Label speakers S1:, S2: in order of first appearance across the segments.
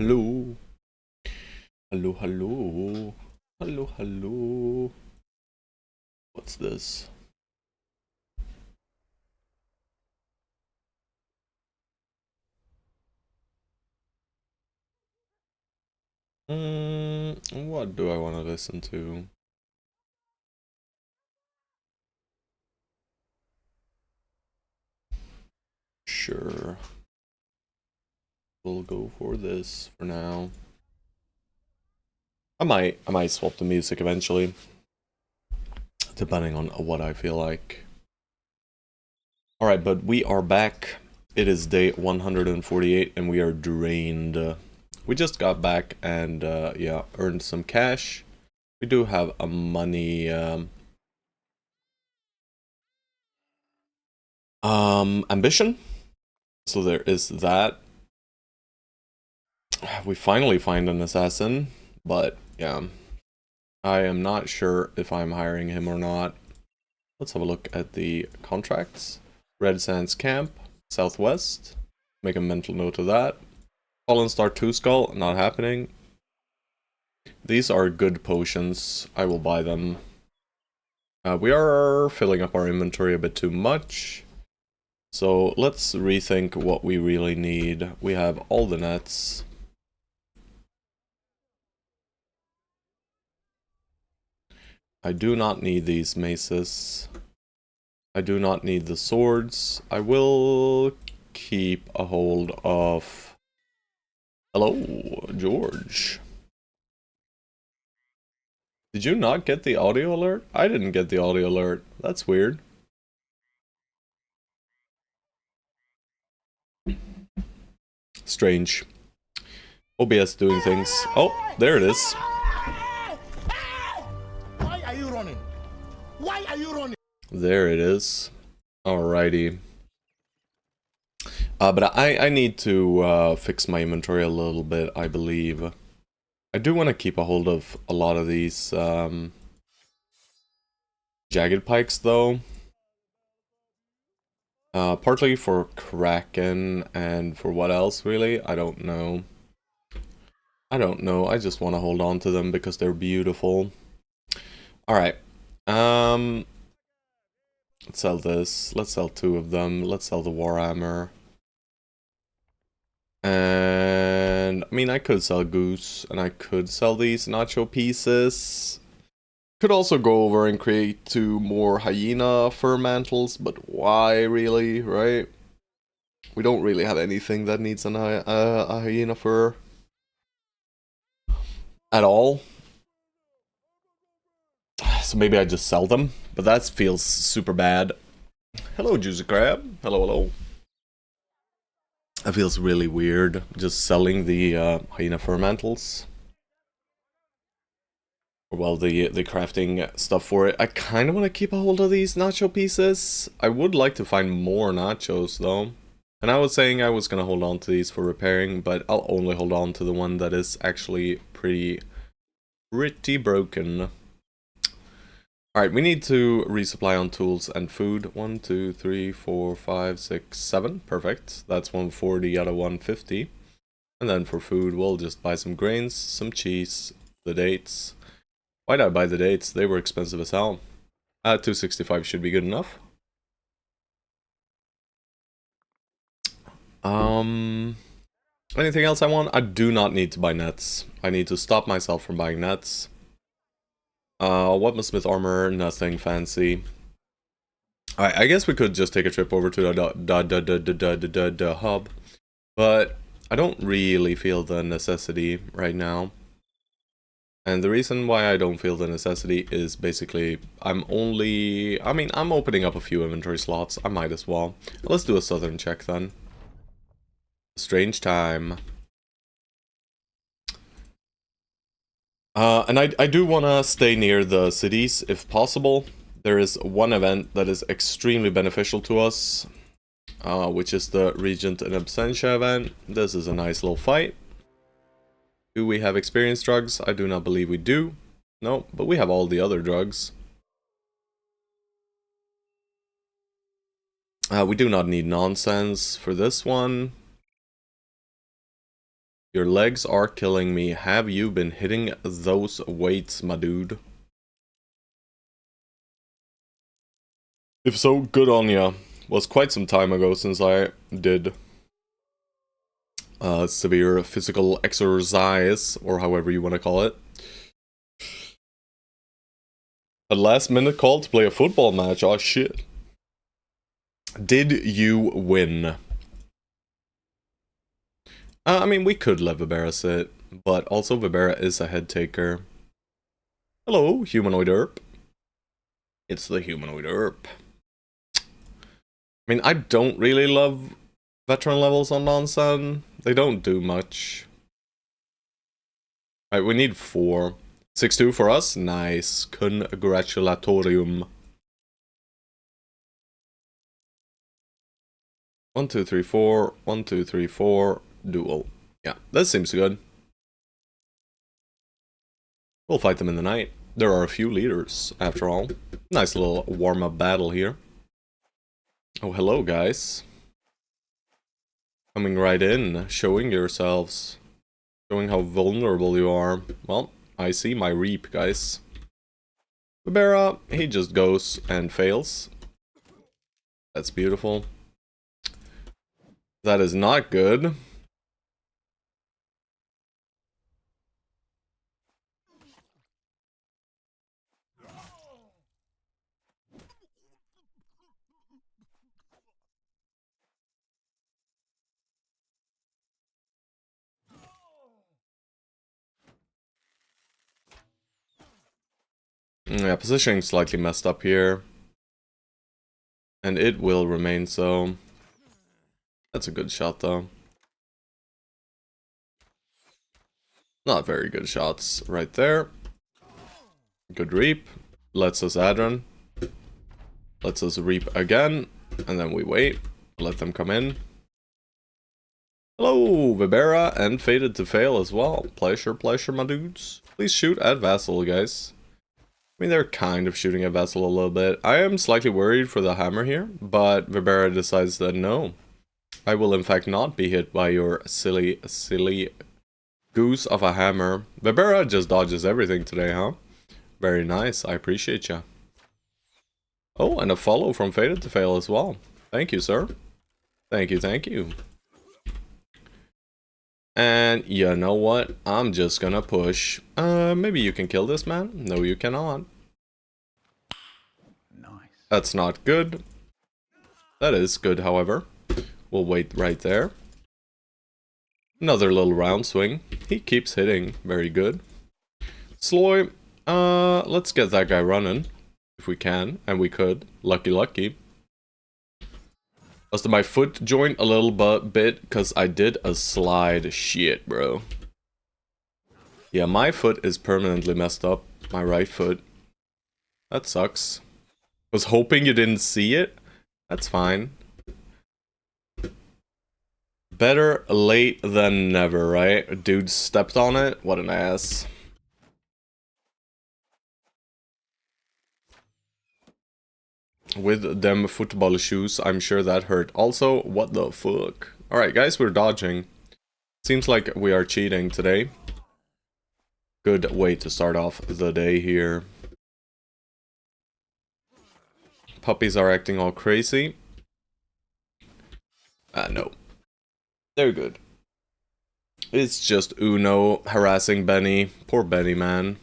S1: hello. Hello, hello. Hello, hello. What's this? What do I want to listen to? Sure. We'll go for this for now. I might swap the music eventually, depending on what I feel like. Alright, but we are back. It is day 148 and we are drained. We just got back and yeah, earned some cash. We do have a money ambition. So there is that. We finally find an assassin, but yeah. I am not sure if I'm hiring him or not. Let's have a look at the contracts. Red Sands Camp, Southwest. Make a mental note of that. Fallen Star 2 Skull, not happening. These are good potions. I will buy them. We are filling up our inventory a bit too much. So let's rethink what we really need. We have all the nets. I do not need these maces. I do not need the swords. I will keep a hold of... Hello, George. Did you not get the audio alert? I didn't get the audio alert. That's weird. Strange. OBS doing things. Oh, there it is.
S2: Why are you running? Why are you running?
S1: There it is. Alrighty. But I need to fix my inventory a little bit, I believe. I do want to keep a hold of a lot of these jagged pikes, though. Partly for Kraken and for what else, really? I don't know. I don't know. I just want to hold on to them because they're beautiful. Alright. Let's sell this. Let's sell 2 of them. Let's sell the Warhammer. And, I mean, I could sell Goose, and I could sell these nacho pieces. Could also go over and create 2 more hyena fur mantles, but why really, right? We don't really have anything that needs a hyena fur at all. So maybe I just sell them, but that feels super bad. Hello, Juicy Crab. Hello, hello. That feels really weird, just selling the hyena fur mantles. Well, the crafting stuff for it. I kind of want to keep a hold of these nacho pieces. I would like to find more nachos, though. And I was saying I was going to hold on to these for repairing, but I'll only hold on to the one that is actually pretty broken. Alright, we need to resupply on tools and food. 1, 2, 3, 4, 5, 6, 7. Perfect. That's 140 out of 150. And then for food, we'll just buy some grains, some cheese, the dates. Why did I buy the dates? They were expensive as hell. 265 should be good enough. Anything else I want? I do not need to buy nets. I need to stop myself from buying nets. Weaponsmith armor, nothing fancy. Alright, I guess we could just take a trip over to the hub. But I don't really feel the necessity right now. And the reason why I don't feel the necessity is basically I'm opening up a few inventory slots. I might as well. Let's do a southern check then. Strange time. And I do want to stay near the cities if possible. There is one event that is extremely beneficial to us, which is the Regent in Absentia event. This is a nice little fight. Do we have experience drugs? I do not believe we do. No, but we have all the other drugs. We do not need nonsense for this one. Your legs are killing me. Have you been hitting those weights, my dude? If so, good on ya. Was quite some time ago since I did severe physical exercise, or however you want to call it. A last minute call to play a football match. Oh shit. Did you win? I mean, we could let Vibera sit, but also Vibera is a head taker. Hello, humanoid herp. It's the humanoid herp. I mean, I don't really love veteran levels on Non-Sun. They don't do much. Alright, we need 4. 6-2 for us? Nice. Congratulatorium. 1, 2, 3, 4. 1, 2, 3, 4. Duel. Yeah, that seems good. We'll fight them in the night. There are a few leaders, after all. Nice little warm-up battle here. Oh, hello, guys. Coming right in, showing yourselves. Showing how vulnerable you are. Well, I see my reap, guys. Vibera, he just goes and fails. That's beautiful. That is not good. Yeah, positioning slightly messed up here. And it will remain so. That's a good shot, though. Not very good shots right there. Good reap. Lets us Adron. Lets us reap again. And then we wait. Let them come in. Hello, Vibera, and Fated to Fail as well. Pleasure, pleasure, my dudes. Please shoot at Vassal, guys. I mean, they're kind of shooting at Vassal a little bit. I am slightly worried for the hammer here, but Vibera decides that no. I will in fact not be hit by your silly goose of a hammer. Vibera just dodges everything today, huh? Very nice, I appreciate ya. Oh, and a follow from Fated to Fail as well. Thank you, sir. Thank you, thank you. And you know what? I'm just gonna push. Maybe you can kill this man? No, you cannot. Nice. That's not good. That is good, however. We'll wait right there. Another little round swing. He keeps hitting. Very good. Sloy. Let's get that guy running. If we can. And we could. Lucky, lucky. Busted my foot joint a little bit because I did a slide. Shit, bro. Yeah, my foot is permanently messed up. My right foot. That sucks. Was hoping you didn't see it. That's fine. Better late than never, right? Dude stepped on it. What an ass. With them football shoes, I'm sure that hurt. Also, what the fuck? Alright, guys, we're dodging. Seems like we are cheating today. Good way to start off the day here. Puppies are acting all crazy. No. They're good. It's just Uno harassing Benny. Poor Benny, man.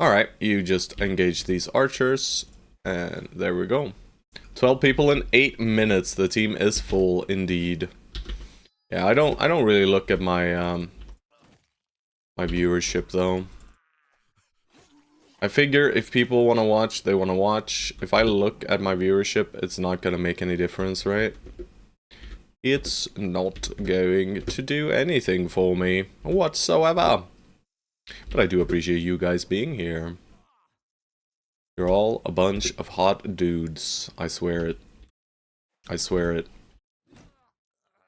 S1: Alright, you just engage these archers. And there we go. 12 people in 8 minutes. The team is full indeed. Yeah, I don't really look at my my viewership though. I figure if people want to watch, they want to watch. If I look at my viewership, it's not gonna make any difference, right? It's not going to do anything for me whatsoever. But I do appreciate you guys being here. You're all a bunch of hot dudes. I swear it. I swear it.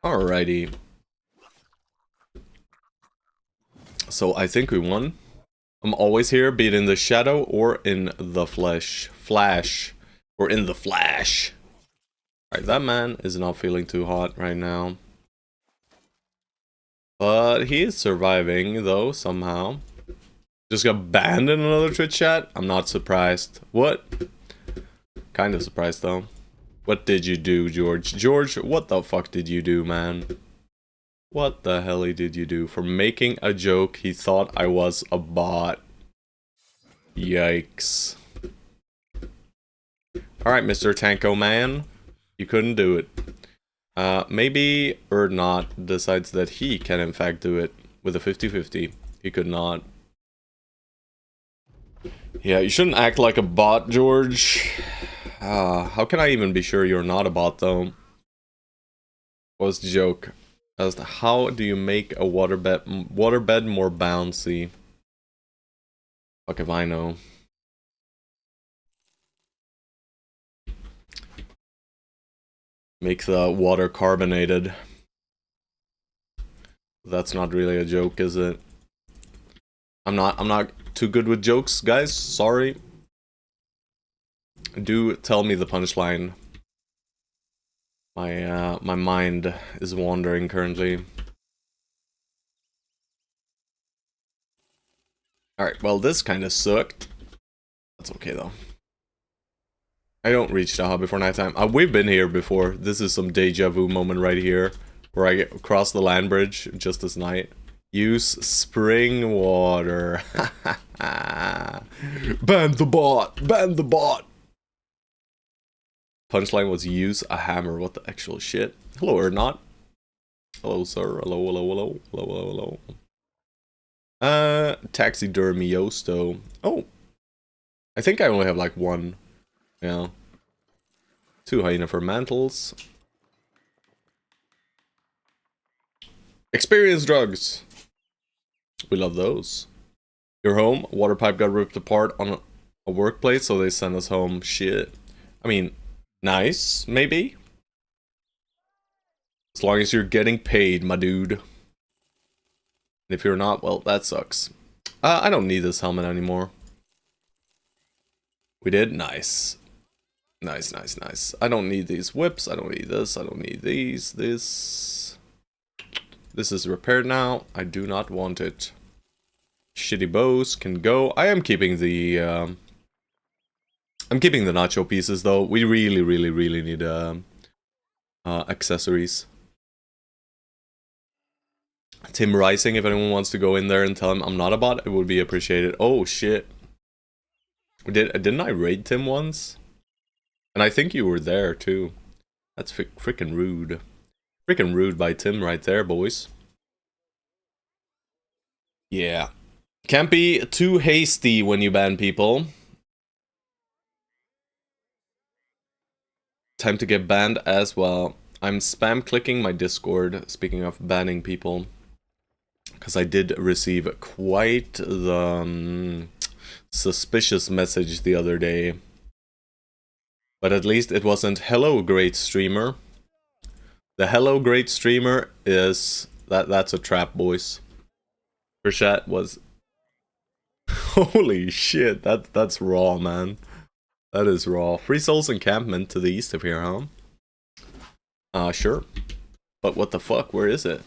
S1: Alrighty. So I think we won. I'm always here, be it in the shadow or in the flesh. Flash. Or in the flash. Alright, that man is not feeling too hot right now. But he is surviving, though, somehow. Just got banned in another Twitch chat? I'm not surprised. What? Kind of surprised, though. What did you do, George? George, what the fuck did you do, man? What the hell did you do? For making a joke, he thought I was a bot. Yikes. Alright, Mr. Tanko Man. You couldn't do it. Maybe not decides that he can in fact do it with a 50-50. He could not. Yeah, you shouldn't act like a bot, George. How can I even be sure you're not a bot, though? What was the joke? As to how do you make a waterbed more bouncy? Fuck if I know. Make the water carbonated. That's not really a joke, is it? I'm not too good with jokes, guys. Sorry. Do tell me the punchline. My mind is wandering currently. Alright, well this kinda sucked. That's okay though. I don't reach the hub before nighttime. We've been here before. This is some deja vu moment right here. Where I get across the land bridge just this night. Use spring water. Ban the bot! Ban the bot! Punchline was use a hammer. What the actual shit? Hello, or not? Hello, sir. Hello, hello, hello. Hello, hello, hello. Taxidermiosto. Oh. I think I only have like one. Yeah. 2 hyena for mantles. Experience drugs. We love those. Your home. Water pipe got ripped apart on a workplace, so they sent us home. Shit. I mean, nice, maybe? As long as you're getting paid, my dude. And if you're not, well, that sucks. I don't need this helmet anymore. We did? Nice. Nice, nice, nice. I don't need these whips. I don't need this. I don't need these. This is repaired now. I do not want it. Shitty bows can go. I am keeping the I'm keeping the nacho pieces though. We really, really, really need accessories. Tim Rising, if anyone wants to go in there and tell him I'm not a bot, it would be appreciated. Oh shit. Didn't I raid Tim once? And I think you were there too. That's freaking rude. Freaking rude by Tim right there, boys. Yeah. Can't be too hasty when you ban people. Time to get banned as well. I'm spam clicking my Discord, speaking of banning people. Because I did receive quite the suspicious message the other day. But at least it wasn't hello great streamer. The hello great streamer is that's a trap, boys. Her chat was holy shit, that's raw, man. That is raw. Free Souls encampment to the east of here, huh? Sure. But what the fuck, where is it?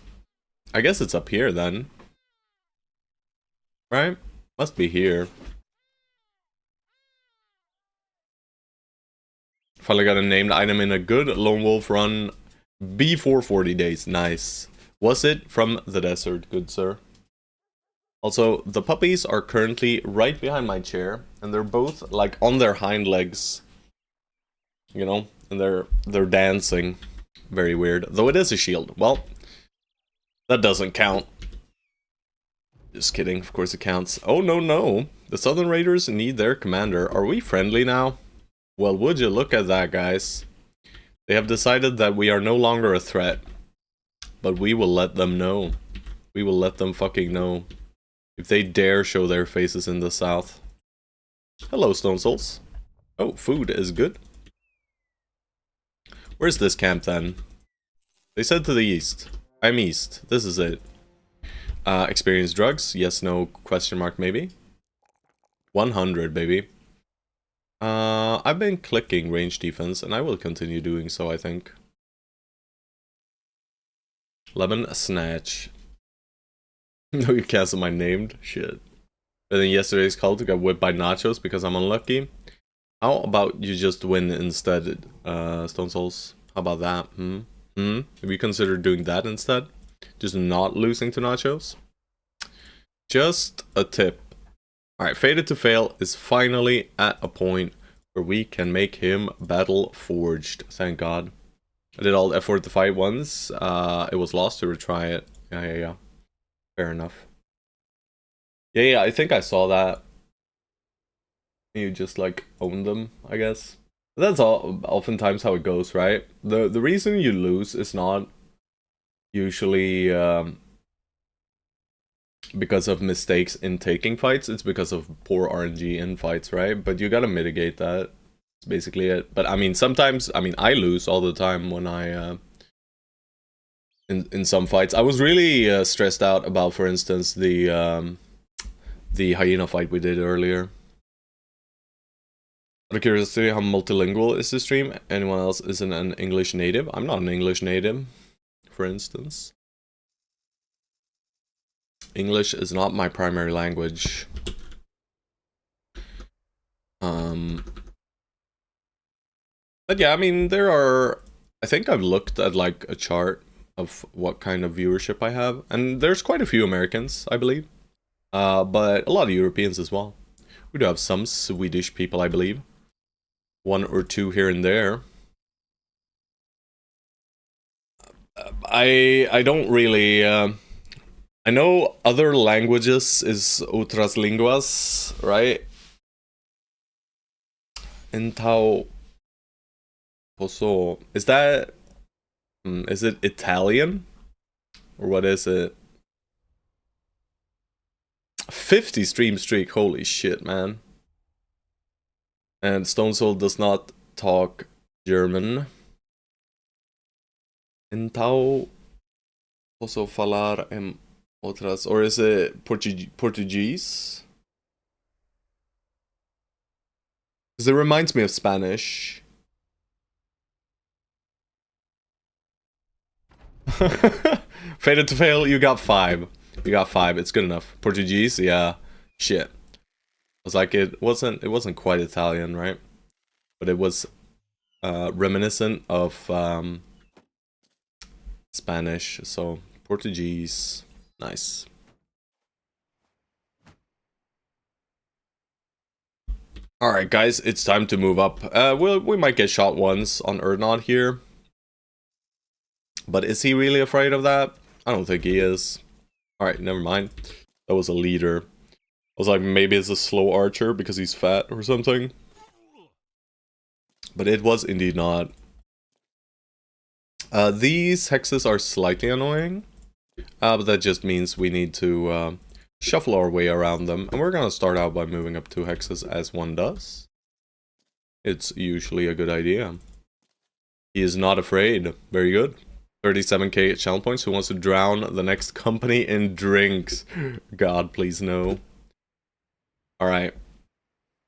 S1: I guess it's up here then. Right? Must be here. Finally got a named item in a good Lone Wolf run before 40 days. Nice. Was it from the desert, good sir? Also, the puppies are currently right behind my chair, and they're both like on their hind legs. You know, and they're dancing. Very weird. Though it is a shield. Well, that doesn't count. Just kidding, of course it counts. Oh no no. The Southern Raiders need their commander. Are we friendly now? Well, would you look at that, guys. They have decided that we are no longer a threat. But we will let them know. We will let them fucking know. If they dare show their faces in the south. Hello, Stone Souls. Oh, food is good. Where's this camp then? They said to the east. I'm east. This is it. Experience drugs? Yes, no, question mark, maybe? 100, baby. I've been clicking range defense, and I will continue doing so, I think. Lemon Snatch. No, you cancel my named shit. And then yesterday's call to get whipped by nachos because I'm unlucky. How about you just win instead, Stone Souls? How about that? Have you considered doing that instead? Just not losing to nachos? Just a tip. Alright, Fated to Fail is finally at a point where we can make him battle forged. Thank God. I did all the effort to fight once. It was lost to retry it. Yeah. Fair enough. Yeah, I think I saw that. You just like own them, I guess. That's all oftentimes how it goes, right? The reason you lose is not usually because of mistakes in taking fights, it's because of poor RNG in fights, right? But you gotta mitigate that. That's basically it. But I mean, sometimes, I lose all the time when I, in some fights. I was really stressed out about, for instance, the hyena fight we did earlier. Out of curiosity, how multilingual is this stream? Anyone else isn't an English native? I'm not an English native, for instance. English is not my primary language. But yeah, I mean, there are... I think I've looked at like a chart of what kind of viewership I have, and there's quite a few Americans, I believe. But a lot of Europeans as well. We do have some Swedish people, I believe. One or two here and there. I don't really... I know other languages is outras linguas, right? Então, posso... Is that... is it Italian? Or what is it? 50 stream streak, holy shit, man. And Stone Soul does not talk German. Então, posso falar em outras... Or is it Portuguese? Because it reminds me of Spanish. Fated to Fail, you got 5. You got 5, it's good enough. Portuguese, yeah. Shit. I was like, it wasn't quite Italian, right? But it was reminiscent of Spanish, so Portuguese. Nice. Alright guys, it's time to move up. We might get shot once on Erdnot here. But is he really afraid of that? I don't think he is. Alright, never mind. That was a leader. I was like, maybe it's a slow archer because he's fat or something. But it was indeed not. These hexes are slightly annoying. But that just means we need to shuffle our way around them. And we're gonna start out by moving up 2 hexes as one does. It's usually a good idea. He is not afraid. Very good. 37k channel points. Who wants to drown the next company in drinks? God, please no. Alright.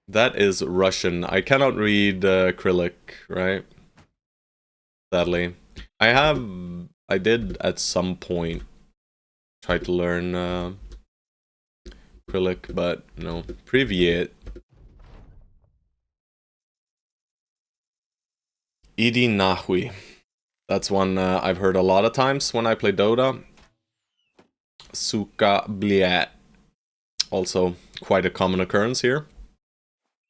S1: That is Russian. I cannot read acrylic, right? Sadly. I did at some point try to learn acrylic, but no. Privyet. Idi Nahui. That's one I've heard a lot of times when I play Dota. Suka Bliat. Also quite a common occurrence here.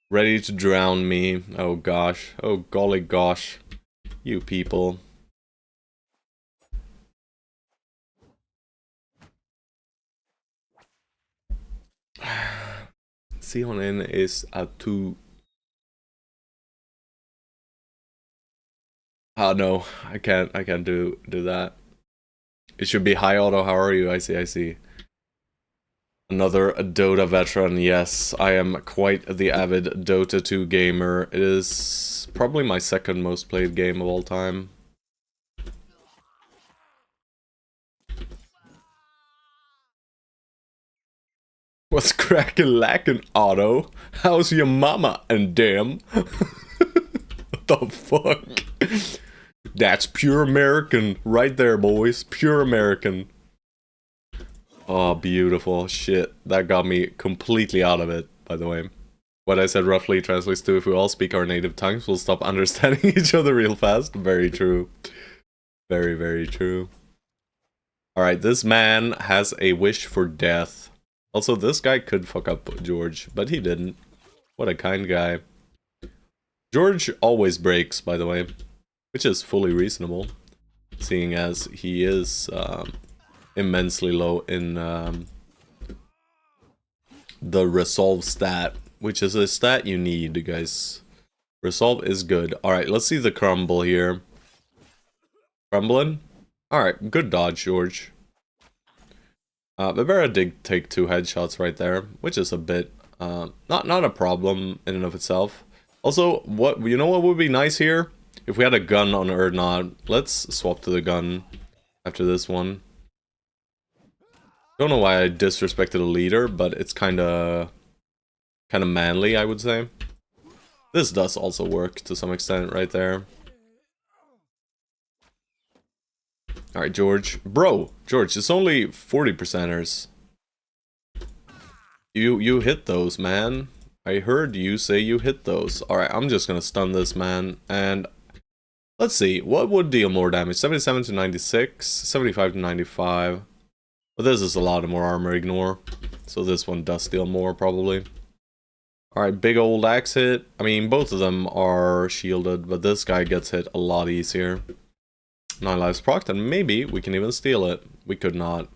S1: Ready to drown me. Oh gosh. Oh golly gosh. You people. Sionin is a 2. Oh no, I can't do that. It should be high auto. How are you? I see. Another Dota veteran. Yes, I am quite the avid Dota 2 gamer. It is probably my second most played game of all time. What's crackin' lackin', Otto? How's your mama and damn? What the fuck? That's pure American right there, boys. Pure American. Oh, beautiful. Shit. That got me completely out of it, by the way. What I said roughly translates to, if we all speak our native tongues, we'll stop understanding each other real fast. Very true. Very, very true. Alright, this man has a wish for death. Also, this guy could fuck up George, but he didn't. What a kind guy. George always breaks, by the way, which is fully reasonable, seeing as he is immensely low in the resolve stat, which is a stat you need, guys. Resolve is good. Alright, let's see the crumble here. Crumbling? Alright, good dodge, George. Bavera did take 2 headshots right there, which is a bit, not a problem in and of itself. Also, you know what would be nice here? If we had a gun on Erdnot. Let's swap to the gun after this one. Don't know why I disrespected a leader, but it's kinda manly, I would say. This does also work to some extent right there. Alright, George. Bro, George, it's only 40%ers. You hit those, man. I heard you say you hit those. Alright, I'm just gonna stun this man, and let's see, what would deal more damage? 77 to 96, 75 to 95. But this is a lot more armor ignore, so this one does deal more, probably. Alright, big old axe hit. I mean, both of them are shielded, but this guy gets hit a lot easier. 9 lives procced, and maybe we can even steal it. We could not.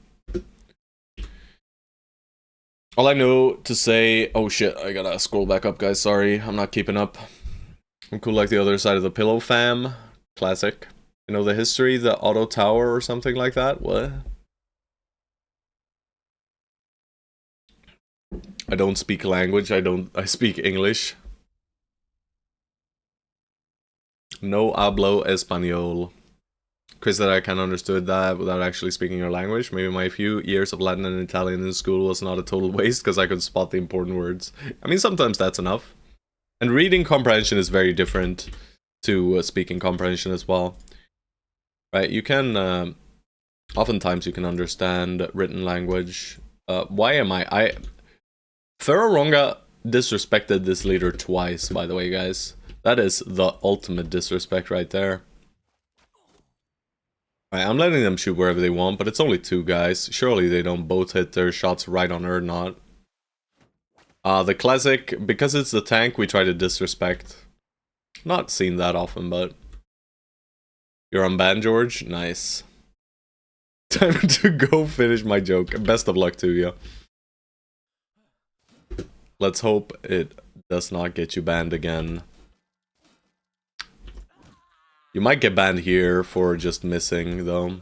S1: All I know to say... Oh shit, I gotta scroll back up, guys. Sorry, I'm not keeping up. I'm cool like the other side of the pillow, fam. Classic. You know the history, the auto tower or something like that? What? I don't speak language, I speak English. No hablo español. Chris said I kind of understood that without actually speaking your language. Maybe my few years of Latin and Italian in school was not a total waste because I could spot the important words. I mean, sometimes that's enough. And reading comprehension is very different to speaking comprehension as well. Right, you can... oftentimes you can understand written language. Why am I... Ferroronga disrespected this leader twice, by the way, guys. That is the ultimate disrespect right there. Right, I'm letting them shoot wherever they want, but it's only 2 guys. Surely they don't both hit their shots right on Erdnot. The classic, because it's the tank, we try to disrespect. Not seen that often, but... You're unbanned, George? Nice. Time to go finish my joke. Best of luck to you. Let's hope it does not get you banned again. You might get banned here for just missing, though.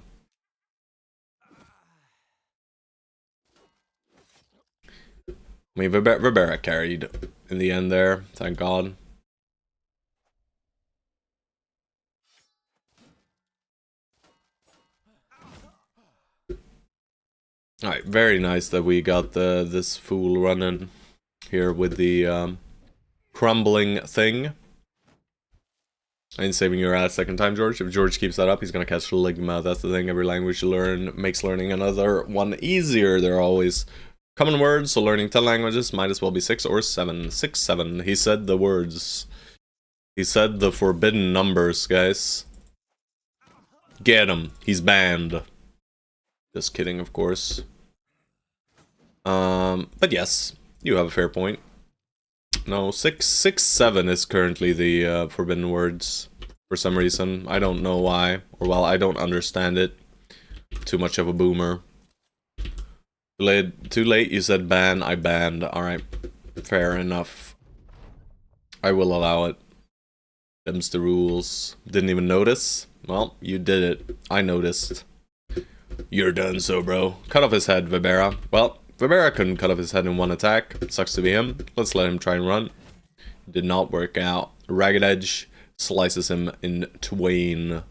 S1: I mean, Ribera carried in the end there, thank God. Alright, very nice that we got this fool running here with the crumbling thing. And saving your ass second time, George. If George keeps that up, he's gonna catch Ligma. That's the thing. Every language you learn makes learning another one easier. There are always common words, so learning 10 languages might as well be 6 or 7. 6, 7. He said the words. He said the forbidden numbers, guys. Get him. He's banned. Just kidding, of course. But yes, you have a fair point. No, 6, 7 is currently the forbidden words for some reason. I don't know why, or well, I don't understand it. Too much of a boomer. Too late, you said ban, I banned. Alright, fair enough. I will allow it. Them's the rules. Didn't even notice? Well, you did it. I noticed. You're done so, bro. Cut off his head, Vibera. Well, Vibera couldn't cut off his head in one attack. Sucks to be him. Let's let him try and run. Did not work out. Ragged Edge slices him in twain.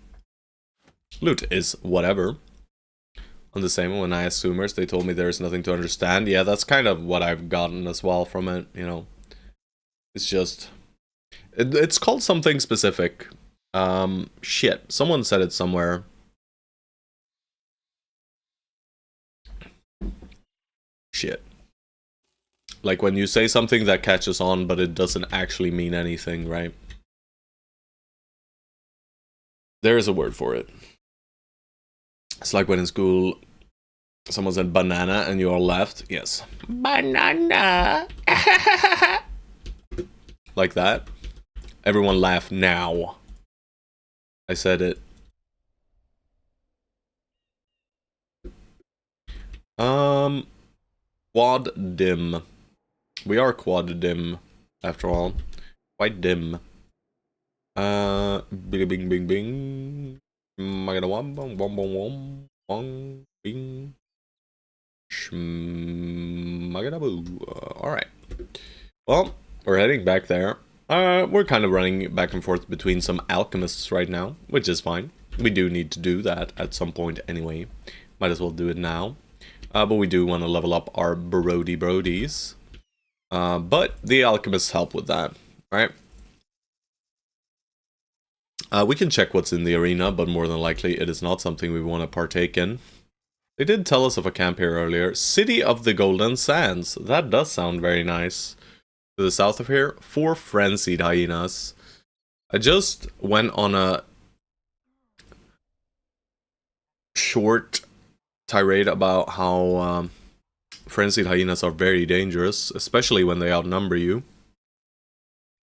S1: Loot is whatever. On the same, when I asked Zoomers, they told me there's nothing to understand. Yeah, that's kind of what I've gotten as well from it, you know. It's just... It's called something specific. Shit. Someone said it somewhere. shit. Like when you say something that catches on, but it doesn't actually mean anything, right? There's a word for it. It's like when in school someone said banana and you all laughed. Yes. Banana. Like that. Everyone laugh now. I said it. Quad dim. We are quad dim, after all. Quite dim. Bing bing bing bing. Magada wom wom wom wom wom bing. Shmagada boo. Alright. Well, we're heading back there. We're kind of running back and forth between some alchemists right now, which is fine. We do need to do that at some point anyway. Might as well do it now. But we do want to level up our brodies. But the alchemists help with that, right? We can check what's in the arena, but more than likely it is not something we want to partake in. They did tell us of a camp here earlier. City of the Golden Sands. That does sound very nice. To the south of here, 4 frenzied hyenas. I just went on a short tirade about how frenzied hyenas are very dangerous, especially when they outnumber you.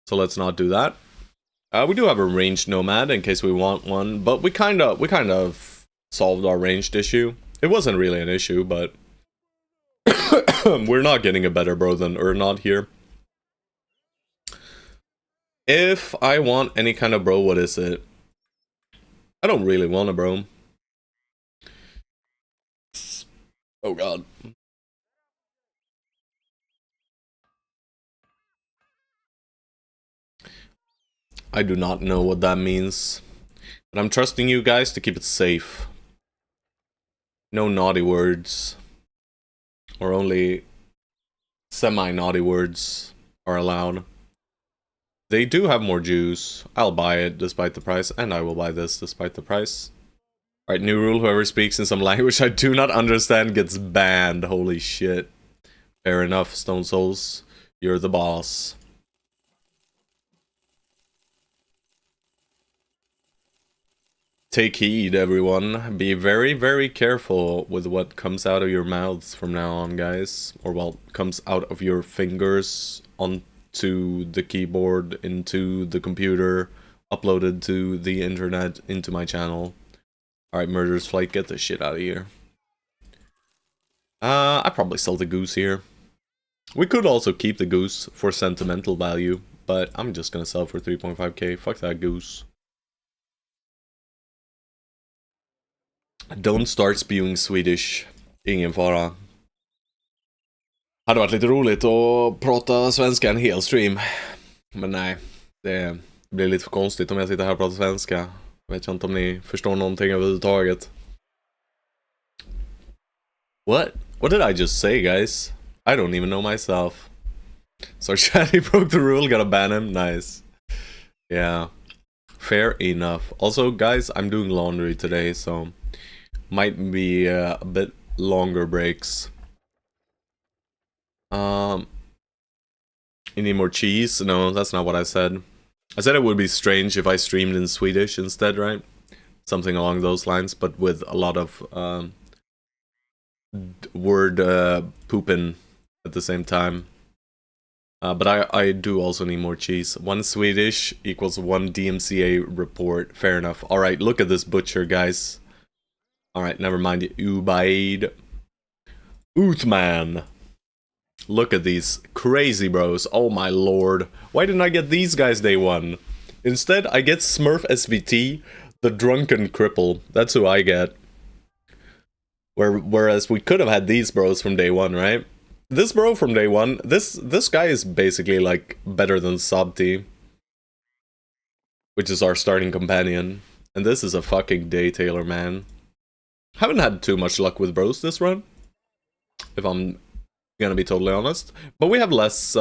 S1: So let's not do that. We do have a ranged nomad in case we want one, but we kind of solved our ranged issue. It wasn't really an issue, but we're not getting a better bro than Urnod here. If I want any kind of bro, what is it? I don't really want a bro. Oh god. I do not know what that means. But I'm trusting you guys to keep it safe. No naughty words. Or only semi-naughty words are allowed. They do have more juice. I'll buy it despite the price, and I will buy this despite the price. Alright, new rule, whoever speaks in some language I do not understand gets banned. Holy shit. Fair enough, Stone Souls. You're the boss. Take heed, everyone. Be very, very careful with what comes out of your mouths from now on, guys. Or, well, comes out of your fingers onto the keyboard, into the computer, uploaded to the internet, into my channel. Alright, Murderer's Flight, get the shit out of here. I probably sell the goose here. We could also keep the goose for sentimental value, but I'm just gonna sell for 3.5k. Fuck that goose. Don't start spewing Swedish. Ingen fara. Hade varit lite roligt att prata svenska en hel stream. Men nej, det blir lite för konstigt om jag sitter här och pratar svenska. Jag vet inte om ni förstår någonting överhuvudtaget. What? What did I just say, guys? I don't even know myself. So Chatty broke the rule, gotta ban him. Nice. Yeah. Fair enough. Also, guys, I'm doing laundry today, so might be a bit longer breaks. You need more cheese? No, that's not what I said. I said it would be strange if I streamed in Swedish instead, right? Something along those lines, but with a lot of word pooping at the same time. But I do also need more cheese. 1 Swedish equals 1 DMCA report. Fair enough. Alright, look at this butcher, guys. Alright, never mind. Ubaid. Uthman. Look at these crazy bros. Oh my lord. Why didn't I get these guys day 1? Instead, I get Smurf SVT, the drunken cripple. That's who I get. Whereas we could have had these bros from day 1, right? This bro from day 1, this guy is basically like better than Sabti, which is our starting companion. And this is a fucking day tailor, man. Haven't had too much luck with bros this run, if I'm gonna be totally honest. But we have less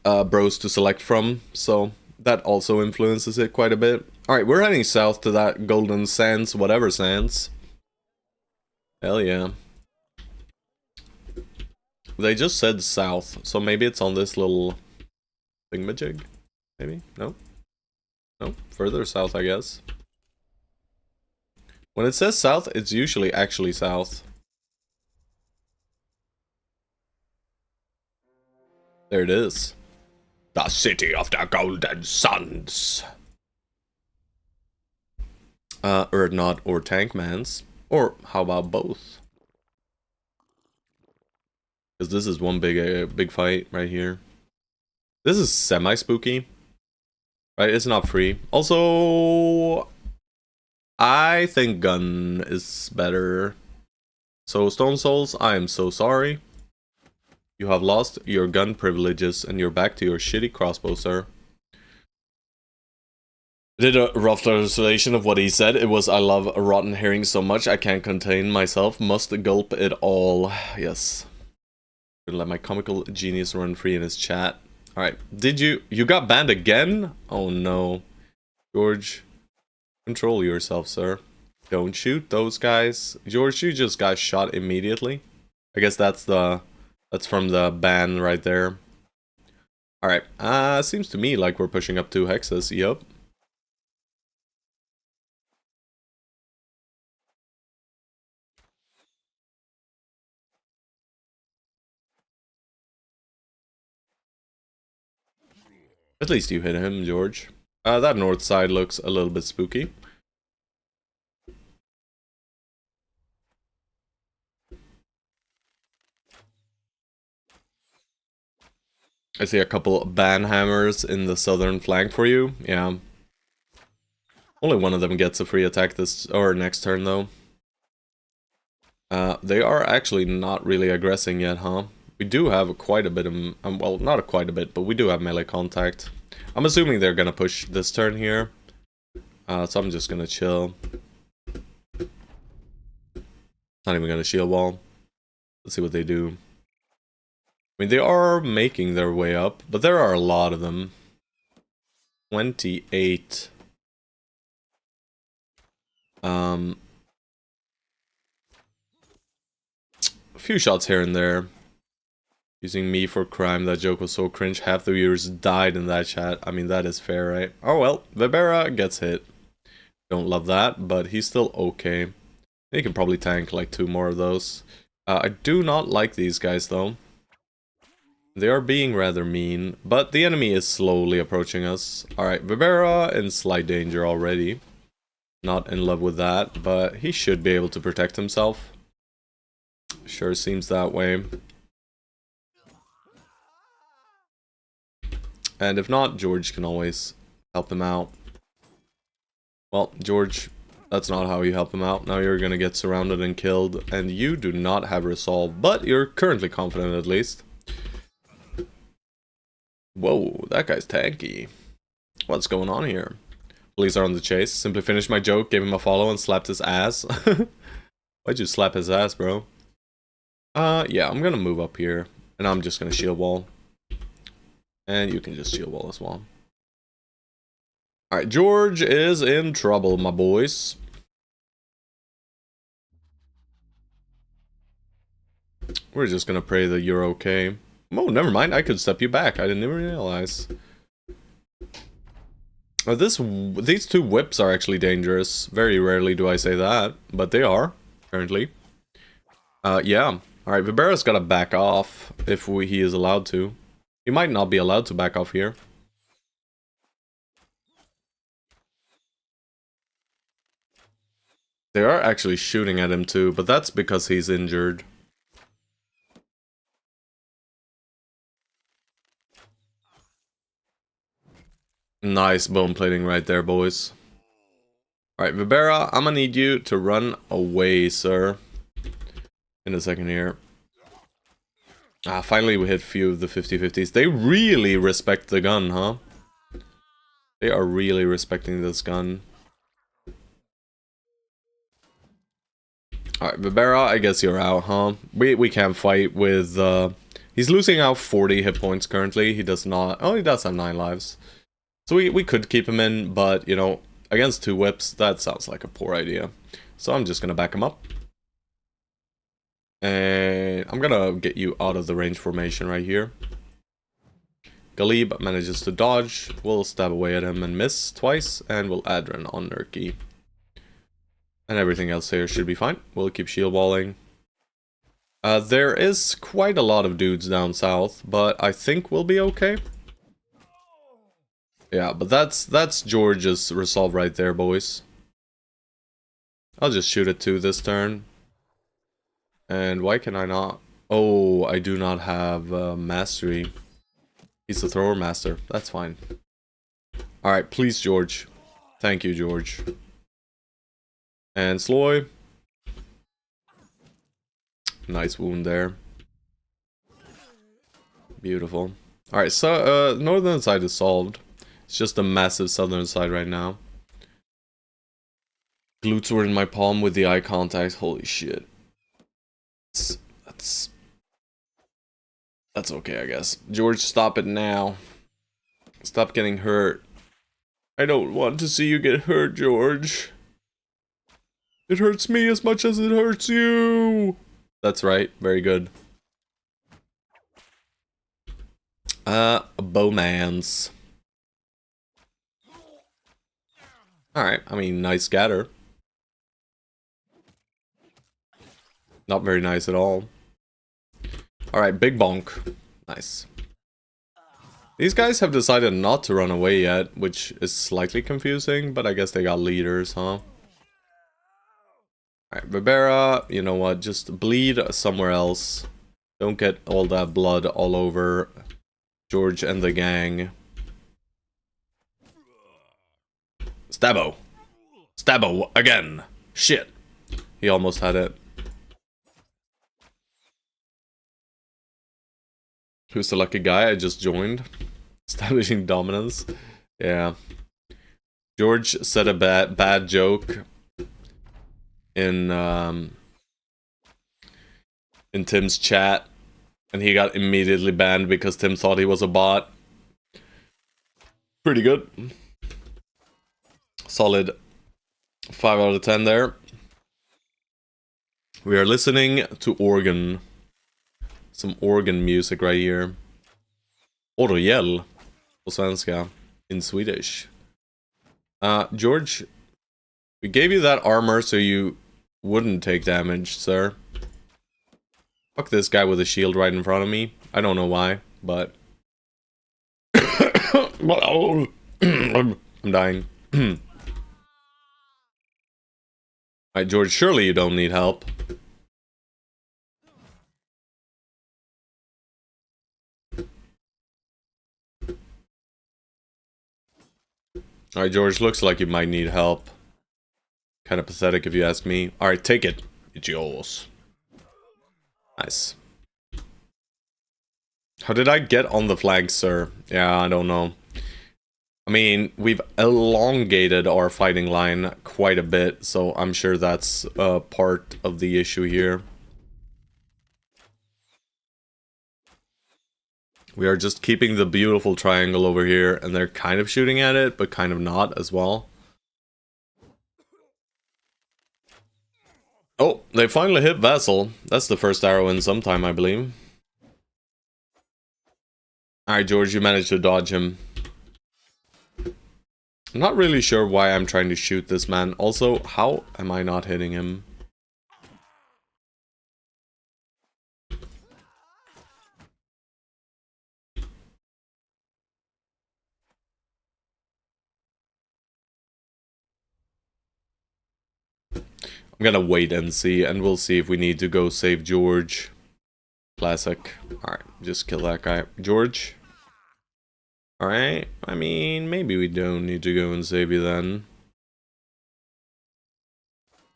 S1: bros to select from, so that also influences it quite a bit. Alright, we're heading south to that Golden Sands, whatever sands. Hell yeah. They just said south, so maybe it's on this little thingamajig? Maybe? No? No? Further south, I guess. When it says south, it's usually actually south. There it is. The city of the golden suns. Urdnot or Tankmans. Or how about both? Because this is one big fight right here. This is semi-spooky. Right, it's not free. Also, I think gun is better. So, Stone Souls, I am so sorry. You have lost your gun privileges and you're back to your shitty crossbow, sir. I did a rough translation of what he said. It was, I love rotten herring so much I can't contain myself, must gulp it all. Yes. Gonna let my comical genius run free in his chat. Alright, you got banned again? Oh no. George, control yourself, sir. Don't shoot those guys. George, you just got shot immediately. I guess that's from the ban right there. Alright, seems to me like we're pushing up 2 hexes, yup. At least you hit him, George. That north side looks a little bit spooky. I see a couple ban hammers in the southern flank for you. Yeah. Only one of them gets a free attack this or next turn though. They are actually not really aggressing yet, huh? We do have quite a bit of, well, not quite a bit, but we do have melee contact. I'm assuming they're gonna push this turn here. So I'm just gonna chill. Not even gonna shield wall. Let's see what they do. I mean, they are making their way up, but there are a lot of them. 28. A few shots here and there. Using me for crime, that joke was so cringe, half the viewers died in that chat. I mean, that is fair, right? Oh well, Vibera gets hit. Don't love that, but he's still okay. He can probably tank like 2 more of those. I do not like these guys though. They are being rather mean, but the enemy is slowly approaching us. Alright, Vibera in slight danger already. Not in love with that, but he should be able to protect himself. Sure seems that way. And if not, George can always help him out. Well, George, that's not how you help him out. Now you're gonna get surrounded and killed, and you do not have resolve, but you're currently confident at least. Whoa, that guy's tanky. What's going on here? Police are on the chase. Simply finished my joke, gave him a follow, and slapped his ass. Why'd you slap his ass, bro? Yeah, I'm gonna move up here, and I'm just gonna shield wall. And you can just shield wall as well. Alright, George is in trouble, my boys. We're just gonna pray that you're okay. Oh, never mind, I could step you back. I didn't even realize. These 2 whips are actually dangerous. Very rarely do I say that, but they are, currently. Yeah. Alright, Vibera's gotta back off if he is allowed to. He might not be allowed to back off here. They are actually shooting at him too, but that's because he's injured. Nice bone plating right there, boys. Alright, Vibera, I'm gonna need you to run away, sir. In a second here. Finally we hit few of the 50-50s. They really respect the gun, huh? They are really respecting this gun. Alright, Vibera, I guess you're out, huh? We can't fight with, he's losing out 40 hit points currently. He does not... Oh, he does have 9 lives. So we could keep him in, but, you know, against 2 whips, that sounds like a poor idea. So I'm just gonna back him up. And I'm gonna get you out of the range formation right here. Galib manages to dodge. We'll stab away at him and miss twice. And we'll Adren on Nurki. And everything else here should be fine. We'll keep shield walling. There is quite a lot of dudes down south, but I think we'll be okay. Yeah, but that's George's resolve right there, boys. I'll just shoot it too this turn. And why can I not? Oh, I do not have mastery. He's the thrower master. That's fine. Alright, please, George. Thank you, George. And Sloy. Nice wound there. Beautiful. Alright, so northern side is solved. It's just the massive southern side right now. Glutes were in my palm with the eye contact. Holy shit. That's okay, I guess. George, stop it now. Stop getting hurt. I don't want to see you get hurt, George. It hurts me as much as it hurts you. That's right. Very good. Bowmans. Alright, I mean, nice scatter. Not very nice at all. Alright, big bonk. Nice. These guys have decided not to run away yet, which is slightly confusing, but I guess they got leaders, huh? Alright, Ribera, you know what, just bleed somewhere else. Don't get all that blood all over George and the gang. Stabbo! Stabbo again! Shit! He almost had it. Who's the lucky guy? I just joined. Establishing dominance. Yeah. George said a bad joke in Tim's chat, and he got immediately banned because Tim thought he was a bot. Pretty good. Solid 5 out of 10 there. We are listening to organ. Some organ music right here. Orgel på svenska. In Swedish. George, we gave you that armor so you wouldn't take damage, sir. Fuck this guy with a shield right in front of me. I don't know why, but... I'm dying. Alright, George, surely you don't need help. Alright, George, looks like you might need help. Kind of pathetic if you ask me. Alright, take it. It's yours. Nice. How did I get on the flank, sir? Yeah, I don't know. I mean, we've elongated our fighting line quite a bit, so I'm sure that's part of the issue here. We are just keeping the beautiful triangle over here, and they're kind of shooting at it, but kind of not as well. Oh, they finally hit Vassal. That's the first arrow in some time, I believe. Alright, George, you managed to dodge him. I'm not really sure why I'm trying to shoot this man. Also, how am I not hitting him? I'm gonna wait and see, and we'll see if we need to go save George. Classic. Alright, just kill that guy. George? Alright, I mean, maybe we don't need to go and save you then.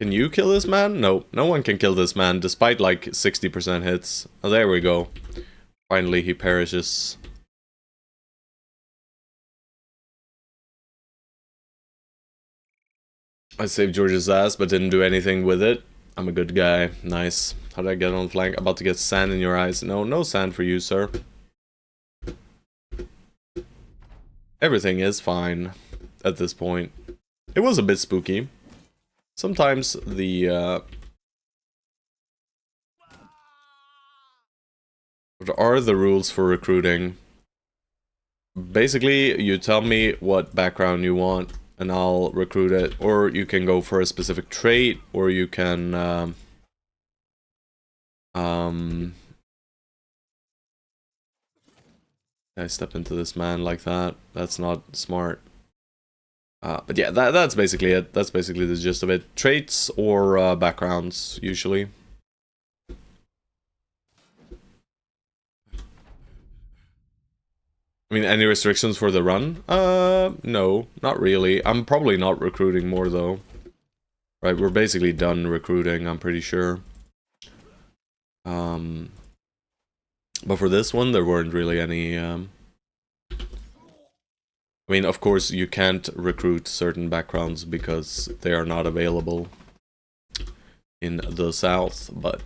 S1: Can you kill this man? No, no one can kill this man, despite like 60% hits. Oh, there we go. Finally, he perishes. I saved George's ass, but didn't do anything with it. I'm a good guy. Nice. How did I get on flank? About to get sand in your eyes. No, no sand for you, sir. Everything is fine at this point. It was a bit spooky. Sometimes the What are the rules for recruiting? Basically, you tell me what background you want, and I'll recruit it. Or you can go for a specific trait, or you can I step into this man like that. That's not smart. But yeah, that's basically it. That's basically the gist of it. Traits or backgrounds, usually. I mean, any restrictions for the run? No, not really. I'm probably not recruiting more, though. Right, we're basically done recruiting, I'm pretty sure. But for this one, there weren't really any, I mean, of course, you can't recruit certain backgrounds because they are not available in the south, but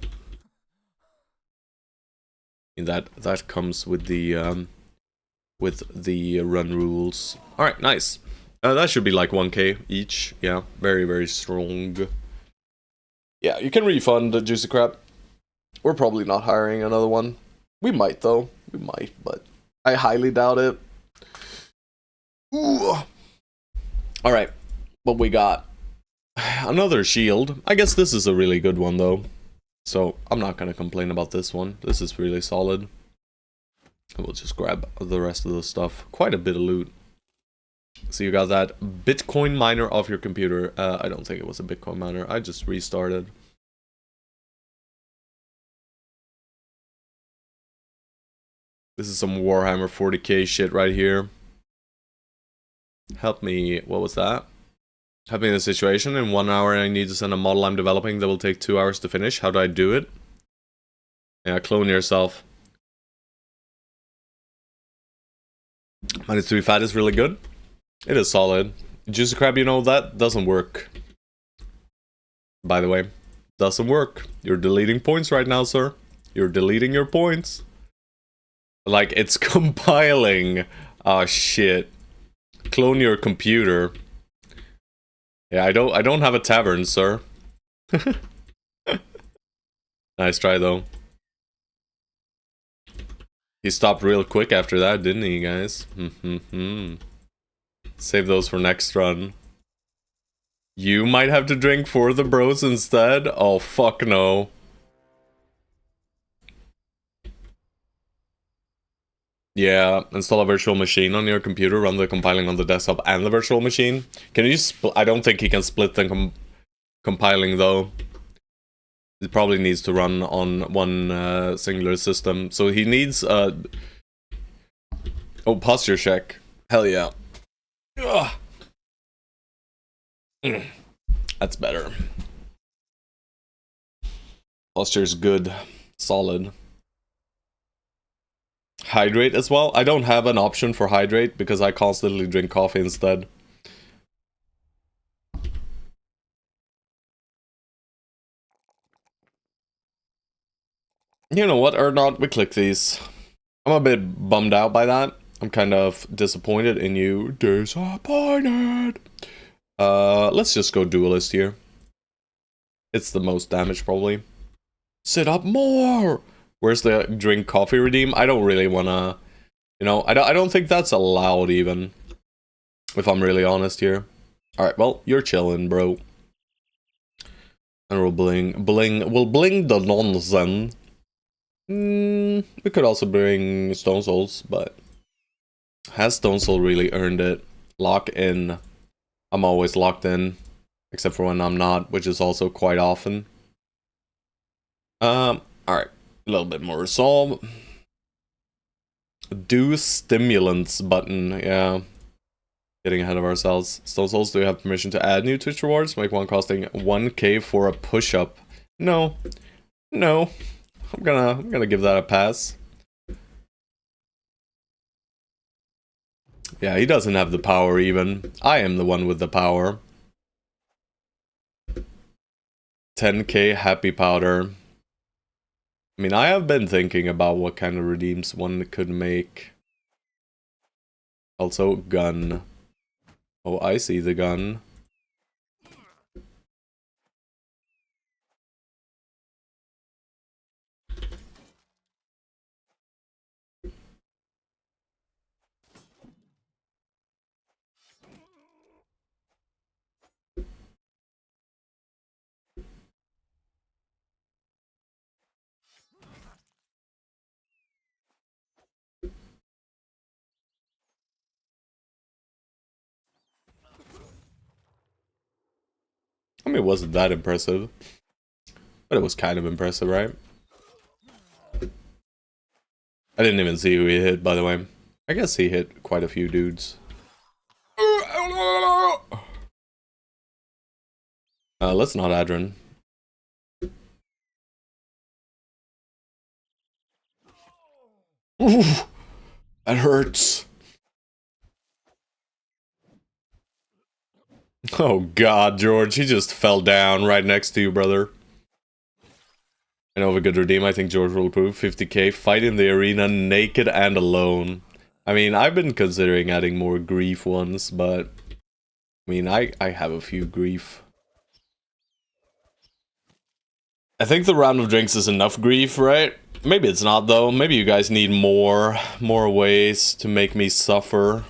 S1: that comes with the run rules. All right, nice. That should be like 1k each. Yeah, very, very strong. Yeah, you can refund the Juicy Crap. We're probably not hiring another one. We might, though. We might, but I highly doubt it. Ooh. All right, what we got? Another shield. I guess this is a really good one, though. So I'm not going to complain about this one. This is really solid. We'll just grab the rest of the stuff. Quite a bit of loot. So you got that Bitcoin miner off your computer. I don't think it was a Bitcoin miner. I just restarted. This is some Warhammer 40k shit right here. Help me. What was that? Help me in the situation. In 1 hour I need to send a model I'm developing that will take 2 hours to finish. How do I do it? Yeah, clone yourself. -3 fat is really good. It is solid. Juicy Crab, you know, that doesn't work. By the way, doesn't work. You're deleting points right now, sir. You're deleting your points. Like, it's compiling. Oh, shit. Clone your computer. Yeah, I don't have a tavern, sir. Nice try, though. He stopped real quick after that, didn't he, guys? Save those for next run. You might have to drink for the bros instead? Oh, fuck no. Yeah, install a virtual machine on your computer, run the compiling on the desktop and the virtual machine. Can you I don't think he can split the compiling, though. It probably needs to run on one singular system. So he needs oh, posture check. Hell yeah. Ugh. That's better. Posture's good. Solid. Hydrate as well. I don't have an option for hydrate because I constantly drink coffee instead. You know what, or not, we click these. I'm a bit bummed out by that. I'm kind of disappointed in you. Disappointed. Let's just go duelist here. It's the most damage, probably. Sit up more! Where's the drink coffee redeem? I don't really wanna... You know, I don't think that's allowed, even. If I'm really honest here. Alright, well, you're chilling, bro. And we'll we'll bling the non-zen. We could also bring Stone Souls, but... Has Stone Soul really earned it? Lock in. I'm always locked in. Except for when I'm not, which is also quite often. Alright. A little bit more resolve. Do stimulants button, yeah. Getting ahead of ourselves. Stone Souls, do you have permission to add new Twitch rewards? Make one costing 1k for a push-up. No. No. I'm gonna give that a pass. Yeah, he doesn't have the power even. I am the one with the power. 10k happy powder. I mean, I have been thinking about what kind of redeems one could make. Also, gun. Oh, I see the gun. I mean, it wasn't that impressive. But it was kind of impressive, right? I didn't even see who he hit, by the way. I guess he hit quite a few dudes. Let's not Adren. Ooh, that hurts. Oh god, George, he just fell down right next to you, brother. I know of a good redeem, I think George will approve. 50k, fight in the arena naked and alone. I mean, I've been considering adding more grief ones, but... I mean, I have a few grief. I think the round of drinks is enough grief, right? Maybe it's not, though. Maybe you guys need more ways to make me suffer.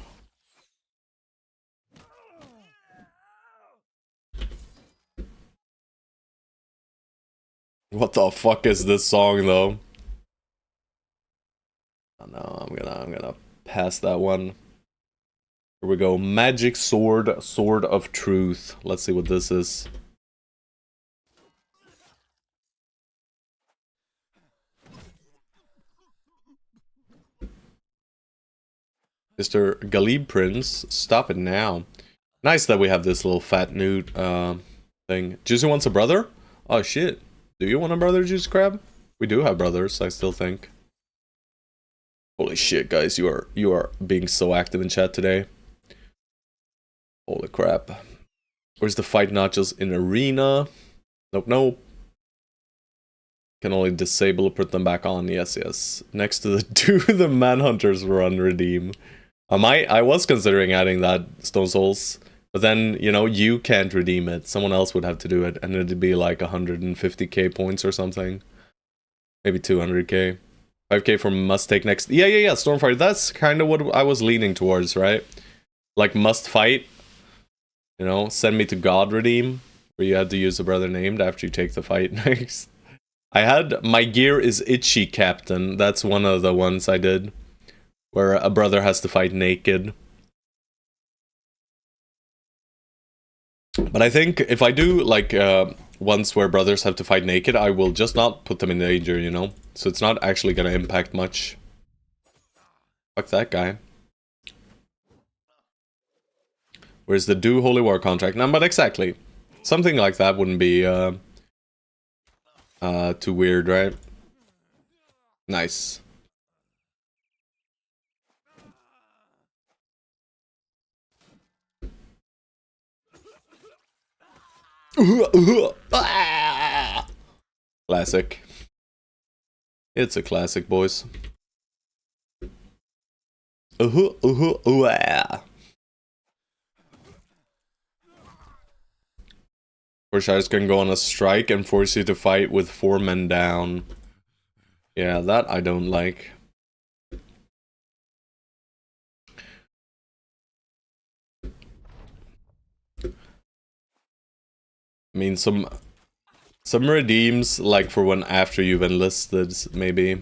S1: What the fuck is this song, though? Oh, no, I'm gonna pass that one. Here we go. Magic Sword, Sword of Truth. Let's see what this is. Mr. Galib Prince, stop it now. Nice that we have this little fat nude thing. Juicy wants a brother? Oh shit. Do you want a brother, Juicy Crab? We do have brothers, I still think. Holy shit, guys, you are being so active in chat today. Holy crap. Where's the fight not just in arena? Nope, nope. Can only disable or put them back on. Yes, yes. Next to the do the Manhunters run redeem. I was considering adding that Stone Souls, but then, you know, you can't redeem it. Someone else would have to do it, and it'd be like 150k points or something. Maybe 200k. 5k for must take next. Yeah, Stormfire. That's kind of what I was leaning towards, right? Like must fight. You know, send me to God redeem, where you had to use a brother named after you take the fight next. I had my gear is itchy, Captain. That's one of the ones I did, where a brother has to fight naked. But I think if I do like ones where brothers have to fight naked, I will just not put them in danger, you know? So it's not actually gonna impact much. Fuck that guy. Where's the do Holy War contract? No, but exactly. Something like that wouldn't be too weird, right? Nice. Classic. It's a classic, boys. Forshires can go on a strike and force you to fight with 4 men down. Yeah, that I don't like. I mean, some redeems, like for when after you've enlisted, maybe.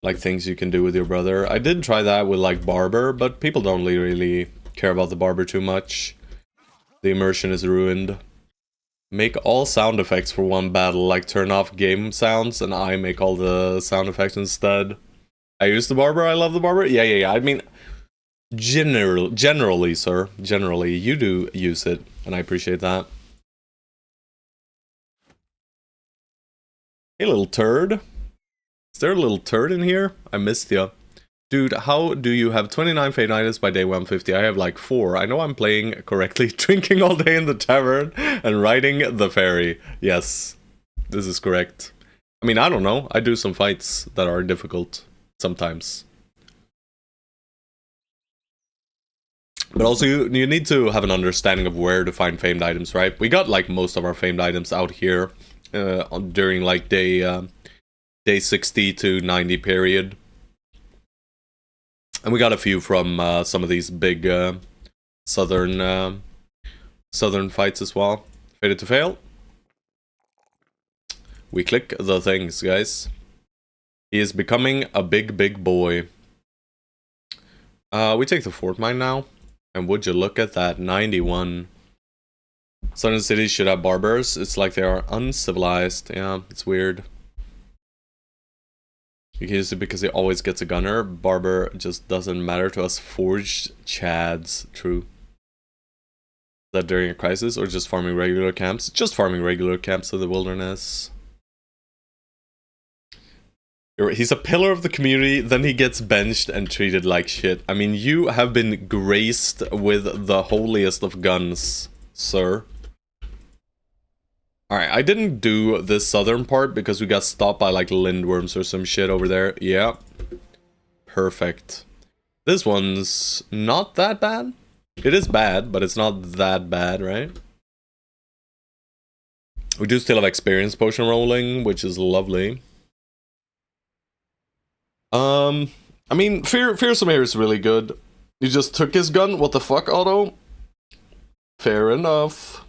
S1: Like things you can do with your brother. I did try that with like Barber, but people don't really care about the Barber too much. The immersion is ruined. Make all sound effects for one battle, like turn off game sounds and I make all the sound effects instead. I use the Barber, I love the Barber. Yeah. I mean, generally, sir. Generally, you do use it, and I appreciate that. Hey, little turd. Is there a little turd in here? I missed you. Dude, how do you have 29 Fate items by day 150? I have like 4. I know I'm playing correctly, drinking all day in the tavern, and riding the ferry. Yes, this is correct. I mean, I don't know. I do some fights that are difficult sometimes. But also, you need to have an understanding of where to find famed items, right? We got like most of our famed items out here during like day 60 to 90 period. And we got a few from some of these big southern fights as well. Fated to fail. We click the things, guys. He is becoming a big boy. We take the fort mine now. And would you look at that, 91. Southern cities should have barbers. It's like they are uncivilized. Yeah, it's weird. Because he always gets a gunner. Barber just doesn't matter to us forged chads. True. That during a crisis or just farming regular camps? Just farming regular camps in the wilderness. He's a pillar of the community, then he gets benched and treated like shit. I mean, you have been graced with the holiest of guns, sir. Alright, I didn't do this southern part because we got stopped by like lindworms or some shit over there. Yeah. Perfect. This one's not that bad. It is bad, but it's not that bad, right? We do still have experience potion rolling, which is lovely. I mean, Fearsome Air is really good. You just took his gun? What the fuck, Otto? Fair enough.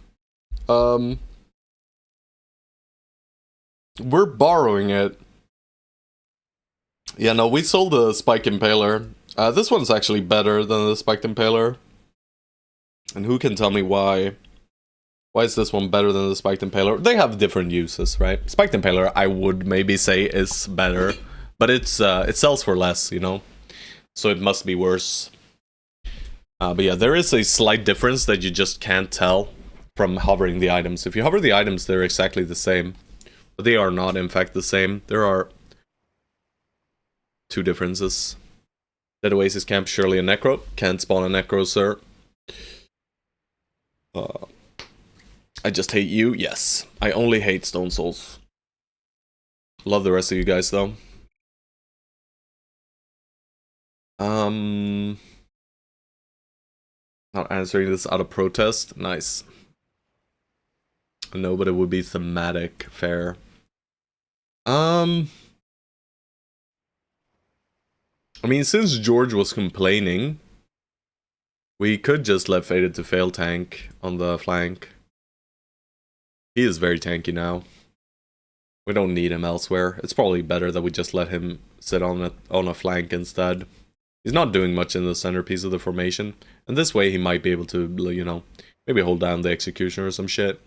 S1: We're borrowing it. Yeah, no, we sold the Spike Impaler. This one's actually better than the Spiked Impaler. And who can tell me why? Why is this one better than the Spiked Impaler? They have different uses, right? Spiked Impaler, I would maybe say, is better. But it's it sells for less, you know? So it must be worse. But yeah, there is a slight difference that you just can't tell from hovering the items. If you hover the items, they're exactly the same. But they are not, in fact, the same. There are two differences. Dead Oasis Camp, surely a Necro. Can't spawn a Necro, sir. I just hate you. Yes. I only hate Stone Souls. Love the rest of you guys, though. Not answering this out of protest. Nice. No, but it would be thematic. Fair. I mean, since George was complaining, we could just let Faded to Fail tank on the flank. He is very tanky now. We don't need him elsewhere. It's probably better that we just let him sit on a flank instead. He's not doing much in the centerpiece of the formation. And this way he might be able to, you know, maybe hold down the Executioner or some shit.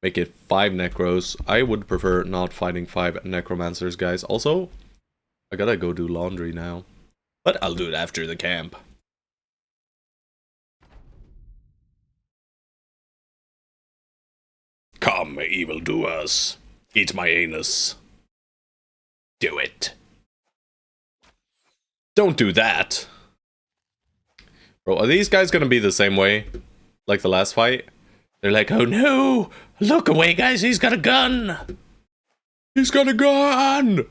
S1: Make it 5 Necros. I would prefer not fighting 5 Necromancers, guys. Also, I gotta go do laundry now. But I'll do it after the camp. Come, evildoers. Eat my anus. Do it. Don't do that. Bro, are these guys gonna be the same way? Like the last fight? They're like, oh no! Look away, guys, he's got a gun! He's got a gun!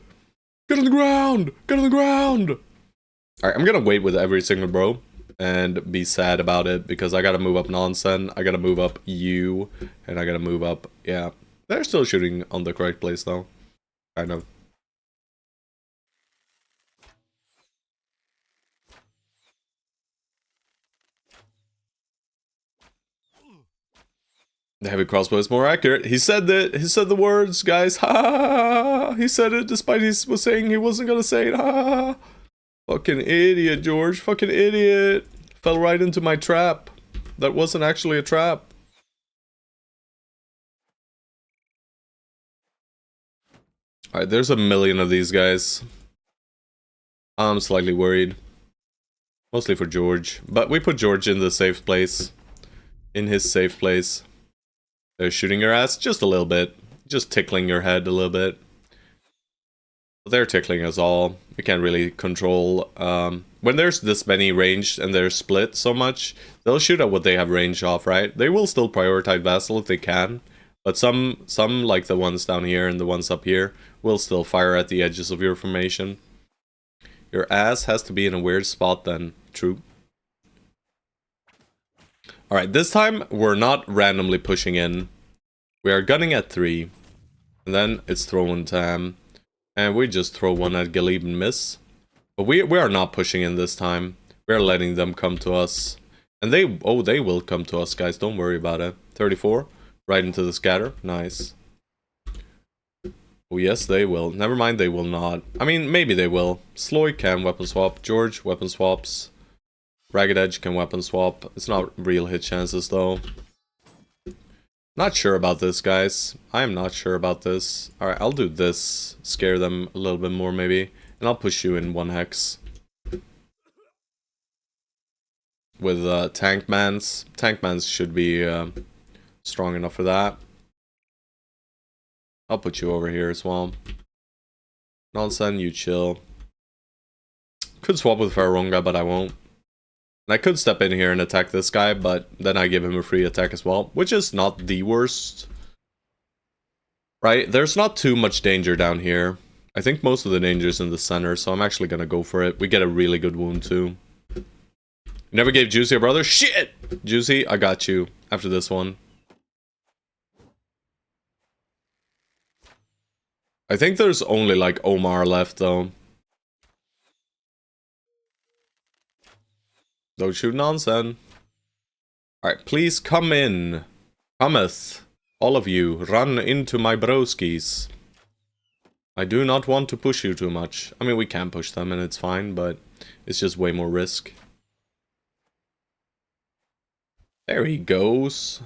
S1: Get on the ground! Get on the ground! Alright, I'm gonna wait with every single bro. And be sad about it, because I gotta move up Nonsen, I gotta move up you, and I gotta move up, yeah. They're still shooting on the correct place though. Kind of. The heavy crossbow is more accurate. He said that. He said the words, guys. Ha ha ha. He said it despite he was saying he wasn't gonna say it. Ha ha ha. Fucking idiot, George. Fucking idiot. Fell right into my trap. That wasn't actually a trap. Alright, there's a million of these guys. I'm slightly worried. Mostly for George. But we put George in the safe place. In his safe place. They're shooting your ass just a little bit. Just tickling your head a little bit. They're tickling us all. We can't really control. When there's this many ranged and they're split so much, they'll shoot at what they have range off, right? They will still prioritize Vassal if they can. But some like the ones down here and the ones up here, will still fire at the edges of your formation. Your ass has to be in a weird spot then. True. Alright, this time we're not randomly pushing in. We are gunning at 3. And then it's throwing time. And we just throw one at Galib and miss. But we are not pushing in this time. We're letting them come to us. And they will come to us, guys. Don't worry about it. 34. Right into the scatter. Nice. Oh, yes, they will. Never mind, they will not. I mean, maybe they will. Sloy can weapon swap. George, weapon swaps. Ragged Edge can weapon swap. It's not real hit chances, though. Not sure about this, guys. I am not sure about this. Alright, I'll do this. Scare them a little bit more, maybe. And I'll push you in 1 hex. With tank mans. Tank mans should be strong enough for that. I'll put you over here as well. Nonsense, you chill. Could swap with Faronga, but I won't. And I could step in here and attack this guy, but then I give him a free attack as well, which is not the worst. Right? There's not too much danger down here. I think most of the danger is in the center, so I'm actually gonna go for it. We get a really good wound too. Never gave Juicy a brother? Shit! Juicy, I got you after this one. I think there's only like Omar left though. Don't shoot nonsense. Alright, please come in. Cometh. All of you, run into my broskies. I do not want to push you too much. I mean, we can push them and it's fine, but it's just way more risk. There he goes.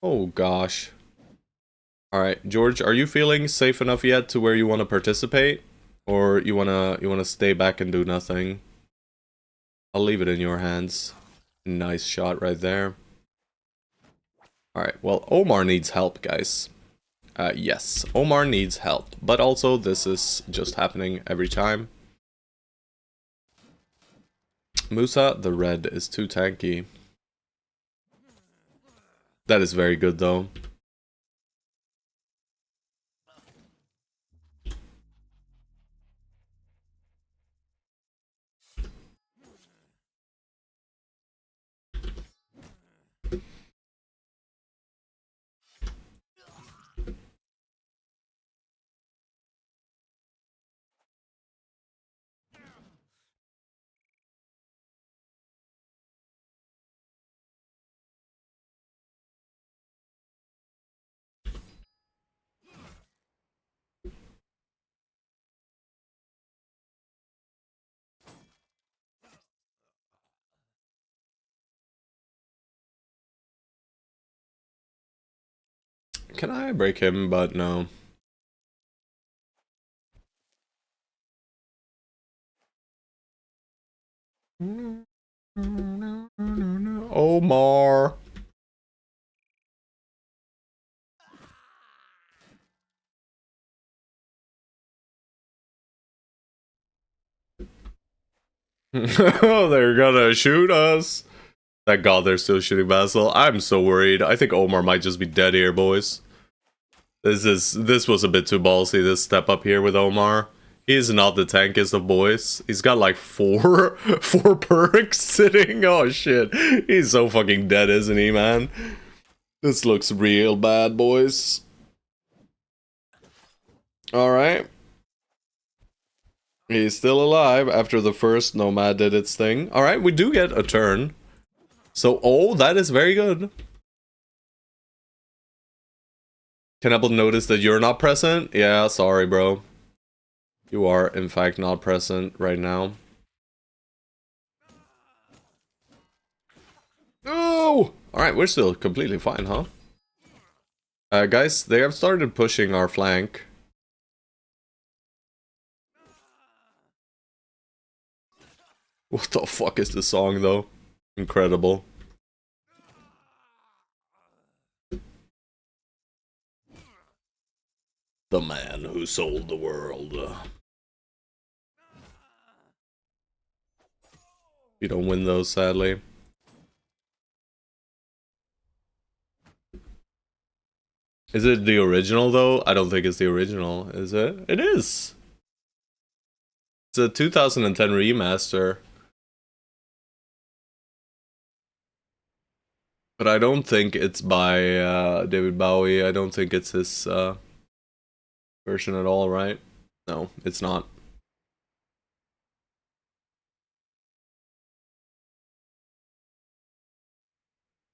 S1: Oh gosh. Alright, George, are you feeling safe enough yet to where you want to participate? Or you wanna stay back and do nothing? I'll leave it in your hands. Nice shot right there. Alright, well, Omar needs help, guys. Yes, Omar needs help. But also, this is just happening every time. Musa, the red, is too tanky. That is very good, though. Can I break him? But no. Omar. Oh, they're gonna shoot us. Thank God they're still shooting Basil. I'm so worried. I think Omar might just be dead here, boys. This was a bit too ballsy, this step up here with Omar. He is not the tankest of boys. He's got like four perks sitting. Oh shit. He's so fucking dead, isn't he, man? This looks real bad, boys. Alright. He's still alive after the first Nomad did its thing. Alright, we do get a turn. So, oh, that is very good. Can Apple notice that you're not present? Yeah, sorry, bro. You are, in fact, not present right now. Oh! Alright, we're still completely fine, huh? Guys, they have started pushing our flank. What the fuck is this song, though? Incredible. The man who sold the world. You don't win those, sadly. Is it the original, though? I don't think it's the original, is it? It is! It's a 2010 remaster. But I don't think it's by David Bowie. I don't think it's his version at all, right? No, it's not.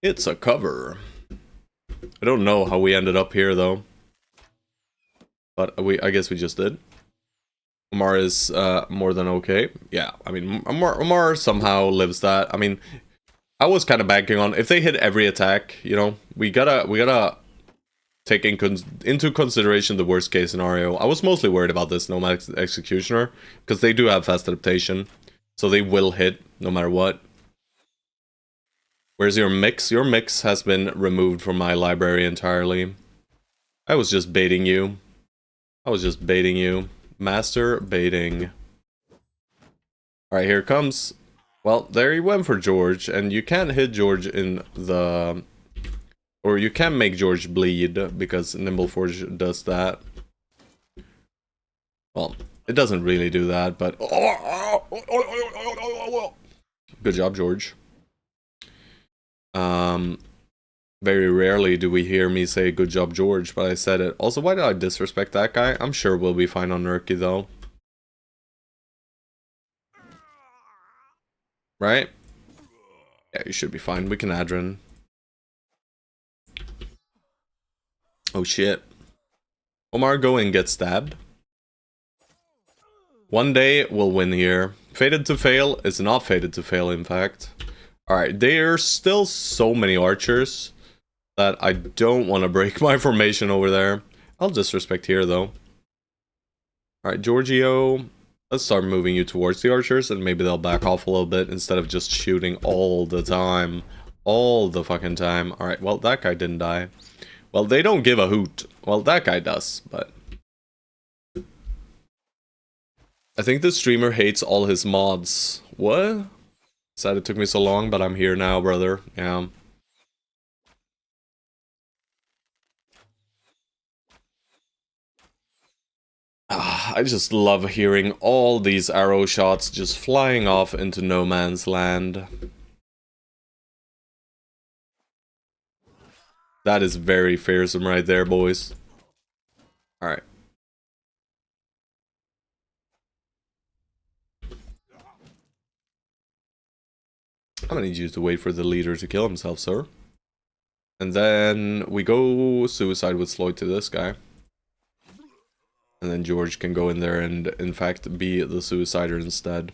S1: It's a cover. I don't know how we ended up here, though. But I guess we just did. Omar is more than okay. Yeah, I mean, Omar somehow lives that. I mean, I was kind of banking on if they hit every attack, you know, we gotta taking into consideration the worst case scenario. I was mostly worried about this Nomad Executioner, because they do have fast adaptation, so they will hit no matter what. Where's your mix? Your mix has been removed from my library entirely. I was just baiting you. I was just baiting you. Master baiting. Alright, here it comes. Well, there he went for George, and you can't hit George in the... Or you can make George bleed, because Nimbleforge does that. Well, it doesn't really do that, but... Good job, George. Very rarely do we hear me say good job, George, but I said it. Also, why did I disrespect that guy? I'm sure we'll be fine on Nurky, though. Right? Yeah, you should be fine. We can Adren. Oh shit. Omar, go and get stabbed. One day we'll win here. Fated to fail is not fated to fail, in fact. Alright, there's still so many archers that I don't want to break my formation over there. I'll disrespect here, though. Alright, Giorgio. Let's start moving you towards the archers, and maybe they'll back off a little bit instead of just shooting all the time. All the fucking time. Alright, well, that guy didn't die. Well, they don't give a hoot. Well, that guy does, but... I think the streamer hates all his mods. What? Sad it took me so long, but I'm here now, brother. Yeah. I just love hearing all these arrow shots just flying off into no man's land. That is very fearsome right there, boys. Alright. I'm gonna need you to wait for the leader to kill himself, sir. And then we go suicide with Sloyd to this guy. And then George can go in there and, in fact, be the suicider instead.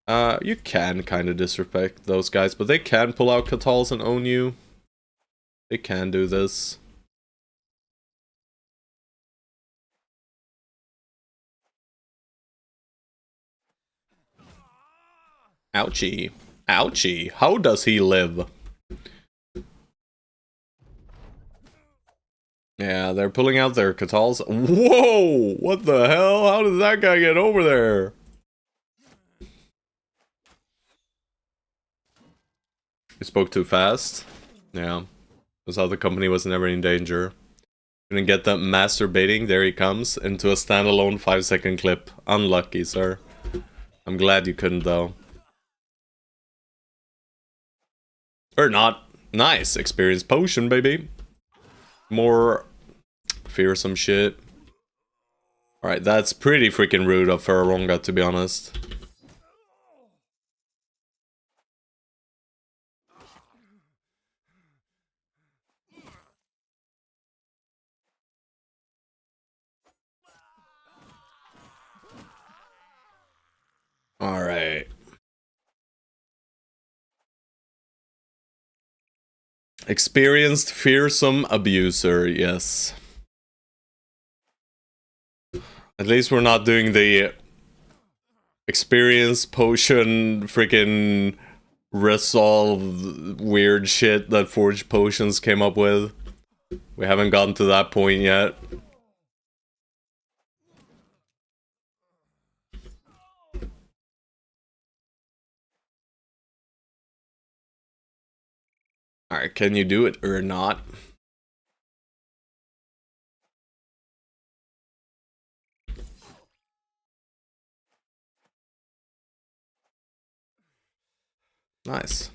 S1: You can kind of disrespect those guys, but they can pull out Catals and own you. They can do this. Ouchie. Ouchie. How does he live? Yeah, they're pulling out their Catals. Whoa! What the hell? How did that guy get over there? He spoke too fast. Yeah. That's how the company was never in danger. Couldn't get that masturbating. There he comes. Into a standalone 5-second clip. Unlucky, sir. I'm glad you couldn't, though. Or not. Nice. Experience potion, baby. More fearsome shit. Alright, that's pretty freaking rude of Ferronga, to be honest. Alright. Experienced fearsome abuser, yes. At least we're not doing the experience potion freaking resolve weird shit that Forged Potions came up with. We haven't gotten to that point yet. Alright, can you do it or not? Nice.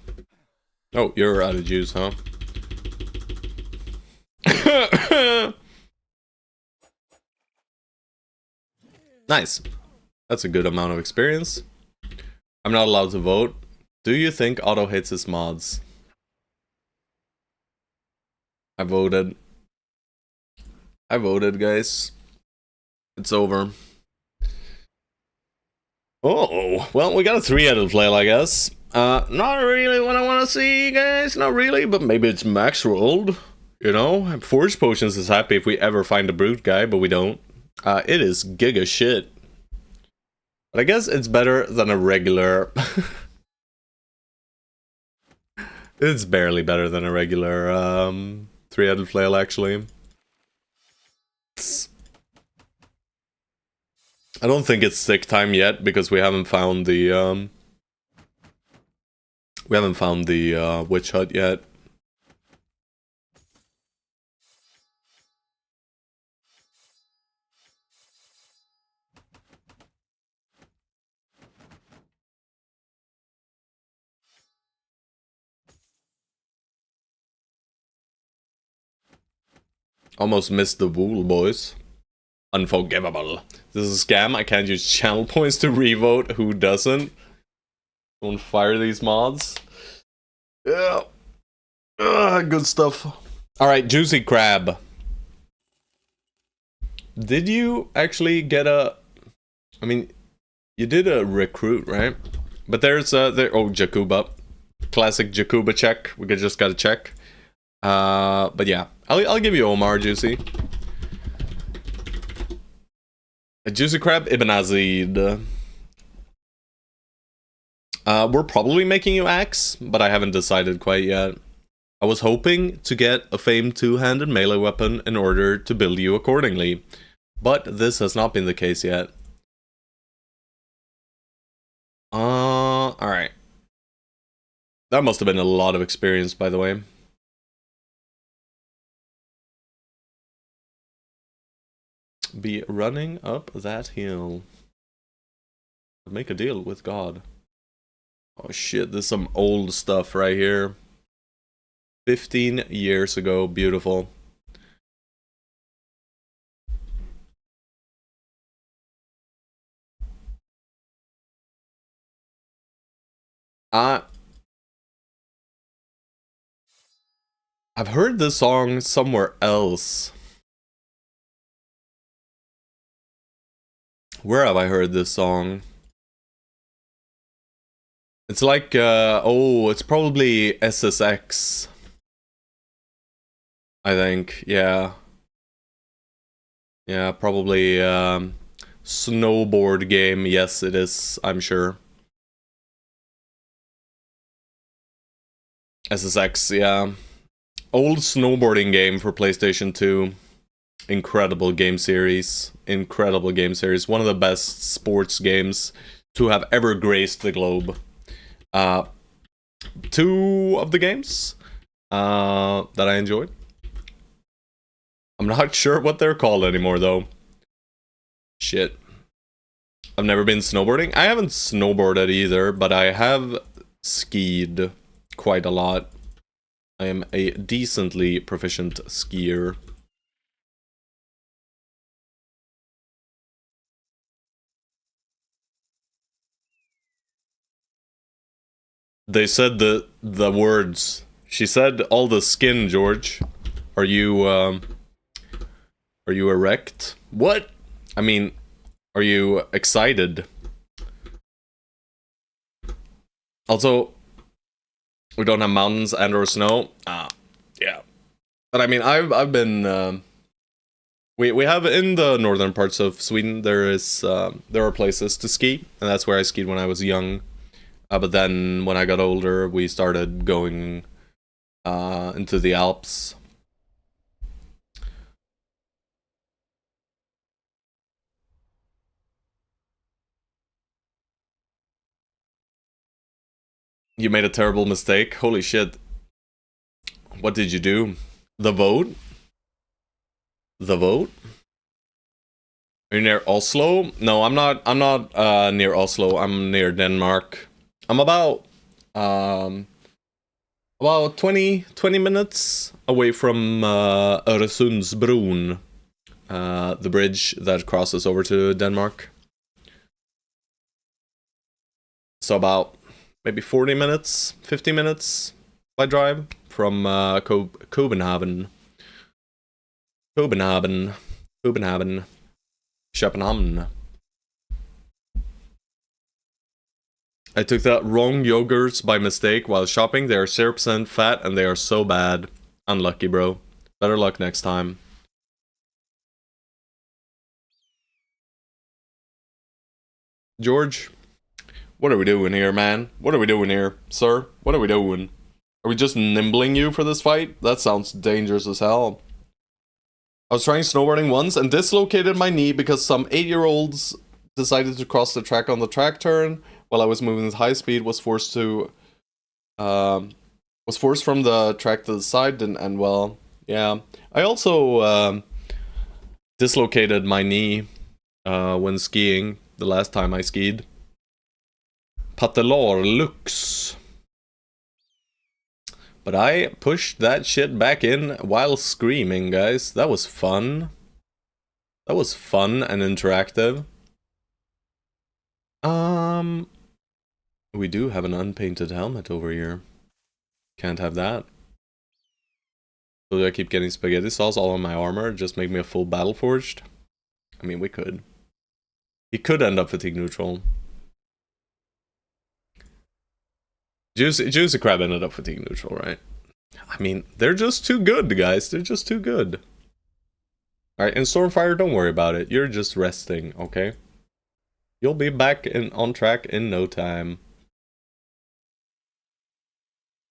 S1: Oh, you're out of juice, huh? Nice. That's a good amount of experience. I'm not allowed to vote. Do you think Otto hates his mods? I voted. I voted, guys. It's over. Oh, well, we got a 3-headed flail, I guess. Not really what I want to see, guys. Not really, but maybe it's max rolled. You know, Forge Potions is happy if we ever find a brute guy, but we don't. It is giga shit. But I guess it's better than a regular... It's barely better than a regular three-headed flail, actually. I don't think it's sick time yet because we haven't found the witch hut yet. Almost missed the wool, boys. Unforgivable. This is a scam. I can't use channel points to revote. Who doesn't? Don't fire these mods. Yeah. Good stuff. Alright, Juicy Crab. Did you actually get a... I mean, you did a recruit, right? But there's oh, Jakuba. Classic Jakuba check. We just gotta check. But yeah. I'll give you Omar, Juicy. A Juicy Crab, Ibn Azid. We're probably making you Axe, but I haven't decided quite yet. I was hoping to get a famed two-handed melee weapon in order to build you accordingly, but this has not been the case yet. Alright. That must have been a lot of experience, by the way. Be running up that hill. Make a deal with God. Oh shit, this is some old stuff right here. 15 years ago, beautiful. I've heard this song somewhere else. Where have I heard this song? It's like, oh, it's probably SSX. I think, yeah. Yeah, probably, snowboard game. Yes, it is, I'm sure. SSX, yeah. Old snowboarding game for PlayStation 2. Incredible game series. Incredible game series. One of the best sports games to have ever graced the globe. Two of the games that I enjoyed. I'm not sure what they're called anymore, though. Shit. I've never been snowboarding. I haven't snowboarded either, but I have skied quite a lot. I am a decently proficient skier. They said the words. She said all the skin, George. Are you erect? What? I mean, are you excited? Also, we don't have mountains and or snow. Yeah. But I mean, I've been we have in the northern parts of Sweden there are places to ski, and that's where I skied when I was young. But then when I got older, we started going into the Alps. You made a terrible mistake. Holy shit. What did you do? The vote? The vote? Are you near Oslo? No, I'm not near Oslo. I'm near Denmark. I'm about 20 minutes away from Öresundsbron, the bridge that crosses over to Denmark. So about maybe 40 minutes, 50 minutes by drive from Copenhagen. Copenhagen. I took the wrong yogurts by mistake while shopping. They are 0% fat and they are so bad. Unlucky, bro. Better luck next time. George, what are we doing here, man? What are we doing here, sir? What are we doing? Are we just nimbling you for this fight? That sounds dangerous as hell. I was trying snowboarding once and dislocated my knee because some 8-year-olds decided to cross the track on the track turn while I was moving at high speed. Was forced from the track to the side, didn't end well. Yeah, I also dislocated my knee when skiing the last time I skied. Patellar looks. But I pushed that shit back in while screaming, guys. That was fun. That was fun and interactive. We do have an unpainted helmet over here. Can't have that. So do I keep getting spaghetti sauce all on my armor? Just make me a full battle forged? I mean, we could. He could end up fatigue neutral. Juicy Crab ended up fatigue neutral, right? I mean, they're just too good, guys. They're just too good. Alright, and Stormfire, don't worry about it. You're just resting, okay? You'll be back on track in no time.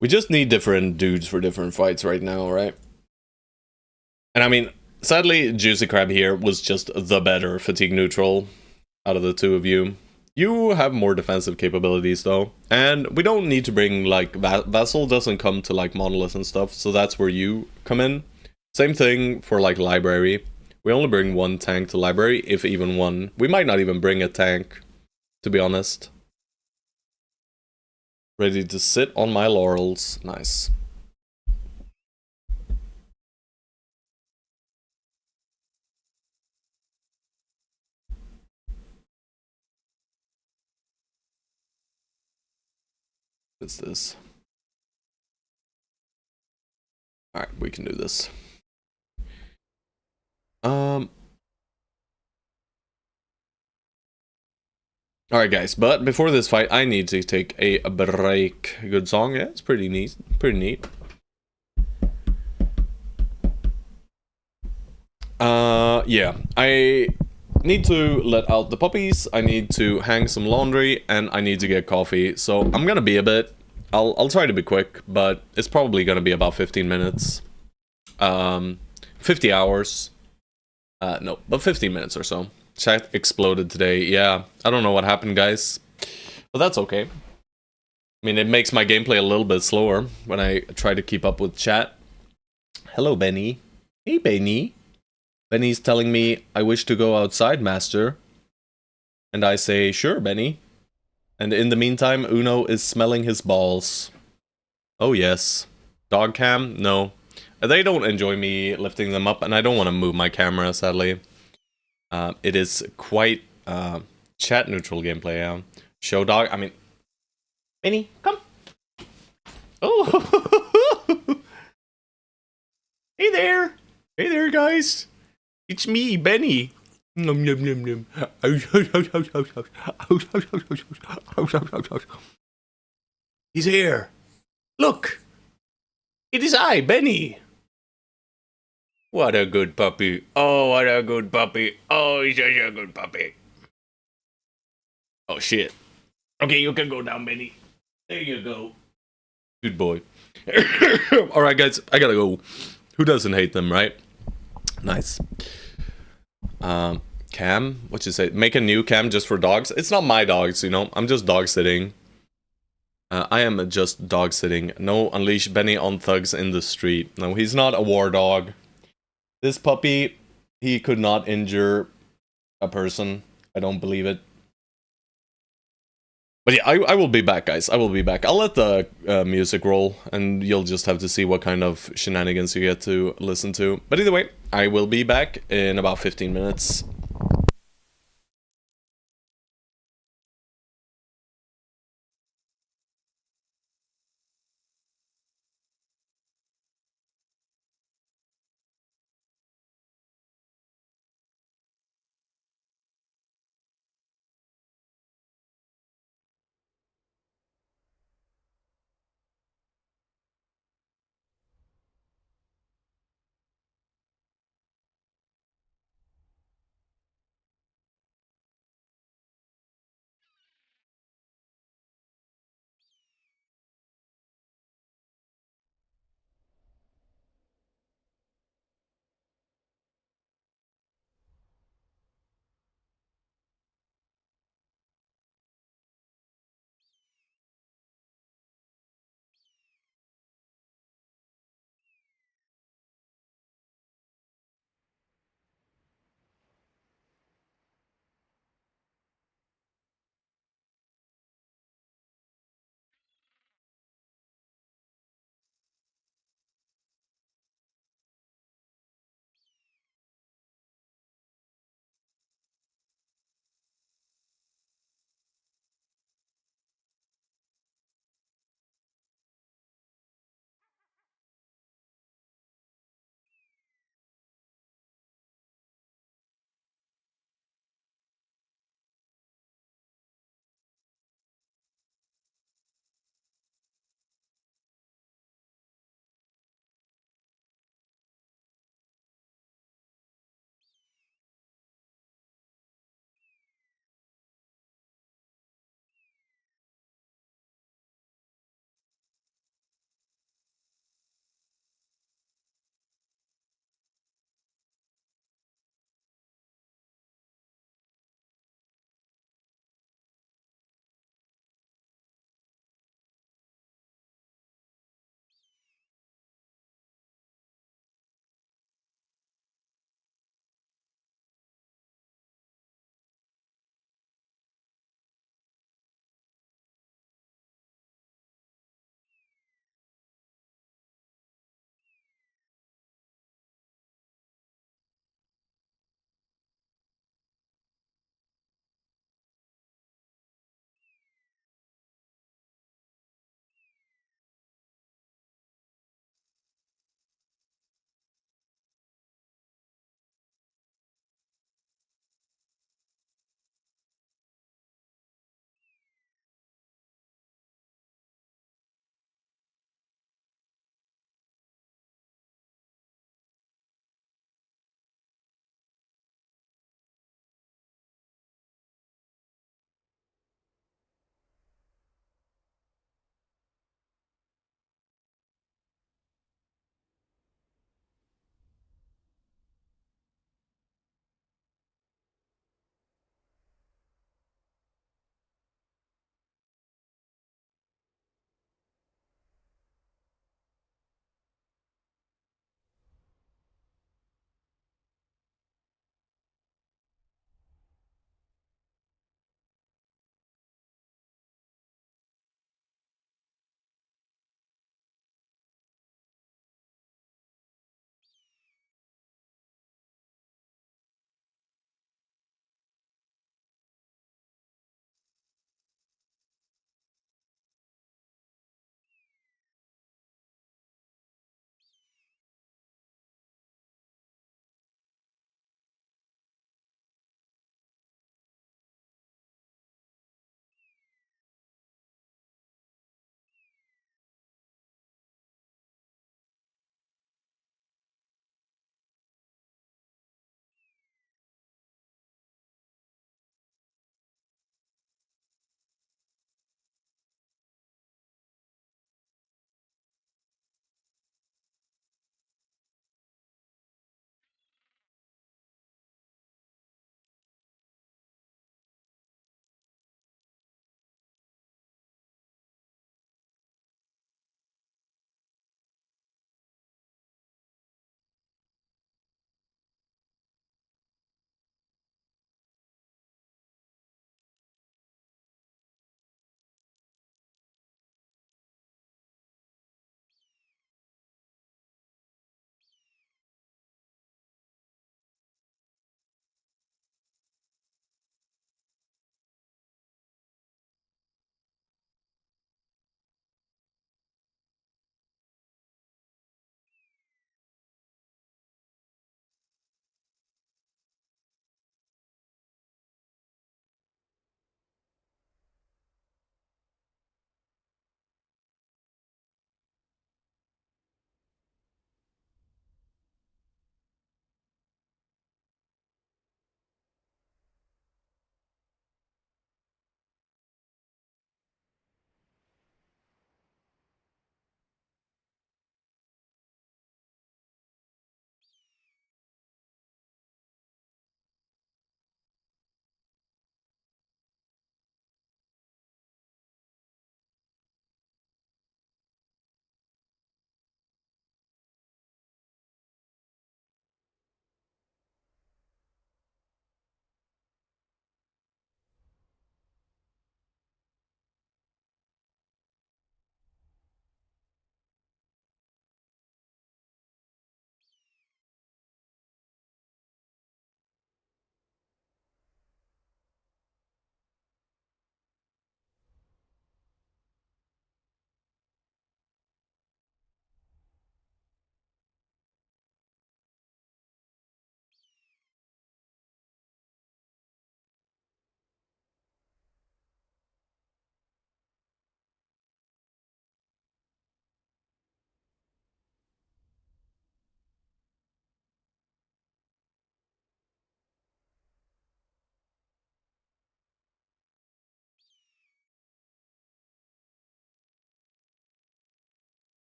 S1: We just need different dudes for different fights right now, right? And I mean, sadly, Juicy Crab here was just the better fatigue neutral out of the two of you. You have more defensive capabilities though, and we don't need to bring like Vassal doesn't come to like Monolith and stuff, so that's where you come in. Same thing for like Library. We only bring one tank to Library, if even one. We might not even bring a tank, to be honest. Ready to sit on my laurels. Nice. What's this? Alright, we can do this. Alright guys, but before this fight, I need to take a break. Good song, yeah, it's pretty neat. Pretty neat. Yeah, I need to let out the puppies, I need to hang some laundry, and I need to get coffee. So I'm gonna be a bit, I'll try to be quick, but it's probably gonna be about 15 minutes. 50 hours. No, but 15 minutes or so. Chat exploded today. Yeah, I don't know what happened, guys. But that's okay. I mean, it makes my gameplay a little bit slower when I try to keep up with chat. Hello, Benny. Hey, Benny. Benny's telling me, I wish to go outside, master. And I say, sure, Benny. And in the meantime, Uno is smelling his balls. Oh, yes. Dog cam? No. They don't enjoy me lifting them up, and I don't want to move my camera, sadly. It is quite chat neutral gameplay. Show dog. I mean, Benny, come. Oh, hey there. Hey there, guys. It's me, Benny. Nom nom nom nom. He's here. Look. It is I, Benny. What a good puppy. Oh, what a good puppy. Oh, he's such a good puppy. Oh, shit. Okay, you can go down, Benny. There you go. Good boy. Alright, guys, I gotta go. Who doesn't hate them, right? Nice. Cam? What you say? Make a new cam just for dogs? It's not my dogs, you know? I'm just dog sitting. I am just dog sitting. No, unleash Benny on thugs in the street. No, he's not a war dog. This puppy, he could not injure a person. I don't believe it. But yeah, I will be back, guys. I will be back. I'll let the music roll, and you'll just have to see what kind of shenanigans you get to listen to. But either way, I will be back in about 15 minutes.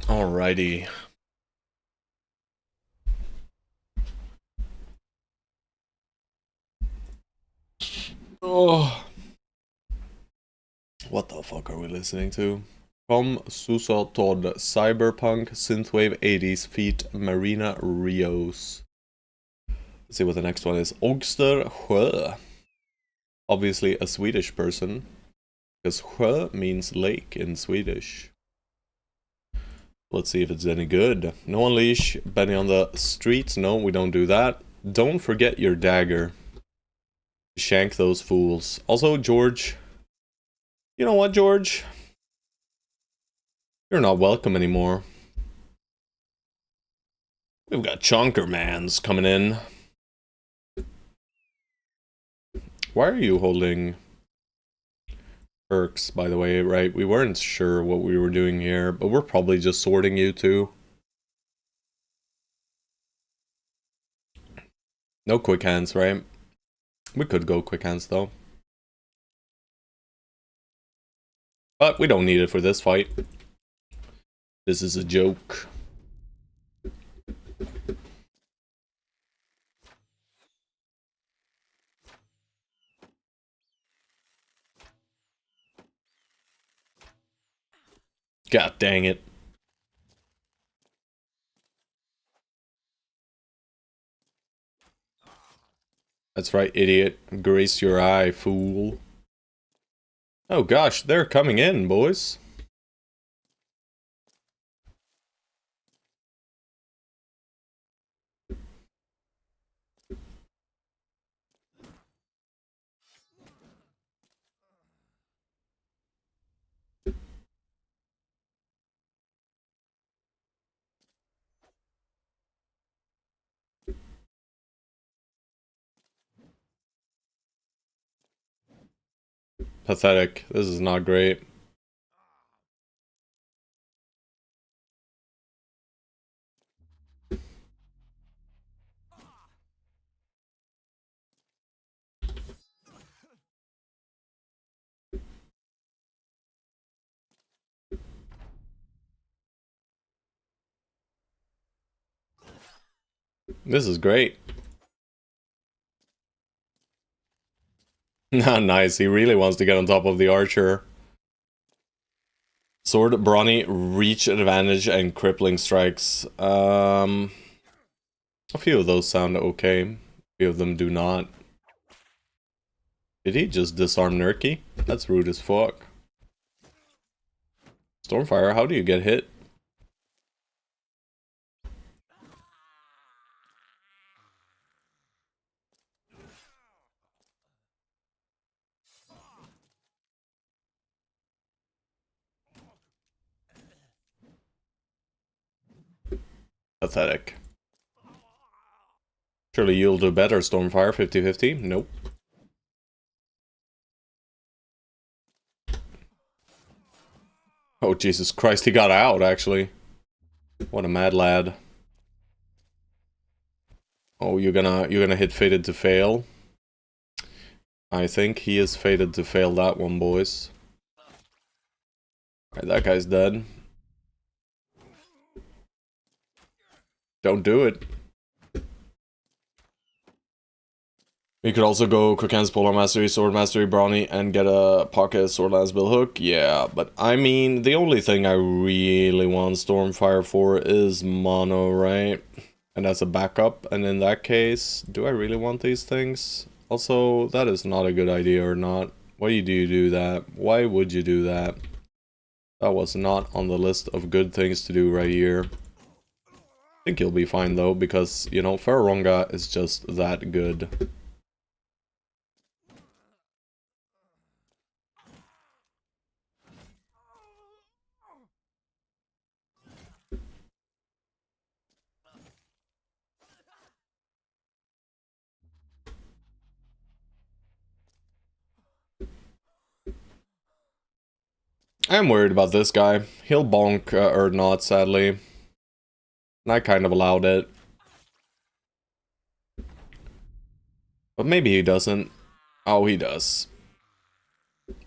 S1: Alrighty. Oh. What the fuck are we listening to? From Susa Todd, Cyberpunk, Synthwave 80s feat. Marina Rios. Let's see what the next one is. Ogster Sjö. Obviously a Swedish person. Because sjö means lake in Swedish. Let's see if it's any good. No unleash, Benny on the streets. No, we don't do that. Don't forget your dagger. Shank those fools. Also, George. You know what, George? You're not welcome anymore. We've got Chonkermans coming in. Why are you holding perks, by the way, right? We weren't sure what we were doing here, but we're probably just sorting you two. No quick hands, right? We could go quick hands, though. But we don't need it for this fight. This is a joke. God dang it. That's right, idiot. Grace your eye, fool. Oh gosh, they're coming in, boys. Pathetic. This is not great. This is great. Nice, he really wants to get on top of the archer. Sword, brawny, reach advantage, and crippling strikes. A few of those sound okay. A few of them do not. Did he just disarm Nurky? That's rude as fuck. Stormfire, how do you get hit? Pathetic. Surely you'll do better, Stormfire. 50-50? Nope. Oh, Jesus Christ, he got out, actually. What a mad lad. Oh, you're gonna hit fated to fail? I think he is fated to fail that one, boys. Alright, that guy's dead. Don't do it. We could also go Quick Hands, Polar Mastery, Sword Mastery, Brawny, and get a Pocket Sword Lance Bill Hook. Yeah, but I mean, the only thing I really want Stormfire for is Mono, right? And as a backup, and in that case, do I really want these things? Also, that is not a good idea or not. Why do you do that? Why would you do that? That was not on the list of good things to do right here. I think you'll be fine though, because, you know, Ferronga is just that good. I'm worried about this guy. He'll bonk or not, sadly. And I kind of allowed it. But maybe he doesn't. Oh, he does.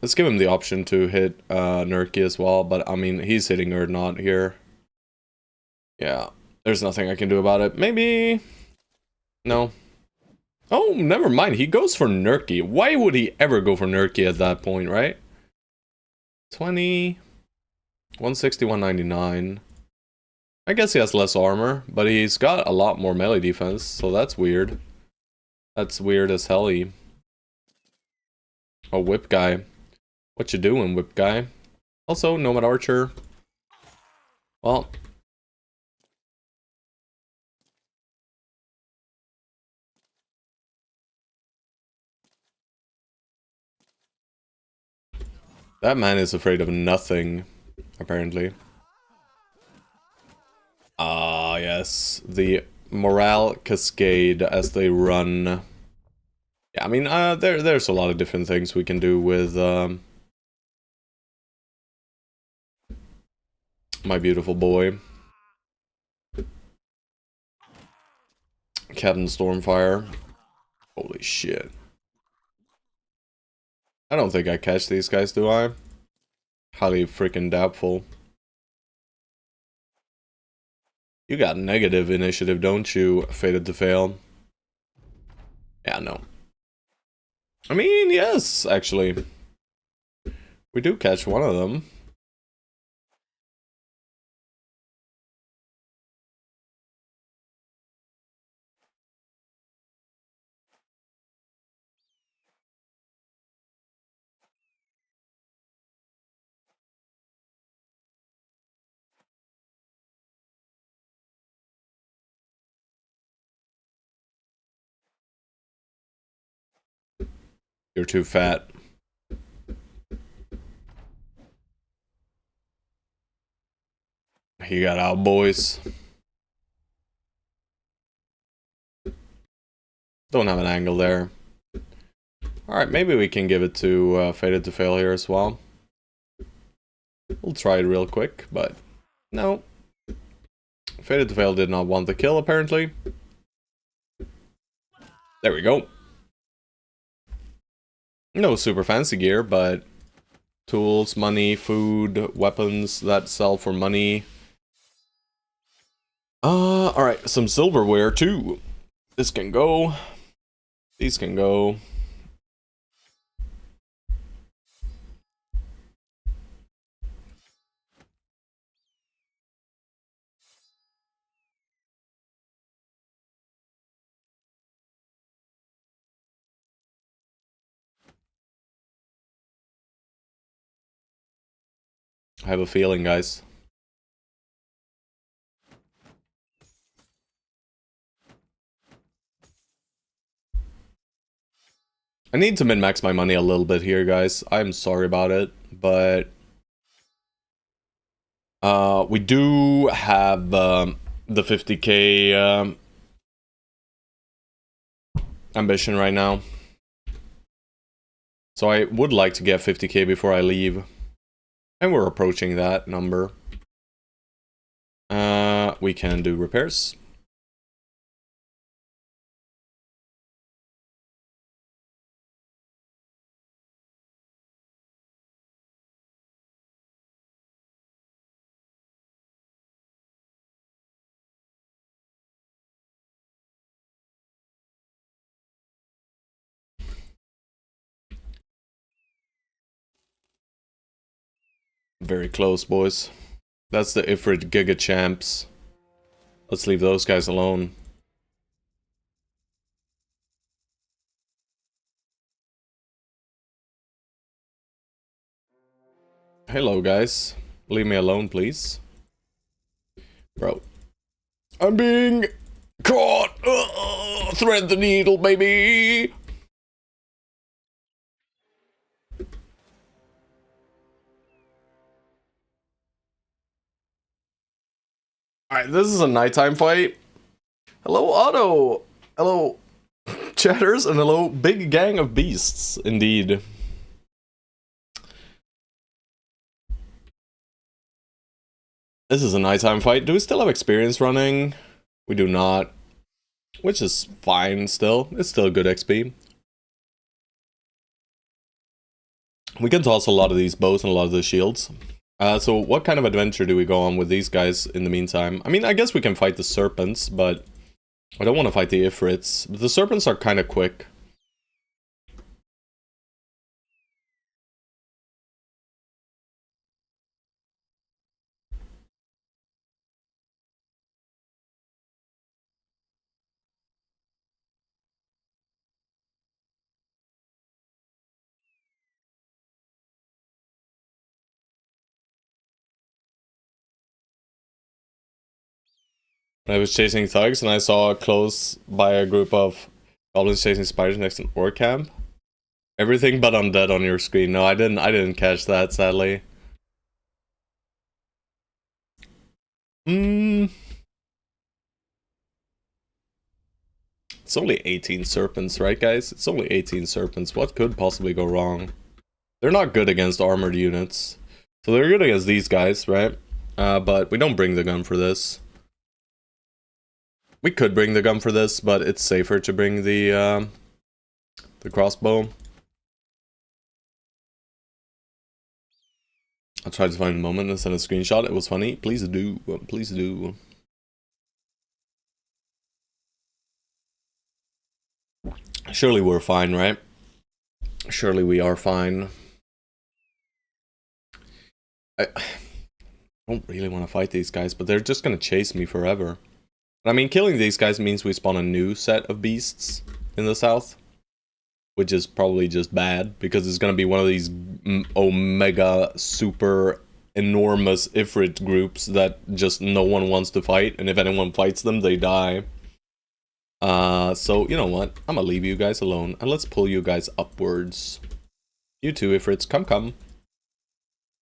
S1: Let's give him the option to hit Nurky as well, but I mean, he's hitting or not here. Yeah, there's nothing I can do about it. Maybe... No. Oh, never mind. He goes for Nurky. Why would he ever go for Nurky at that point, right? 20... 160, 199. I guess he has less armor, but he's got a lot more melee defense, so that's weird. That's weird as hell. Oh, whip guy. What you doing, whip guy? Also, Nomad Archer. Well... That man is afraid of nothing, apparently. Ah, yes. The morale cascade as they run. Yeah, I mean, there's a lot of different things we can do with my beautiful boy. Captain Stormfire. Holy shit. I don't think I catch these guys, do I? Highly freaking doubtful. You got negative initiative, don't you? Fated to fail. Yeah, no. I mean, yes, actually. We do catch one of them. You're too fat. He got out, boys. Don't have an angle there. Alright, maybe we can give it to Fated to Fail here as well. We'll try it real quick, but no. Fated to Fail did not want the kill, apparently. There we go. No super fancy gear, but tools, money, food, weapons that sell for money. Alright, some silverware too. This can go. These can go. I have a feeling, guys. I need to min-max my money a little bit here, guys. I'm sorry about it, but... we do have the 50k ambition right now. So I would like to get 50k before I leave. And we're approaching that number. We can do repairs. Very close, boys. That's the Ifrit Giga Champs. Let's leave those guys alone. Hello, guys. Leave me alone, please. Bro. I'm being caught! Thread the needle, baby! Alright, this is a nighttime fight. Hello, Otto! Hello, chatters, and hello, big gang of beasts, indeed. This is a nighttime fight. Do we still have experience running? We do not. Which is fine still. It's still good XP. We can toss a lot of these bows and a lot of the shields. So what kind of adventure do we go on with these guys in the meantime? I mean, I guess we can fight the serpents, but I don't want to fight the Ifrits. But the serpents are kind of quick. I was chasing thugs and I saw close by a group of goblins chasing spiders next to an orc camp. Everything but undead on your screen. No, I didn't. I didn't catch that, sadly. Hmm. It's only 18 serpents, right, guys? It's only 18 serpents. What could possibly go wrong? They're not good against armored units, so they're good against these guys, right? But we don't bring the gun for this. We could bring the gun for this, but it's safer to bring the crossbow. I'll try to find a moment and send a screenshot. It was funny. Please do. Please do. Surely we're fine, right? Surely we are fine. I don't really want to fight these guys, but they're just gonna chase me forever. I mean, killing these guys means we spawn a new set of beasts in the south, which is probably just bad, because it's gonna be one of these omega super enormous Ifrit groups that just no one wants to fight, and if anyone fights them, they die. So, you know what? I'm gonna leave you guys alone, and let's pull you guys upwards. You two Ifrits, come.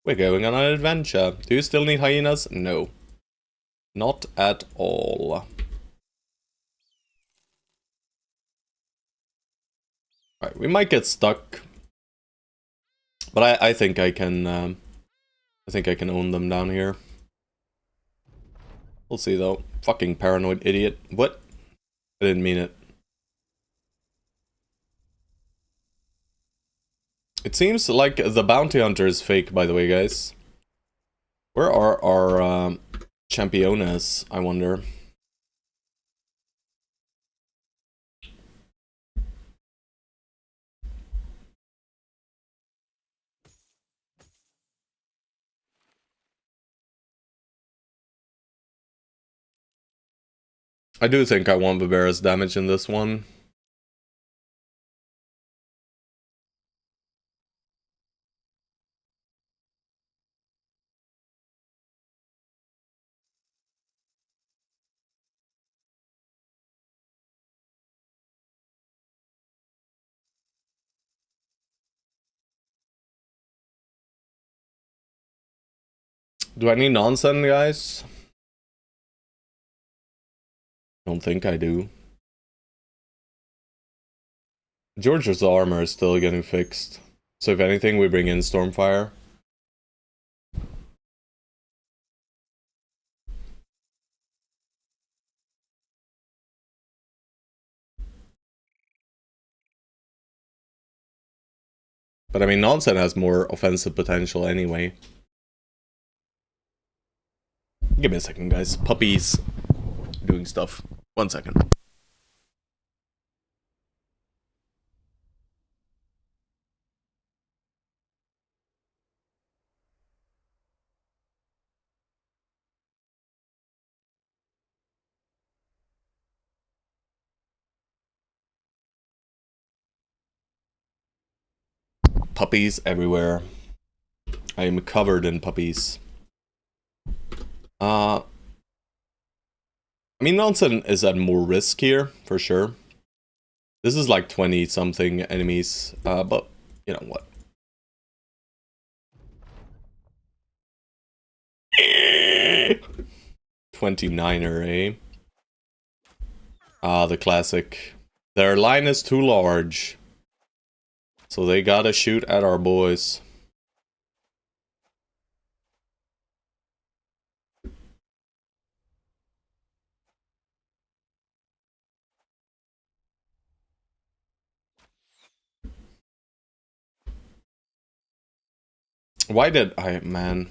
S1: We're going on an adventure. Do you still need hyenas? No. Not at all. Right, we might get stuck. But I think I can, I think I can own them down here. We'll see though. Fucking paranoid idiot. What? I didn't mean it. It seems like the bounty hunter is fake, by the way, guys. Where are our championes, I wonder? I do think I want Vivera's damage in this one. Do I need nonsense, guys? Don't think I do. George's armor is still getting fixed. So if anything, we bring in Stormfire. But I mean, Nonsen has more offensive potential anyway. Give me a second, guys. Puppies doing stuff. 1 second. Puppies everywhere. I am covered in puppies. I mean, Nonsen is at more risk here, for sure. This is like 20-something enemies, but you know what? 29er, eh? Ah, the classic. Their line is too large. So they gotta shoot at our boys. Why did I, man?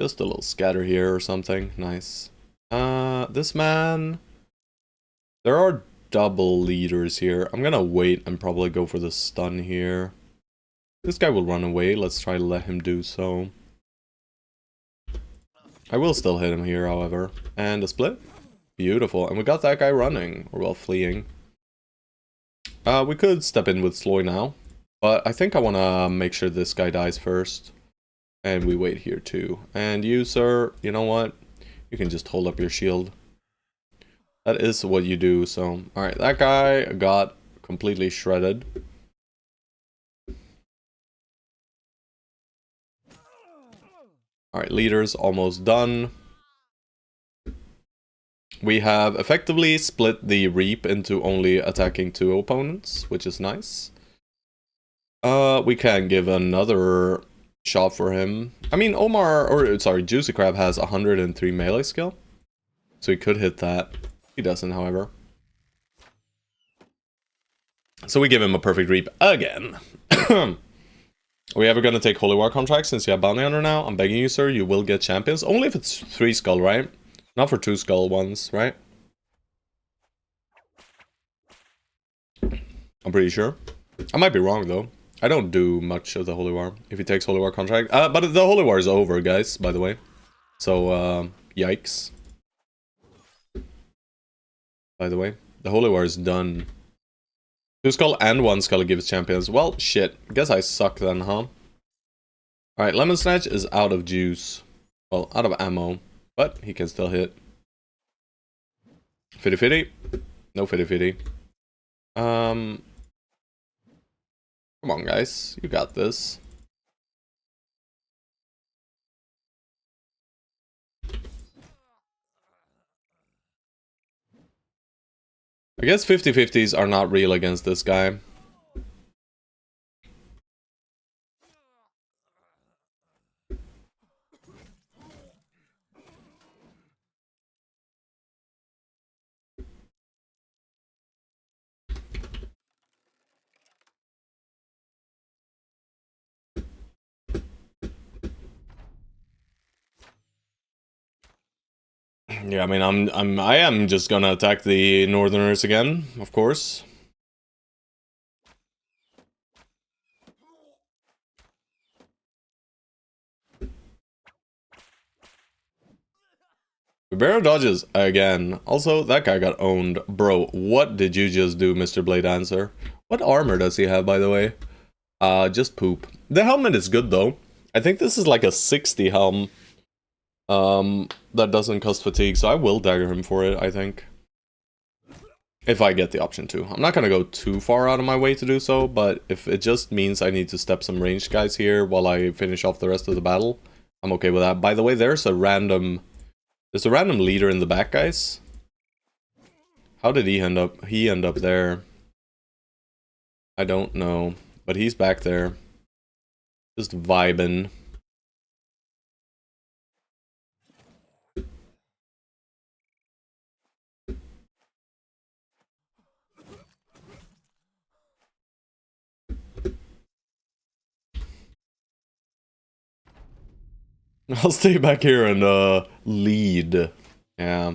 S1: Just a little scatter here or something. Nice. This man... There are double leaders here. I'm gonna wait and probably go for the stun here. This guy will run away. Let's try to let him do so. I will still hit him here, however. And a split. Beautiful. And we got that guy running. Or well, fleeing. We could step in with Sloy now. But I think I want to make sure this guy dies first. And we wait here too. And you, sir, you know what? You can just hold up your shield. That is what you do, so... Alright, that guy got completely shredded. Alright, leaders almost done. We have effectively split the Reap into only attacking 2 opponents, which is nice. We can give another shot for him. I mean, Juicy Crab has 103 melee skill. So he could hit that. He doesn't, however. So we give him a perfect Reap again. Are we ever gonna take Holy War contracts since you have Bounty Hunter now? I'm begging you, sir, you will get champions. Only if it's 3 skull, right? Not for 2 skull ones, right? I'm pretty sure. I might be wrong, though. I don't do much of the Holy War, if he takes Holy War contract. But the Holy War is over, guys, by the way. So, yikes. By the way, the Holy War is done. 2 skull and 1 skull gives champions. Well, shit. Guess I suck then, huh? Alright, Lemon Snatch is out of juice. Well, out of ammo. But he can still hit. Fitty fitty. No fitty fitty. Come on, guys. You got this. I guess 50-50s are not real against this guy. Yeah, I mean, I am just gonna attack the Northerners again, of course. Barrow dodges again. Also, that guy got owned. Bro, what did you just do, Mr. Blade Dancer? What armor does he have, by the way? Just poop. The helmet is good, though. I think this is like a 60 helm. That doesn't cost fatigue, so I will dagger him for it, I think. If I get the option to. I'm not gonna go too far out of my way to do so, but if it just means I need to step some ranged guys here while I finish off the rest of the battle, I'm okay with that. By the way, there's a random leader in the back, guys. How did he end up? He end up there. I don't know, but he's back there. Just vibing. I'll stay back here and lead. Yeah.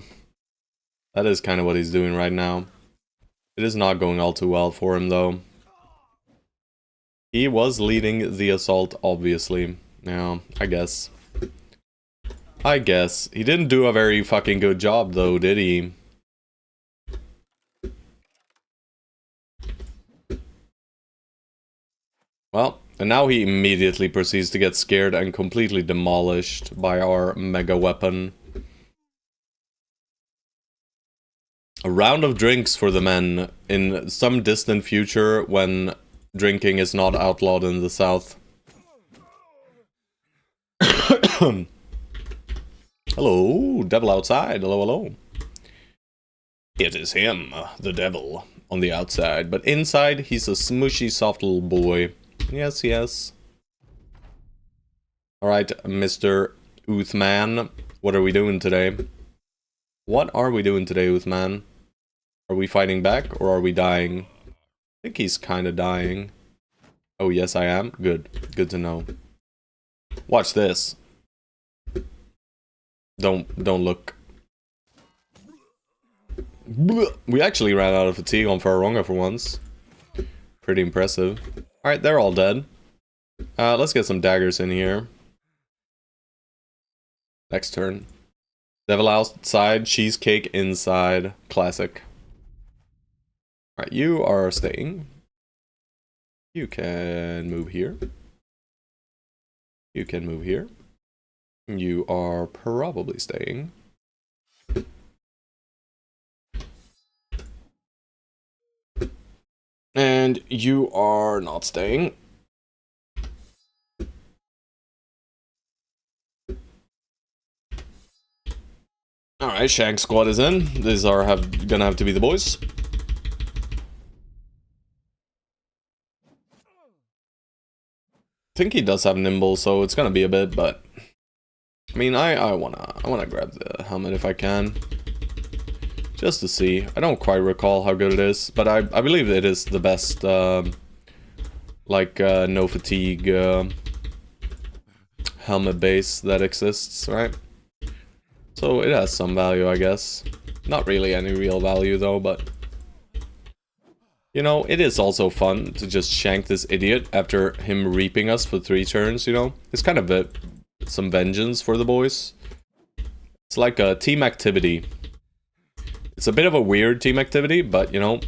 S1: That is kind of what he's doing right now. It is not going all too well for him, though. He was leading the assault, obviously. Yeah, I guess. I guess. He didn't do a very fucking good job, though, did he? Well, and now he immediately proceeds to get scared and completely demolished by our mega weapon. A round of drinks for the men in some distant future when drinking is not outlawed in the south. Hello, devil outside. Hello, hello. It is him, the devil, on the outside. But inside, he's a smushy, soft little boy. Yes, yes. Alright, Mr. Uthman. What are we doing today? What are we doing today, Uthman? Are we fighting back, or are we dying? I think he's kind of dying. Oh, yes, I am. Good. Good to know. Watch this. Don't look. We actually ran out of fatigue on Faronga for once. Pretty impressive. Alright, they're all dead. Let's get some daggers in here. Next turn. Devil outside, cheesecake inside. Classic. Alright, you are staying. You can move here. You can move here. You are probably staying. And you are not staying. Alright, Shank squad is in. These are gonna have to be the boys. I think he does have nimble, so it's gonna be a bit, but I mean, I wanna grab the helmet if I can, just to see. I don't quite recall how good it is, but I believe it is the best, no fatigue helmet base that exists, right? So it has some value, I guess. Not really any real value though, but you know, it is also fun to just shank this idiot after him reaping us for 3 turns, you know? It's kind of some vengeance for the boys. It's like a team activity. It's a bit of a weird team activity, but you know,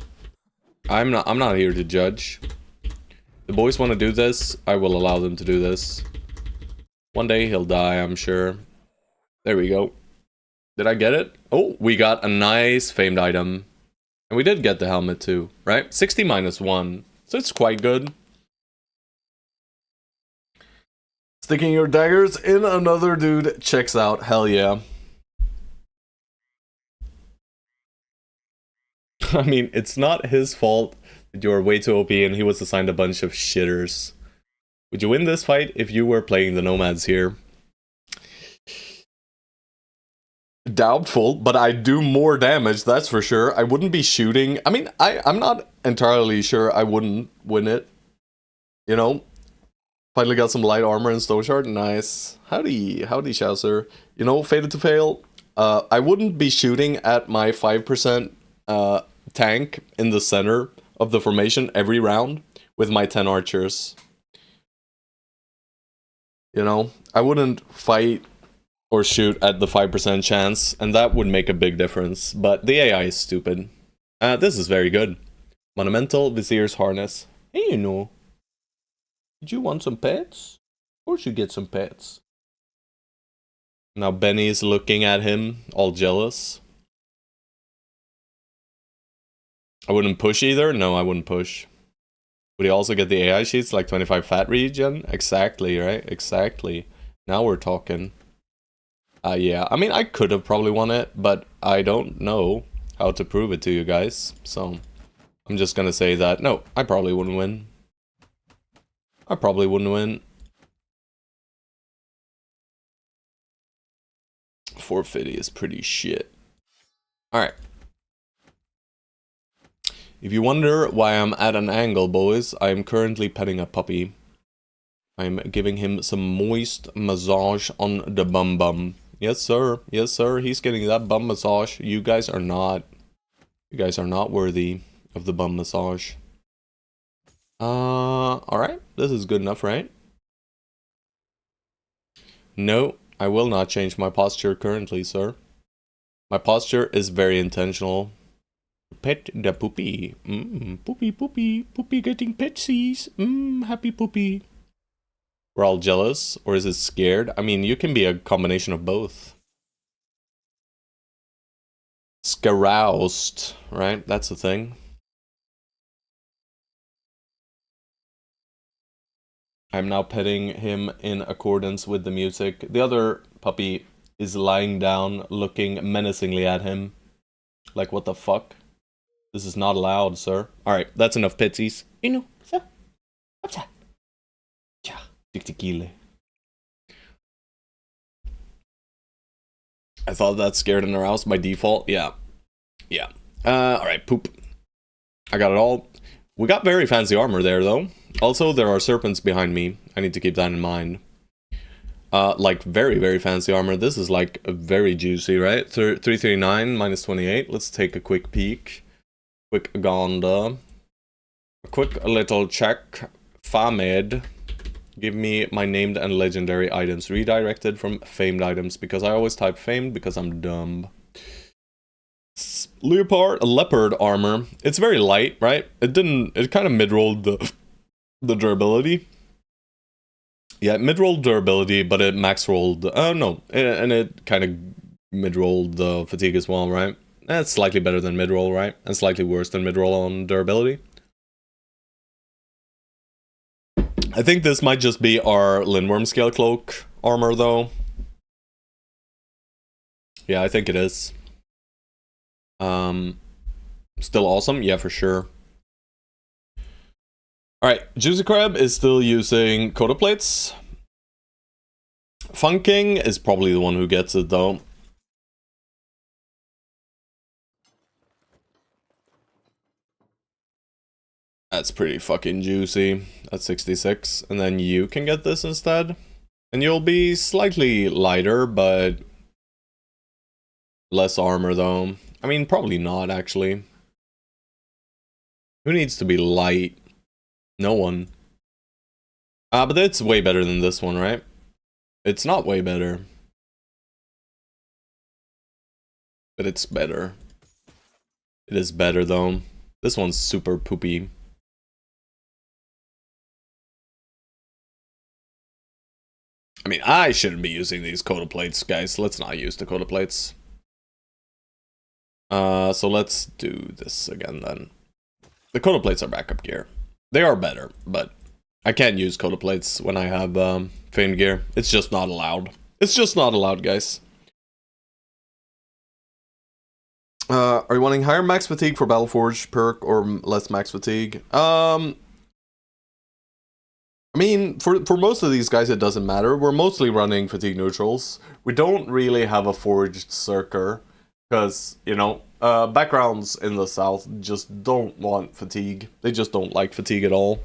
S1: I'm not here to judge. The boys want to do this, I will allow them to do this. One day he'll die, I'm sure. There we go. Did I get it? Oh, we got a nice famed item. And we did get the helmet too, right? 60 minus 1. So it's quite good. Sticking your daggers in another dude checks out. Hell yeah. I mean, it's not his fault that you're way too OP and he was assigned a bunch of shitters. Would you win this fight if you were playing the Nomads here? Doubtful, but I do more damage, that's for sure. I wouldn't be shooting. I mean, I'm not entirely sure I wouldn't win it. You know? Finally got some light armor and stone shard. Nice. Howdy, Chaucer. You know, fated to fail. I wouldn't be shooting at my 5% tank in the center of the formation every round with my 10 archers. You know, I wouldn't fight or shoot at the 5% chance, and that would make a big difference. But the AI is stupid. This is very good. Monumental Vizier's Harness. Hey, you know. Did you want some pets? Of course you get some pets. Now Benny's looking at him, all jealous. I wouldn't push either? No, I wouldn't push. Would he also get the AI sheets, like 25 fat regen? Exactly, right? Exactly. Now we're talking. Yeah, I mean, I could have probably won it, but I don't know how to prove it to you guys. So, I'm just gonna say that, no, I probably wouldn't win. I probably wouldn't win. Forfeit is pretty shit. Alright. If you wonder why I'm at an angle, boys, I am currently petting a puppy. I'm giving him some moist massage on the bum bum. Yes, sir. Yes, sir. He's getting that bum massage. You guys are not. You guys are not worthy of the bum massage. Alright. This is good enough, right? No, I will not change my posture currently, sir. My posture is very intentional. Pet the poopy. Poopy, poopy. Poopy getting petsies. Happy poopy. We're all jealous, or is it scared? I mean, you can be a combination of both. Scaroused, right? That's the thing. I'm now petting him in accordance with the music. The other puppy is lying down, looking menacingly at him. Like, what the fuck? This is not allowed, sir. Alright, that's enough pitsies. You know, sir. What's that? Yeah, tequila. I thought that scared and aroused by default. Yeah. Yeah. Alright, poop. I got it all. We got very fancy armor there, though. Also, there are serpents behind me. I need to keep that in mind. Like very, very fancy armor. This is like very juicy, right? 339 minus 28. Let's take a quick peek. Quick Gonda. A quick little check. Famed. Give me my named and legendary items redirected from famed items, because I always type famed because I'm dumb. Leopard armor. It's very light, right? It kind of mid-rolled the durability. Yeah, mid-rolled durability, but it max-rolled, no, and it kind of mid-rolled the fatigue as well, right? That's slightly better than mid-roll, right? And slightly worse than mid-roll on durability. I think this might just be our Lindworm Scale Cloak armor, though. Yeah, I think it is. Still awesome? Yeah, for sure. Alright, Juicy Crab is still using Coda Plates. Funking is probably the one who gets it, though. That's pretty fucking juicy. That's 66. And then you can get this instead. And you'll be slightly lighter, but less armor, though. I mean, probably not, actually. Who needs to be light? No one. But it's way better than this one, right? It's not way better. But it's better. It is better, though. This one's super poopy. I mean, I shouldn't be using these Coda Plates, guys. Let's not use the Coda Plates. So let's do this again, then. The Coda Plates are backup gear. They are better, but I can't use Coda Plates when I have famed gear. It's just not allowed. It's just not allowed, guys. Are you wanting higher max fatigue for Battleforge perk or less max fatigue? I mean, for most of these guys, it doesn't matter. We're mostly running fatigue neutrals. We don't really have a forged Circer, because, you know, backgrounds in the south just don't want fatigue. They just don't like fatigue at all.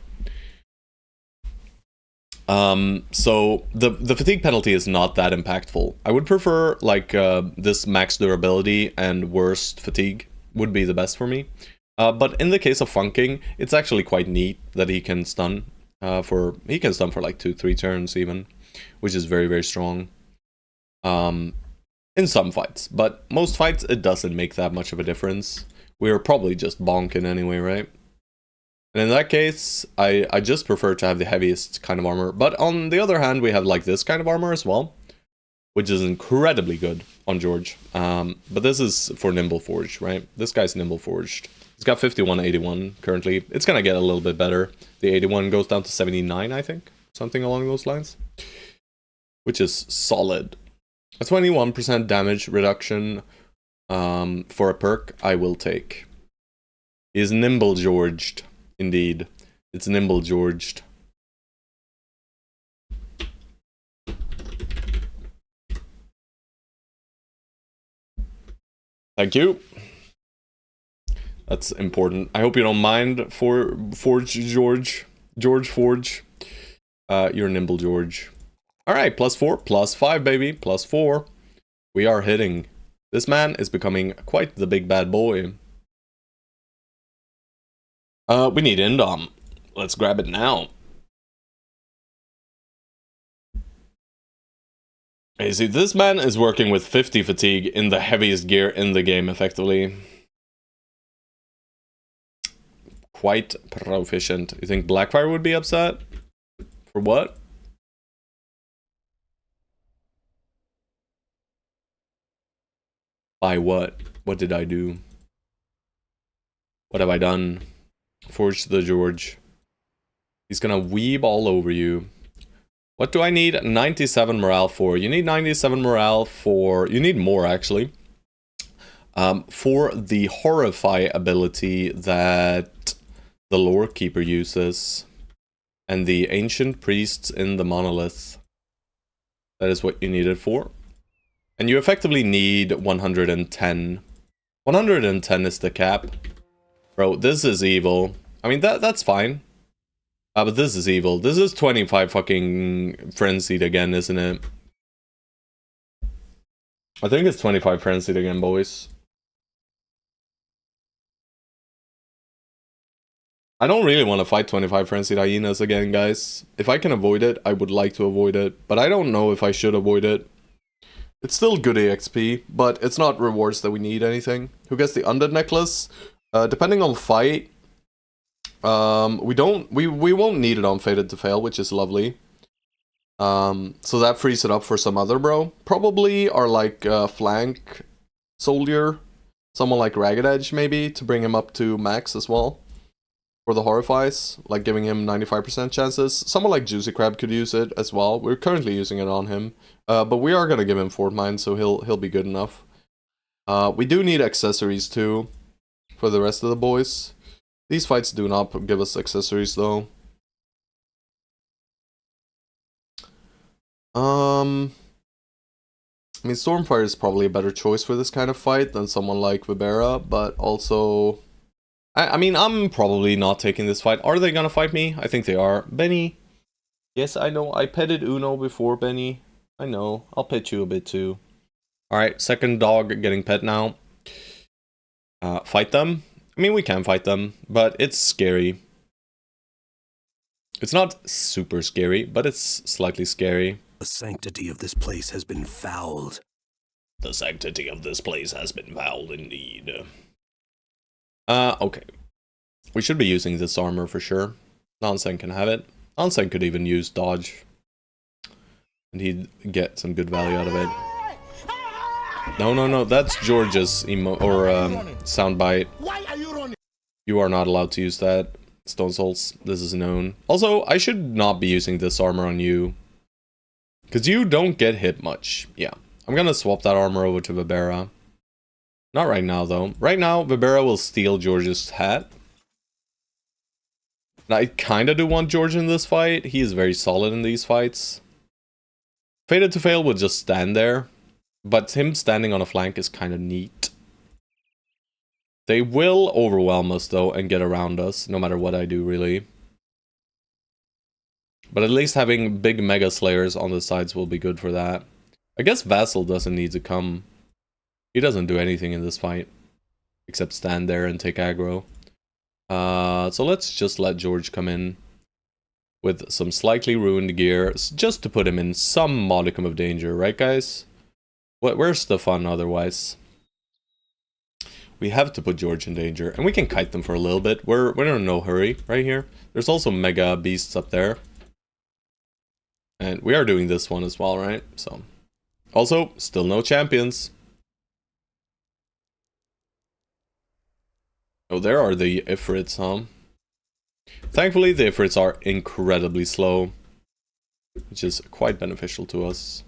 S1: So the fatigue penalty is not that impactful. I would prefer like this max durability and worst fatigue would be the best for me. But in the case of Funking, it's actually quite neat that he can stun for like 2-3 turns even, which is very, very strong. In some fights, but most fights it doesn't make that much of a difference. We're probably just bonking anyway, right? And in that case, I just prefer to have the heaviest kind of armor. But on the other hand, we have like this kind of armor as well, which is incredibly good on George. But this is for Nimble Forged, right? This guy's Nimble Forged. He's got 51-81 currently. It's gonna get a little bit better. The 81 goes down to 79, I think. Something along those lines. Which is solid. A 21% damage reduction for a perk, I will take. He is Nimble Georged. Indeed. It's Nimble Georged. Thank you. That's important. I hope you don't mind for Forge George. George Forge. You're Nimble George. Alright, +4, +5, baby. +4. We are hitting. This man is becoming quite the big bad boy. We need Indom. Let's grab it now. Hey, see, this man is working with 50 fatigue in the heaviest gear in the game, effectively. Quite proficient. You think Blackfire would be upset? For what? By what? What did I do? What have I done? Forge the George. He's gonna weeb all over you. What do I need 97 morale for? You need 97 morale for... You need more, actually. For the Horrify ability that the Lore Keeper uses. And the Ancient Priests in the Monolith. That is what you need it for. And you effectively need 110. 110 is the cap. Bro, this is evil. I mean, that's fine. But this is evil. This is 25 fucking frenzied again, isn't it? I think it's 25 frenzied again, boys. I don't really want to fight 25 frenzied hyenas again, guys. If I can avoid it, I would like to avoid it, but I don't know if I should avoid it. It's still good EXP, but it's not rewards that we need anything. Who gets the undead necklace? Depending on fight, we won't need it on Fated to Fail, which is lovely. So that frees it up for some other bro. Probably our like flank soldier, someone like Ragged Edge maybe, to bring him up to max as well. For the Horrifies, like giving him 95% chances. Someone like Juicy Crab could use it as well. We're currently using it on him. But we are gonna give him Fort Mine, so he'll be good enough. We do need accessories too, for the rest of the boys. These fights do not give us accessories though. I mean, Stormfire is probably a better choice for this kind of fight than someone like Vibera, but also... I mean, I'm probably not taking this fight. Are they gonna fight me? I think they are. Benny. Yes, I know. I petted Uno before, Benny. I know. I'll pet you a bit too. Alright, second dog getting pet now. Fight them? I mean, we can fight them, but it's scary. It's not super scary, but it's slightly scary.
S3: The sanctity of this place has been fouled.
S1: The sanctity of this place has been fouled indeed. Okay. We should be using this armor for sure. Nansen can have it. Nansen could even use dodge. And he'd get some good value out of it. No, that's George's soundbite.
S2: Why are you running?
S1: You are not allowed to use that. Stone Souls, this is known. Also, I should not be using this armor on you. Because you don't get hit much. Yeah. I'm gonna swap that armor over to Vibera. Not right now, though. Right now, Vibera will steal George's hat. And I kinda do want George in this fight. He is very solid in these fights. Fated to Fail would just stand there. But him standing on a flank is kinda neat. They will overwhelm us, though, and get around us, no matter what I do, really. But at least having big Mega Slayers on the sides will be good for that. I guess Vassal doesn't need to come. He doesn't do anything in this fight. Except stand there and take aggro. So let's just let George come in. With some slightly ruined gear. Just to put him in some modicum of danger, right guys? Where's the fun otherwise? We have to put George in danger. And we can kite them for a little bit. We're in no hurry right here. There's also Mega Beasts up there. And we are doing this one as well, right? So, also, still no champions. Oh, there are the Ifrits, huh? Thankfully, the Ifrits are incredibly slow, which is quite beneficial to us.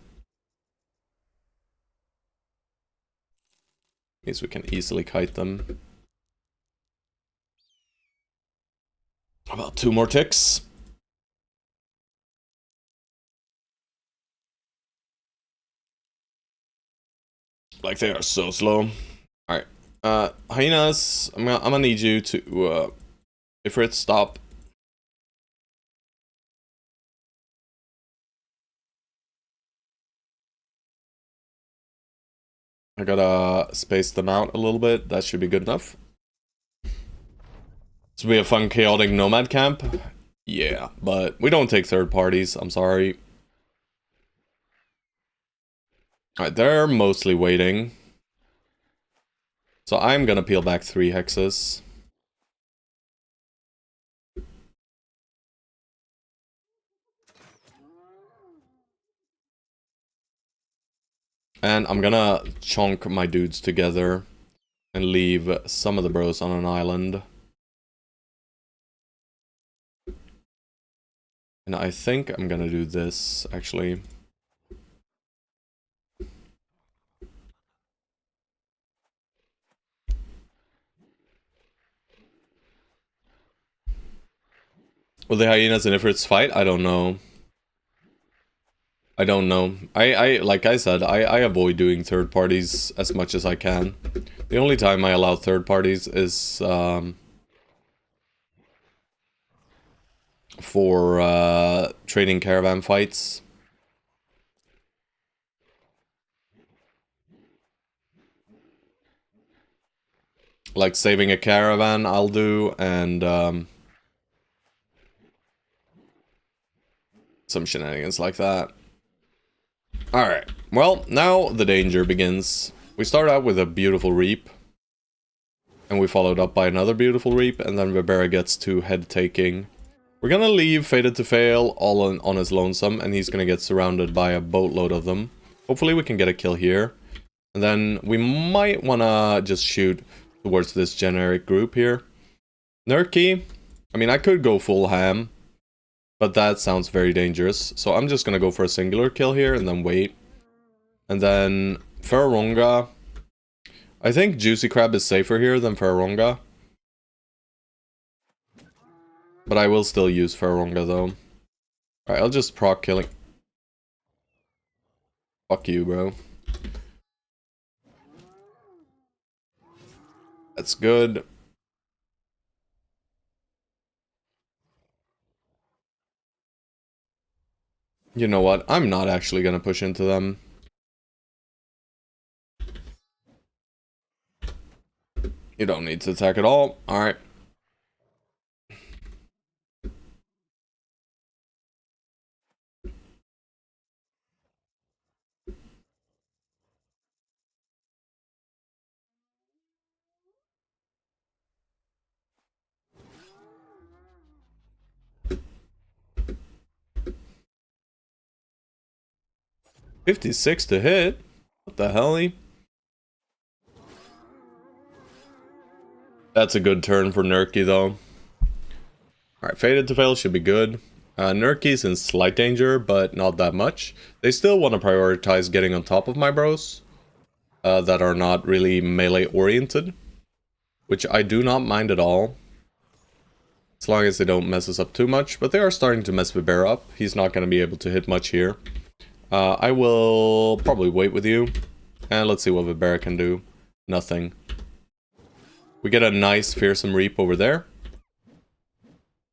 S1: Means we can easily kite them. About 2 more ticks. Like, they are so slow. Alright. Hyenas, I'm gonna need you to, Ifrit, stop. I gotta space them out a little bit. That should be good enough. So we have fun chaotic nomad camp. Yeah, but we don't take third parties. I'm sorry. Alright, they're mostly waiting. So I'm gonna peel back 3 hexes. And I'm gonna chunk my dudes together and leave some of the bros on an island. And I think I'm gonna do this, actually. Will the hyenas and Ifrits fight? I don't know. I don't know. Like I said, I avoid doing third parties as much as I can. The only time I allow third parties is for trading caravan fights. Like saving a caravan, I'll do, and some shenanigans like that. Alright, well, now the danger begins. We start out with a beautiful reap. And we followed up by another beautiful reap, and then Vibera gets to head taking. We're gonna leave Fated to Fail all on his lonesome, and he's gonna get surrounded by a boatload of them. Hopefully we can get a kill here. And then we might wanna just shoot towards this generic group here. Nurky, I mean, I could go full ham, but that sounds very dangerous. So I'm just gonna go for a singular kill here and then wait. And then Ferronga. I think Juicy Crab is safer here than Ferronga. But I will still use Ferronga though. Alright, I'll just proc killing. Fuck you, bro. That's good. You know what? I'm not actually gonna push into them. You don't need to attack at all. Alright. $56 to hit. What the hell? That's a good turn for Nurky though. Alright, Fated to Fail should be good. Nurky's in slight danger, but not that much. They still want to prioritize getting on top of my bros. That are not really melee oriented. Which I do not mind at all. As long as they don't mess us up too much. But they are starting to mess Vibera up. He's not going to be able to hit much here. I will probably wait with you. And let's see what Vibera can do. Nothing. We get a nice fearsome reap over there.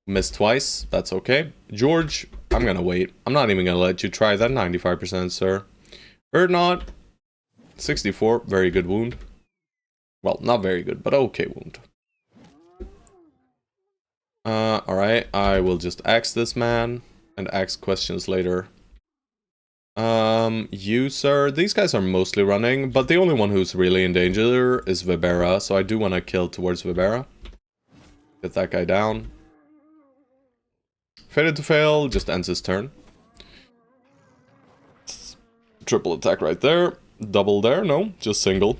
S1: Missed twice. That's okay. George, I'm going to wait. I'm not even going to let you try that 95%, sir. Or not. 64. Very good wound. Well, not very good, but okay wound. Alright, I will just axe this man and ask questions later. You, sir, these guys are mostly running, but the only one who's really in danger is Vibera, so I do want to kill towards Vibera. Get that guy down. Fated to Fail, just ends his turn. Triple attack right there. Double there, no, just single.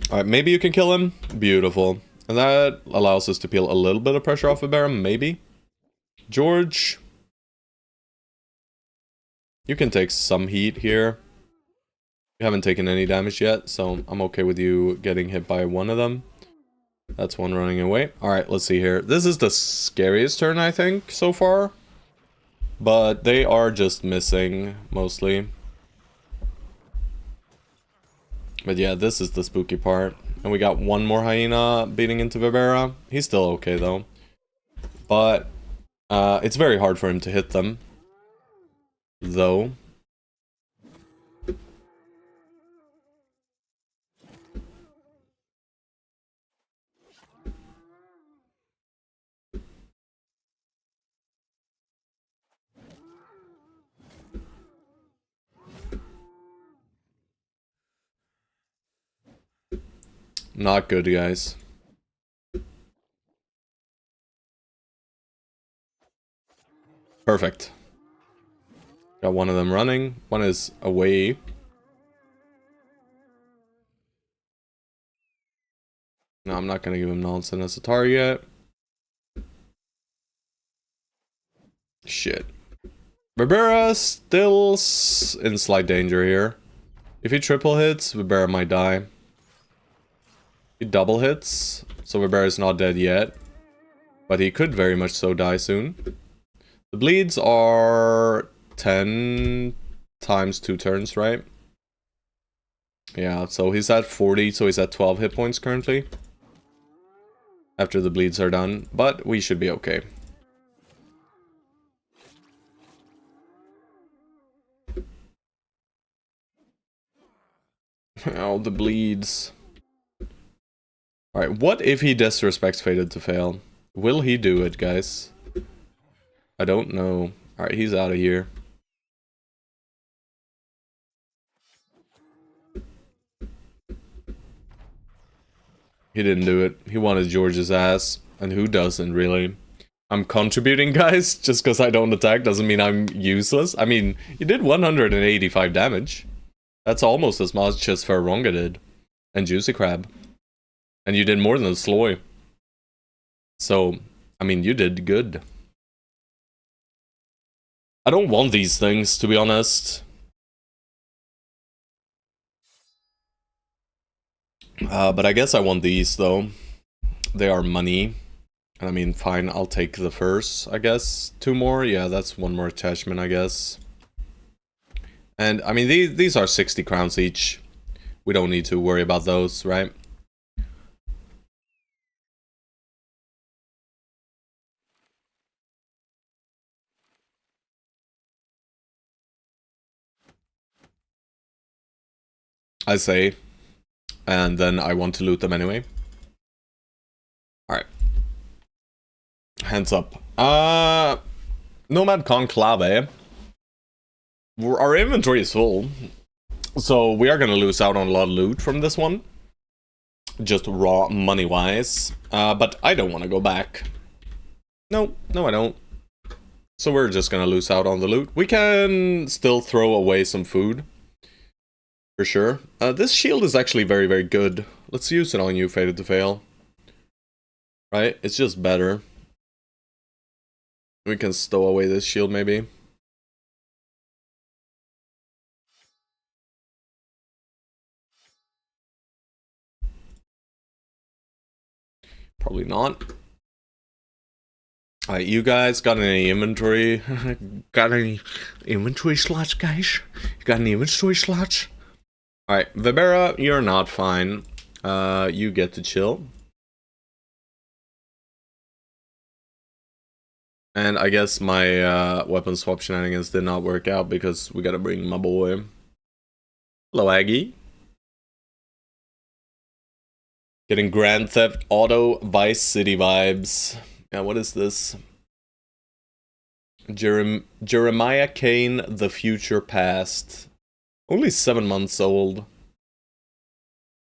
S1: Alright, maybe you can kill him. Beautiful. And that allows us to peel a little bit of pressure off Vibera, maybe. George. You can take some heat here. You haven't taken any damage yet, so I'm okay with you getting hit by one of them. That's one running away. Alright, let's see here. This is the scariest turn, I think, so far. But they are just missing, mostly. But yeah, this is the spooky part. And we got one more hyena beating into Vibera. He's still okay, though. But it's very hard for him to hit them. Though. Not good, guys. Perfect. Got one of them running. One is away. No, I'm not gonna give him nonsense as a target. Shit. Vibera still in slight danger here. If he triple hits, Vibera might die. If he double hits, so Vibera is not dead yet. But he could very much so die soon. The bleeds are 10 times 2 turns, right? Yeah, so he's at 40, so he's at 12 hit points currently. After the bleeds are done, but we should be okay. Oh, the bleeds. Alright, what if he disrespects Fated to Fail? Will he do it, guys? I don't know. Alright, he's out of here. He didn't do it. He wanted George's ass. And who doesn't, really? I'm contributing, guys. Just because I don't attack doesn't mean I'm useless. I mean, you did 185 damage. That's almost as much as Ferronga did. And Juicy Crab. And you did more than Sloy. So, I mean, you did good. I don't want these things, to be honest. But I guess I want these, though. They are money. I mean, fine, I'll take the first, I guess. 2 more? Yeah, that's 1 more attachment, I guess. And, I mean, these are 60 crowns each. We don't need to worry about those, right? I say. And then I want to loot them anyway. Alright. Hands up. Nomad Conclave. Our inventory is full. So we are gonna lose out on a lot of loot from this one. Just raw money-wise. But I don't want to go back. No, I don't. So we're just gonna lose out on the loot. We can still throw away some food. For sure. This shield is actually very, very good. Let's use it on you, Fated to Fail. Right? It's just better. We can stow away this shield, maybe. Probably not. Alright, you guys got any inventory? Got any inventory slots, guys? You got any inventory slots? Alright, Vibera, you're not fine. You get to chill. And I guess my weapon swap shenanigans did not work out because we gotta bring my boy. Hello, Aggie. Getting Grand Theft Auto Vice City vibes. Yeah, what is this? Jeremiah Kane, The Future Past. Only 7 months old.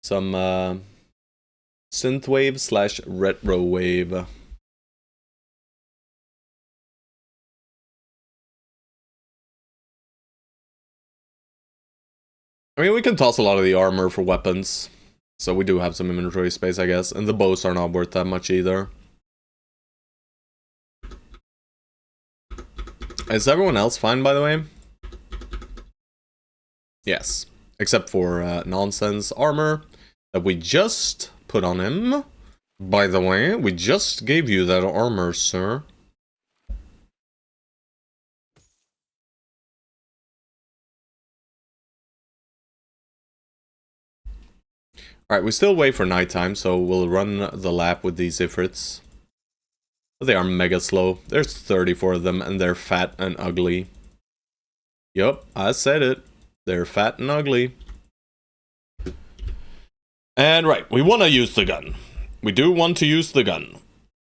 S1: Some synthwave slash retro wave. I mean, we can toss a lot of the armor for weapons. So we do have some inventory space, I guess. And the bows are not worth that much either. Is everyone else fine, by the way? Yes. Except for nonsense armor that we just put on him. By the way, we just gave you that armor, sir. Alright, we still wait for nighttime, so we'll run the lap with these Ifrits. They are mega slow. There's 34 of them, and they're fat and ugly. Yup, I said it. They're fat and ugly. And right, we want to use the gun. We do want to use the gun.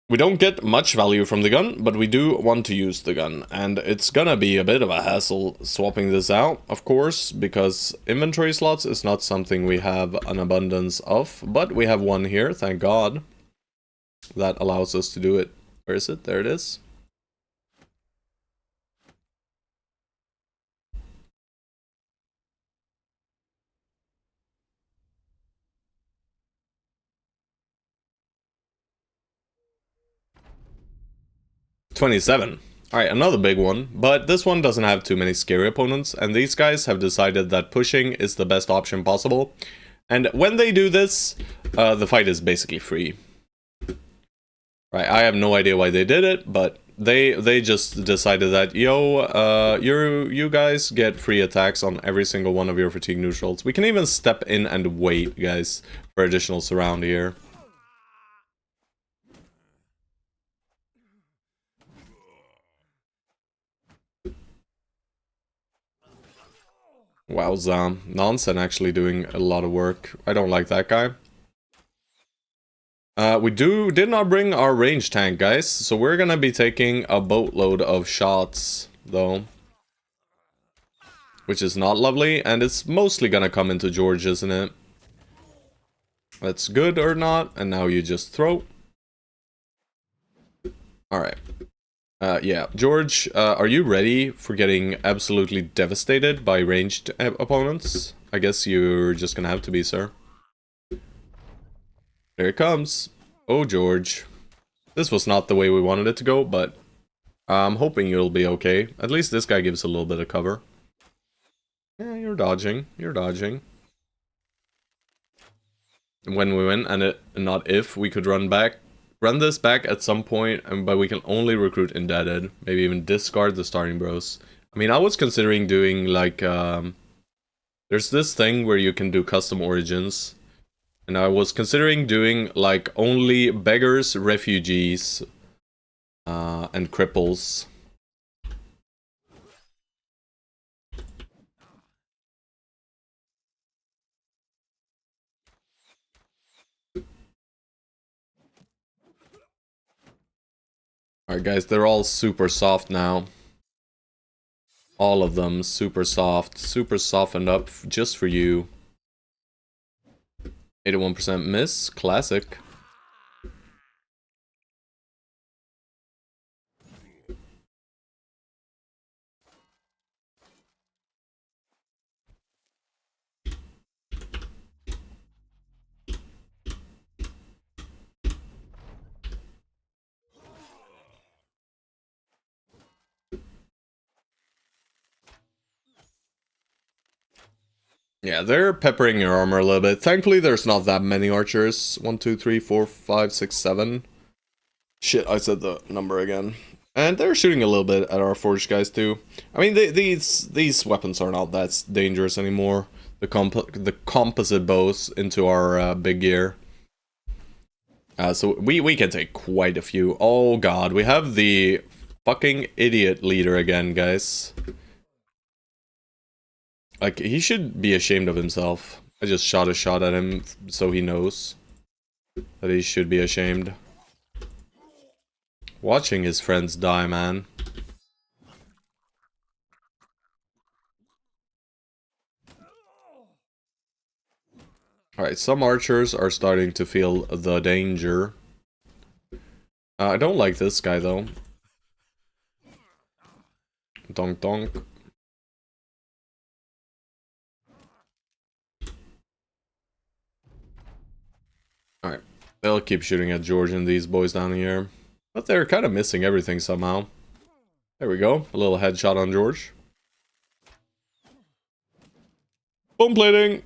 S1: We don't get much value from the gun, but we do want to use the gun. And it's gonna be a bit of a hassle swapping this out, of course, because inventory slots is not something we have an abundance of. But we have one here, thank God. That allows us to do it. Where is it? There it is. $27. Alright, another big one, but this one doesn't have too many scary opponents, and these guys have decided that pushing is the best option possible. And when they do this, the fight is basically free. Right, I have no idea why they did it, but they just decided that, yo, you guys get free attacks on every single one of your fatigue neutrals. We can even step in and wait, guys, for additional surround here. Wowza, Nonsen actually doing a lot of work. I don't like that guy. We did not bring our range tank, guys, so we're gonna be taking a boatload of shots, though. Which is not lovely, and it's mostly gonna come into George, isn't it? That's good or not, and now you just throw. Alright. Yeah, George, are you ready for getting absolutely devastated by ranged opponents? I guess you're just gonna have to be, sir. There it comes. Oh, George. This was not the way we wanted it to go, but I'm hoping you'll be okay. At least this guy gives a little bit of cover. Yeah, you're dodging. You're dodging. When we win, and not if, we could run this back at some point, but we can only recruit indebted. Maybe even discard the starting bros. I mean, I was considering doing like, there's this thing where you can do custom origins. And I was considering doing like only beggars, refugees, and cripples. Alright guys, they're all super soft now. All of them super soft, super softened up just for you. 81% miss, classic. Yeah, they're peppering your armor a little bit. Thankfully, there's not that many archers. 1, 2, 3, 4, 5, 6, 7. Shit, I said the number again. And they're shooting a little bit at our forged guys too. I mean, these weapons are not that dangerous anymore. The composite bows into our big gear. So we can take quite a few. Oh god, we have the fucking idiot leader again, guys. Like, he should be ashamed of himself. I just shot a shot at him so he knows that he should be ashamed. Watching his friends die, man. Alright, some archers are starting to feel the danger. I don't like this guy, though. Donk donk. Alright, they'll keep shooting at George and these boys down here. But they're kind of missing everything somehow. There we go, a little headshot on George. Bone plating!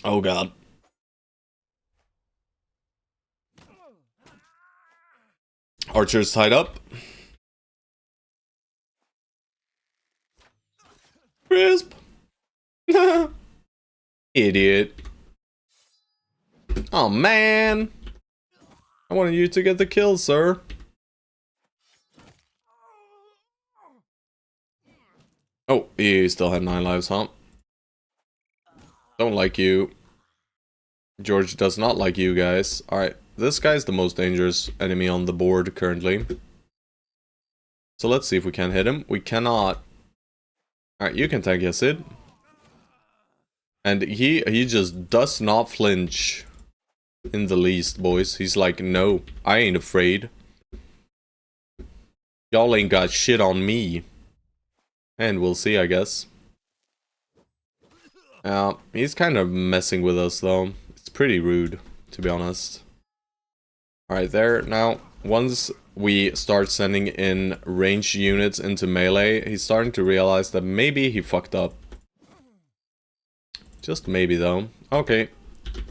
S1: Oh god. Archer's tied up. Crisp! Idiot. Oh man! I wanted you to get the kill, sir. Oh, he still had 9 lives, huh? Don't like you. George does not like you guys. Alright, this guy's the most dangerous enemy on the board currently. So let's see if we can hit him. We cannot. Alright, you can tank Yasid. And he just does not flinch in the least, boys. He's like, no, I ain't afraid. Y'all ain't got shit on me. And we'll see, I guess. He's kind of messing with us, though. It's pretty rude, to be honest. Alright, there. Now, once we start sending in ranged units into melee, he's starting to realize that maybe he fucked up. Just maybe, though. Okay.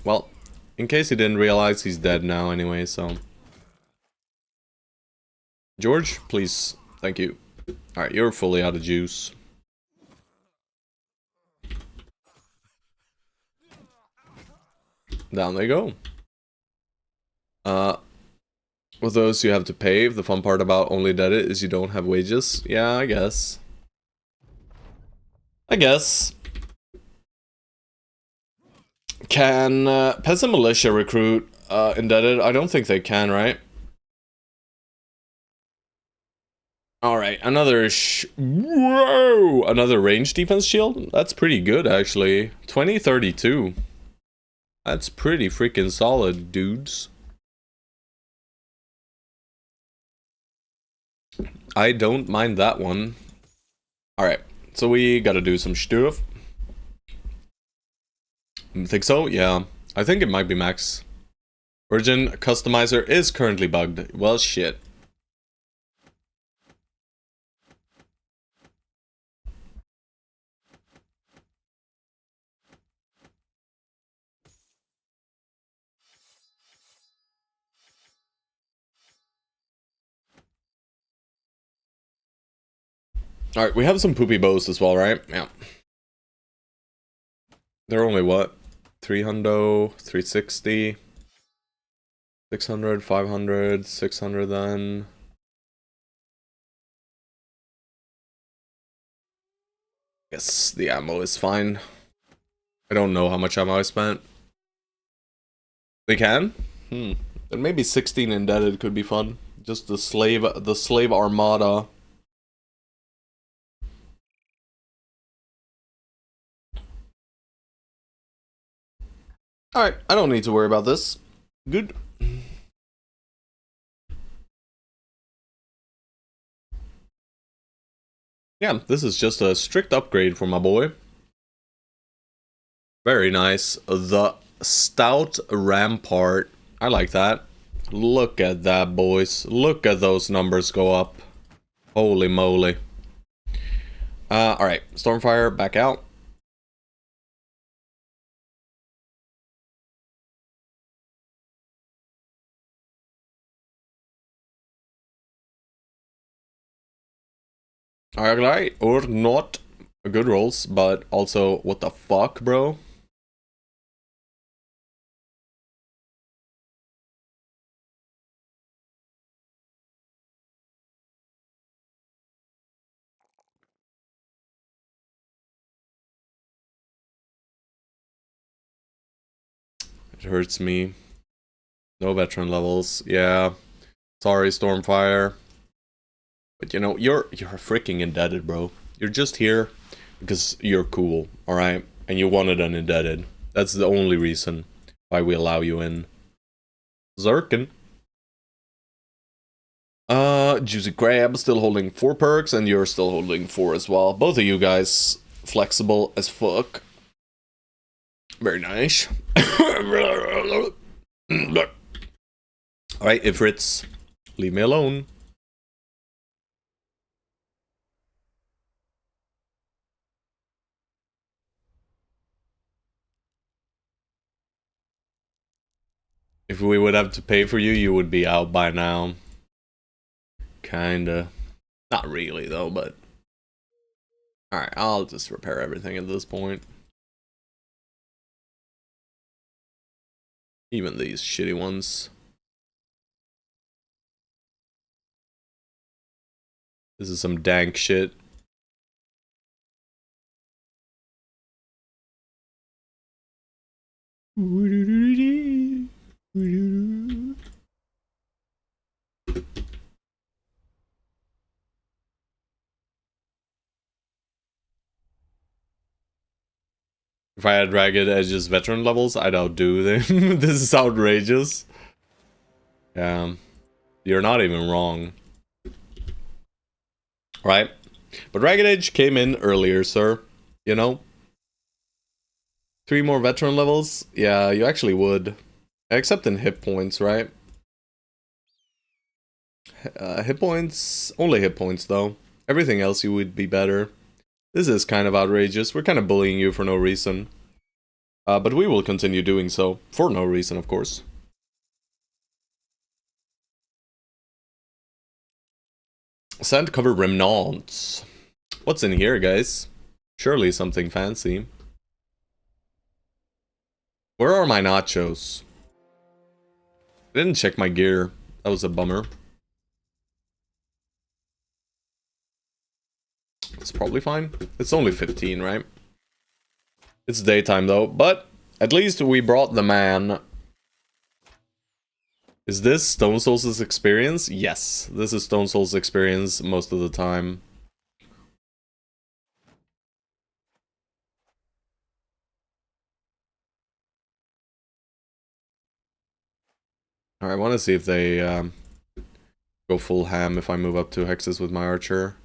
S1: Well, in case he didn't realize, he's dead now anyway, so... George, please. Thank you. Alright, you're fully out of juice. Down they go. With those you have to pay. The fun part about only dead it is you don't have wages. Yeah, I guess. Can Peasant Militia recruit indebted? I don't think they can, right? Alright, another whoa! Another range defense shield? That's pretty good, actually. 2032. That's pretty freaking solid, dudes. I don't mind that one. Alright, so we gotta do some stuff. Think so? Yeah. I think it might be max. Origin customizer is currently bugged. Well, shit. Alright, we have some poopy bows as well, right? Yeah. They're only what? 300, 360, 600, 500, 600 then. Yes, the ammo is fine. I don't know how much ammo I spent. They can? Then maybe 16 indebted could be fun. Just the slave armada. Alright, I don't need to worry about this. Good. Yeah, this is just a strict upgrade for my boy. Very nice. The Stout Rampart. I like that. Look at that, boys. Look at those numbers go up. Holy moly. Alright, Stormfire, back out. Alright, or not. Good rolls, but also, what the fuck, bro? It hurts me. No veteran levels. Yeah. Sorry, Stormfire. But you know, you're freaking indebted, bro. You're just here because you're cool, alright? And you wanted an indebted. That's the only reason why we allow you in. Zerkin. Juicy Crab still holding 4 perks, and you're still holding 4 as well. Both of you guys flexible as fuck. Very nice. Alright, Ifrits, leave me alone. If we would have to pay for you, you would be out by now. Kinda. Not really, though, but... Alright, I'll just repair everything at this point. Even these shitty ones. This is some dank shit. If I had Ragged Edge's veteran levels, I'd outdo them. This is outrageous. Yeah. You're not even wrong. Right? But Ragged Edge came in earlier, sir. You know? 3 more veteran levels? Yeah, you actually would. Except in hit points, right? Hit points... Only hit points, though. Everything else you would be better. This is kind of outrageous. We're kind of bullying you for no reason. But we will continue doing so. For no reason, of course. Sand cover remnants. What's in here, guys? Surely something fancy. Where are my nachos? I didn't check my gear. That was a bummer. It's probably fine. It's only 15, right? It's daytime though, but At least we brought the man. Is this Stone Souls' experience? Yes, this is Stone Souls' experience most of the time. Alright, I want to see if they go full ham if I move up 2 hexes with my archer.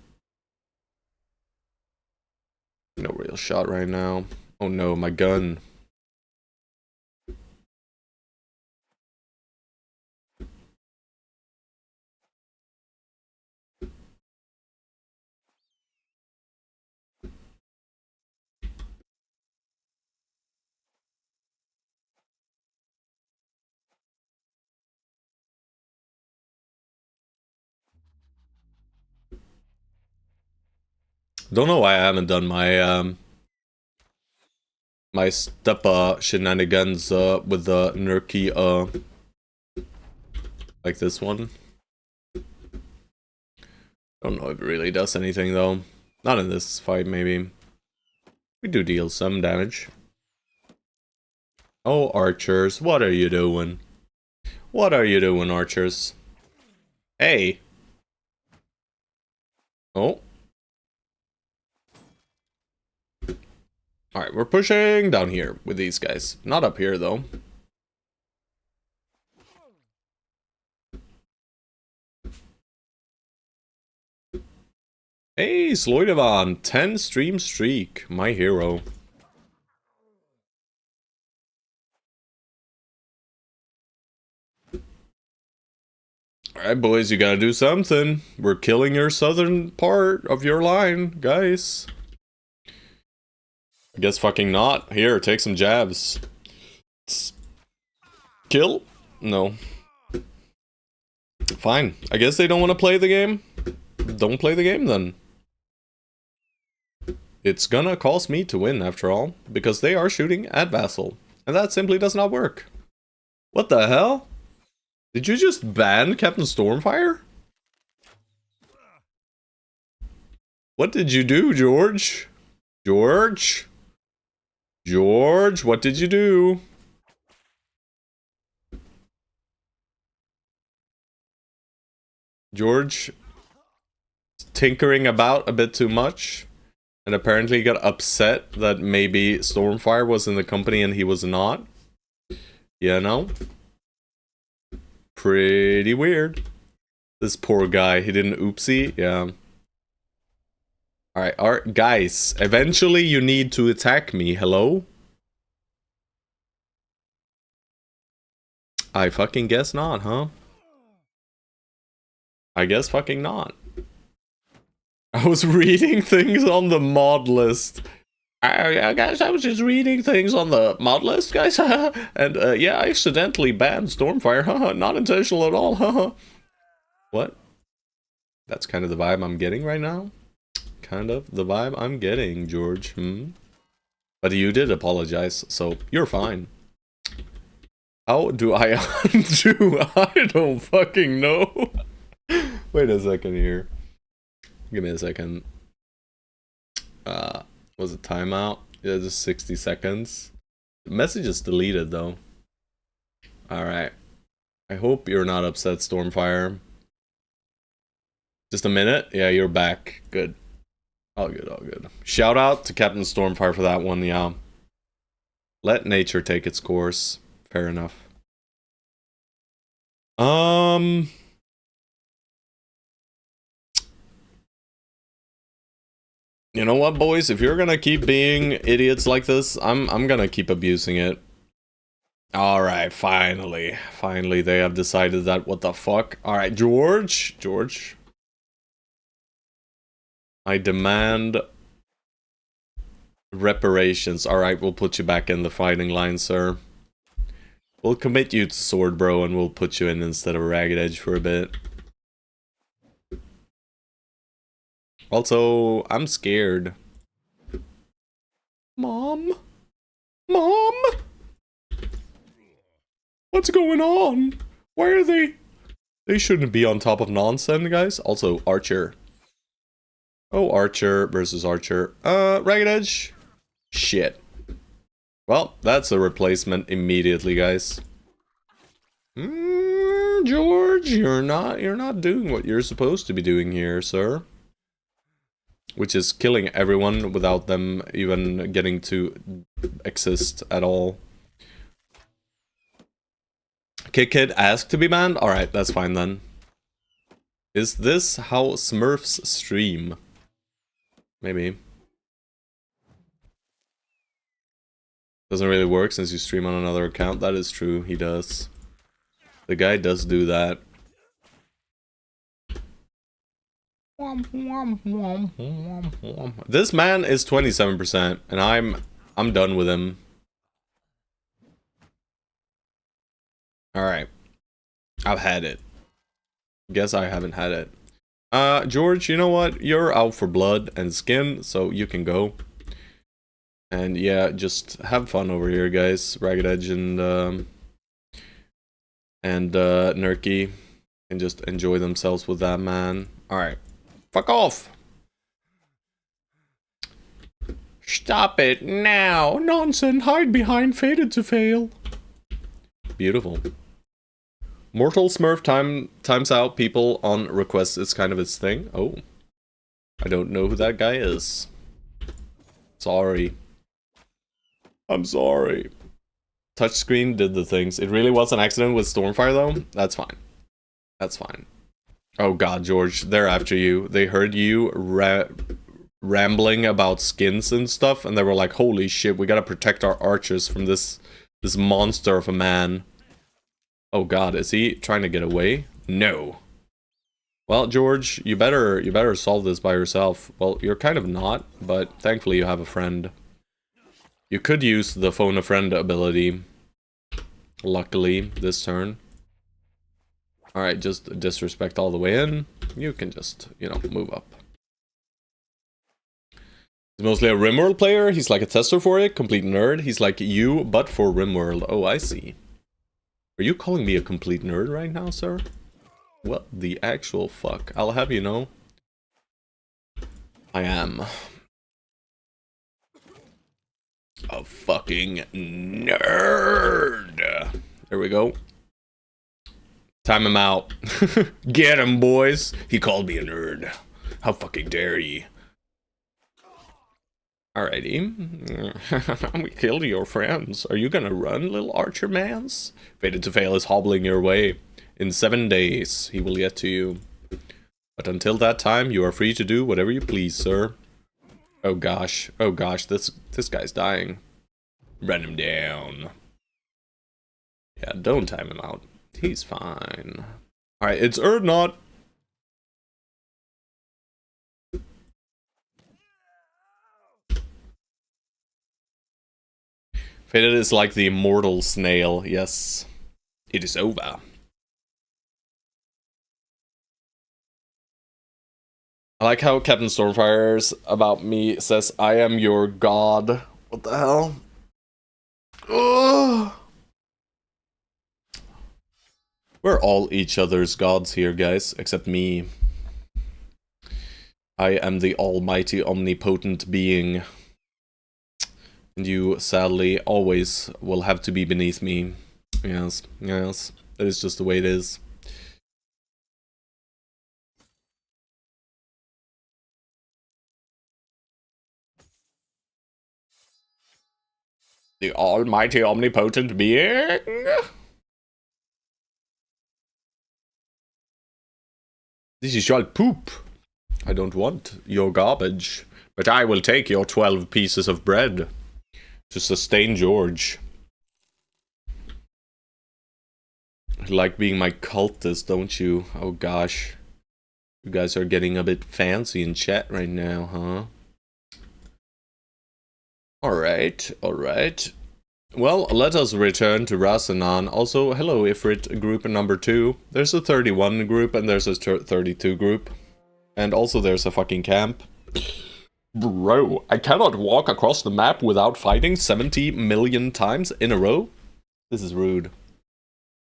S1: No real shot right now. Oh no, my gun. Don't know why I haven't done my my step shenanigans with the Nurki like this one. Don't know if it really does anything though. Not in this fight maybe. We do deal some damage. Oh, archers, what are you doing? What are you doing, archers? Hey! Oh. Alright, we're pushing down here with these guys. Not up here, though. Hey, Sloidevan, 10 stream streak. My hero. Alright, boys, you gotta do something. We're killing your southern part of your line, guys. I guess fucking not. Here, take some jabs. Kill? No. Fine. I guess they don't want to play the game. Don't play the game then. It's gonna cost me to win after all, because they are shooting at Vassal. And that simply does not work. What the hell? Did you just ban Captain Stormfire? What did you do, George? George? George, what did you do? George tinkering about a bit too much, and apparently got upset that maybe Stormfire was in the company and he was not. You know? Pretty weird. This poor guy, he didn't oopsie, yeah. Alright, guys, eventually you need to attack me, hello? I fucking guess not, huh? I guess fucking not. I was reading things on the mod list. Yeah, guys, I was just reading things on the mod list, guys. And, yeah, I accidentally banned Stormfire. Not intentional at all. What? That's kind of the vibe I'm getting right now. Kind of the vibe I'm getting, George. But you did apologize, so you're fine. How do I undo? I don't fucking know. Wait a second here. Give me a second. Was it timeout? Yeah, just 60 seconds. The message is deleted though. Alright. I hope you're not upset, Stormfire. Just a minute? Yeah, you're back. Good. All good, all good. Shout out to Captain Stormfire for that one, yeah. Let nature take its course. Fair enough. You know what, boys? If you're gonna keep being idiots like this, I'm gonna keep abusing it. Alright, finally. Finally, they have decided that, what the fuck? Alright, George. George. I demand reparations. Alright, we'll put you back in the fighting line, sir. We'll commit you to Sword Bro and we'll put you in instead of Ragged Edge for a bit. Also, I'm scared. Mom? Mom? What's going on? Why are they? They shouldn't be on top of nonsense, guys. Also, Archer. Oh, Archer versus Archer. Ragged Edge? Shit. Well, that's a replacement immediately, guys. George, you're not doing what you're supposed to be doing here, sir. Which is killing everyone without them even getting to exist at all. Kid Kid asked to be banned? Alright, that's fine then. Is this how Smurfs stream? Maybe. Doesn't really work since you stream on another account. That is true, he does. The guy does do that. This man is 27%, and I'm done with him. Alright. I've had it. Guess I haven't had it. George, you know what? You're out for blood and skin, so you can go. And yeah, just have fun over here, guys. Ragged Edge and Nerky can just enjoy themselves with that man. Alright. Fuck off! Stop it now! Nonsense! Hide behind Fated to Fail! Beautiful. Mortal Smurf times out people on request is kind of its thing. Oh. I don't know who that guy is. Sorry. I'm sorry. Touchscreen did the things. It really was an accident with Stormfire though? That's fine. That's fine. Oh god, George, they're after you. They heard you rambling about skins and stuff, and they were like, holy shit, we gotta protect our archers from this monster of a man. Oh god, is he trying to get away? No. Well, George, you better solve this by yourself. Well, you're kind of not, but thankfully you have a friend. You could use the phone a friend ability. Luckily, this turn. Alright, just disrespect all the way in. You can just, you know, move up. He's mostly a RimWorld player. He's like a tester for it. Complete nerd. He's like you, but for RimWorld. Oh, I see. Are you calling me a complete nerd right now, sir? What the actual fuck? I'll have you know. I am a fucking nerd. There we go. Time him out. Get him, boys. He called me a nerd. How fucking dare ye? Alrighty. We killed your friends. Are you gonna run, little archer mans? Fated to Fail is hobbling your way. In 7 days, he will get to you. But until that time, you are free to do whatever you please, sir. Oh gosh, this guy's dying. Run him down. Yeah, don't time him out. He's fine. Alright, it's Erdnot. Fated is like the immortal snail, yes. It is over. I like how Captain Stormfire's about me says, I am your god. What the hell? Ugh. We're all each other's gods here, guys, except me. I am the almighty, omnipotent being. And you, sadly, always will have to be beneath me. Yes, yes. That is just the way it is. The almighty, omnipotent being? This is your poop. I don't want your garbage, but I will take your 12 pieces of bread to sustain George. You like being my cultist, don't you? Oh gosh. You guys are getting a bit fancy in chat right now, huh? Alright, alright. Well, let us return to Rasanan. Also, hello Ifrit, group number 2. There's a 31 group and there's a 32 group. And also there's a fucking camp. Bro, I cannot walk across the map without fighting 70 million times in a row? This is rude.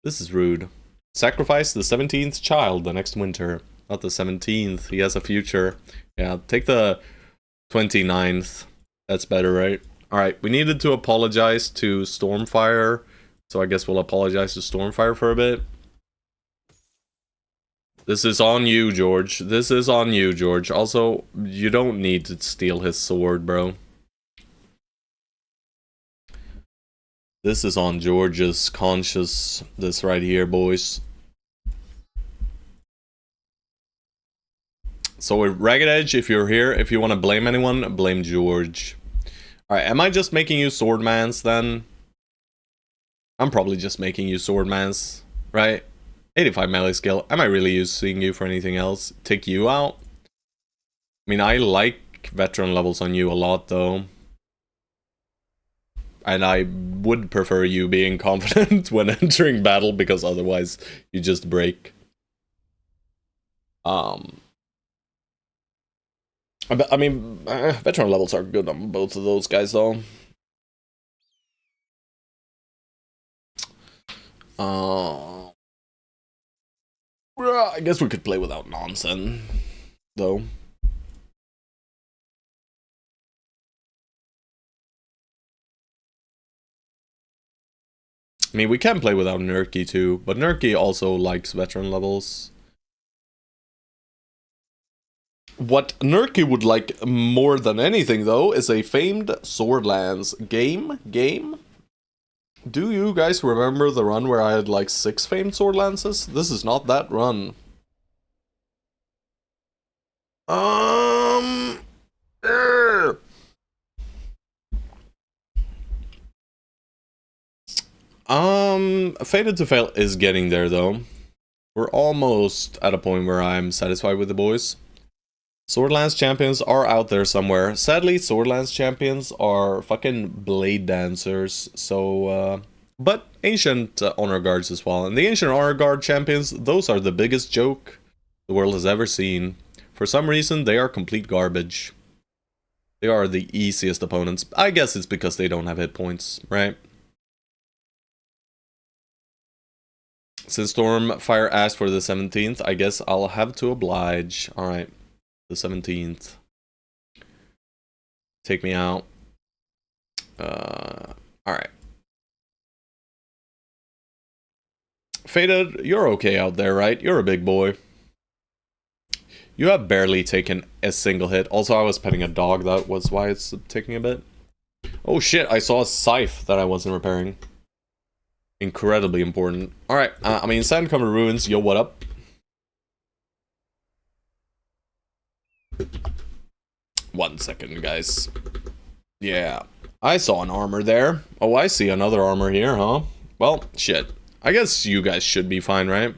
S1: This is rude. Sacrifice the 17th child the next winter. Not the 17th, he has a future. Yeah, take the 29th. That's better, right? Alright, we needed to apologize to Stormfire, so I guess we'll apologize to Stormfire for a bit. This is on you, George. This is on you, George. Also, you don't need to steal his sword, bro. This is on George's conscience. This right here, boys. So with Ragged Edge, if you're here, if you want to blame anyone, blame George. Alright, am I just making you swordmans then? I'm probably just making you swordmans, right? 85 melee skill. Am I really using you for anything else? Take you out? I mean, I like veteran levels on you a lot, though. And I would prefer you being confident when entering battle, because otherwise you just break. I mean, veteran levels are good on both of those guys, though. I guess we could play without nonsense, though. I mean, we can play without Nurki too, but Nurki also likes veteran levels. What Nurki would like more than anything, though, is a famed Swordlands game. Do you guys remember the run where I had like 6 famed Swordlances? This is not that run. Fated to Fail is getting there, though. We're almost at a point where I'm satisfied with the boys. Swordlands champions are out there somewhere. Sadly, Swordlands champions are fucking blade dancers, so, but ancient honor guards as well. And the ancient honor guard champions, those are the biggest joke the world has ever seen. For some reason, they are complete garbage. They are the easiest opponents. I guess it's because they don't have hit points, right? Since Stormfire asked for the 17th, I guess I'll have to oblige. Alright, the 17th. Take me out. Alright. Fated, you're okay out there, right? You're a big boy. You have barely taken a single hit. Also, I was petting a dog. That was why it's taking a bit. Oh shit, I saw a scythe that I wasn't repairing. Incredibly important. Alright, I mean, Sandcover Ruins, yo, what up? One second, guys. Yeah, I saw an armor there. Oh, I see another armor here, huh? Well, shit. I guess you guys should be fine, right?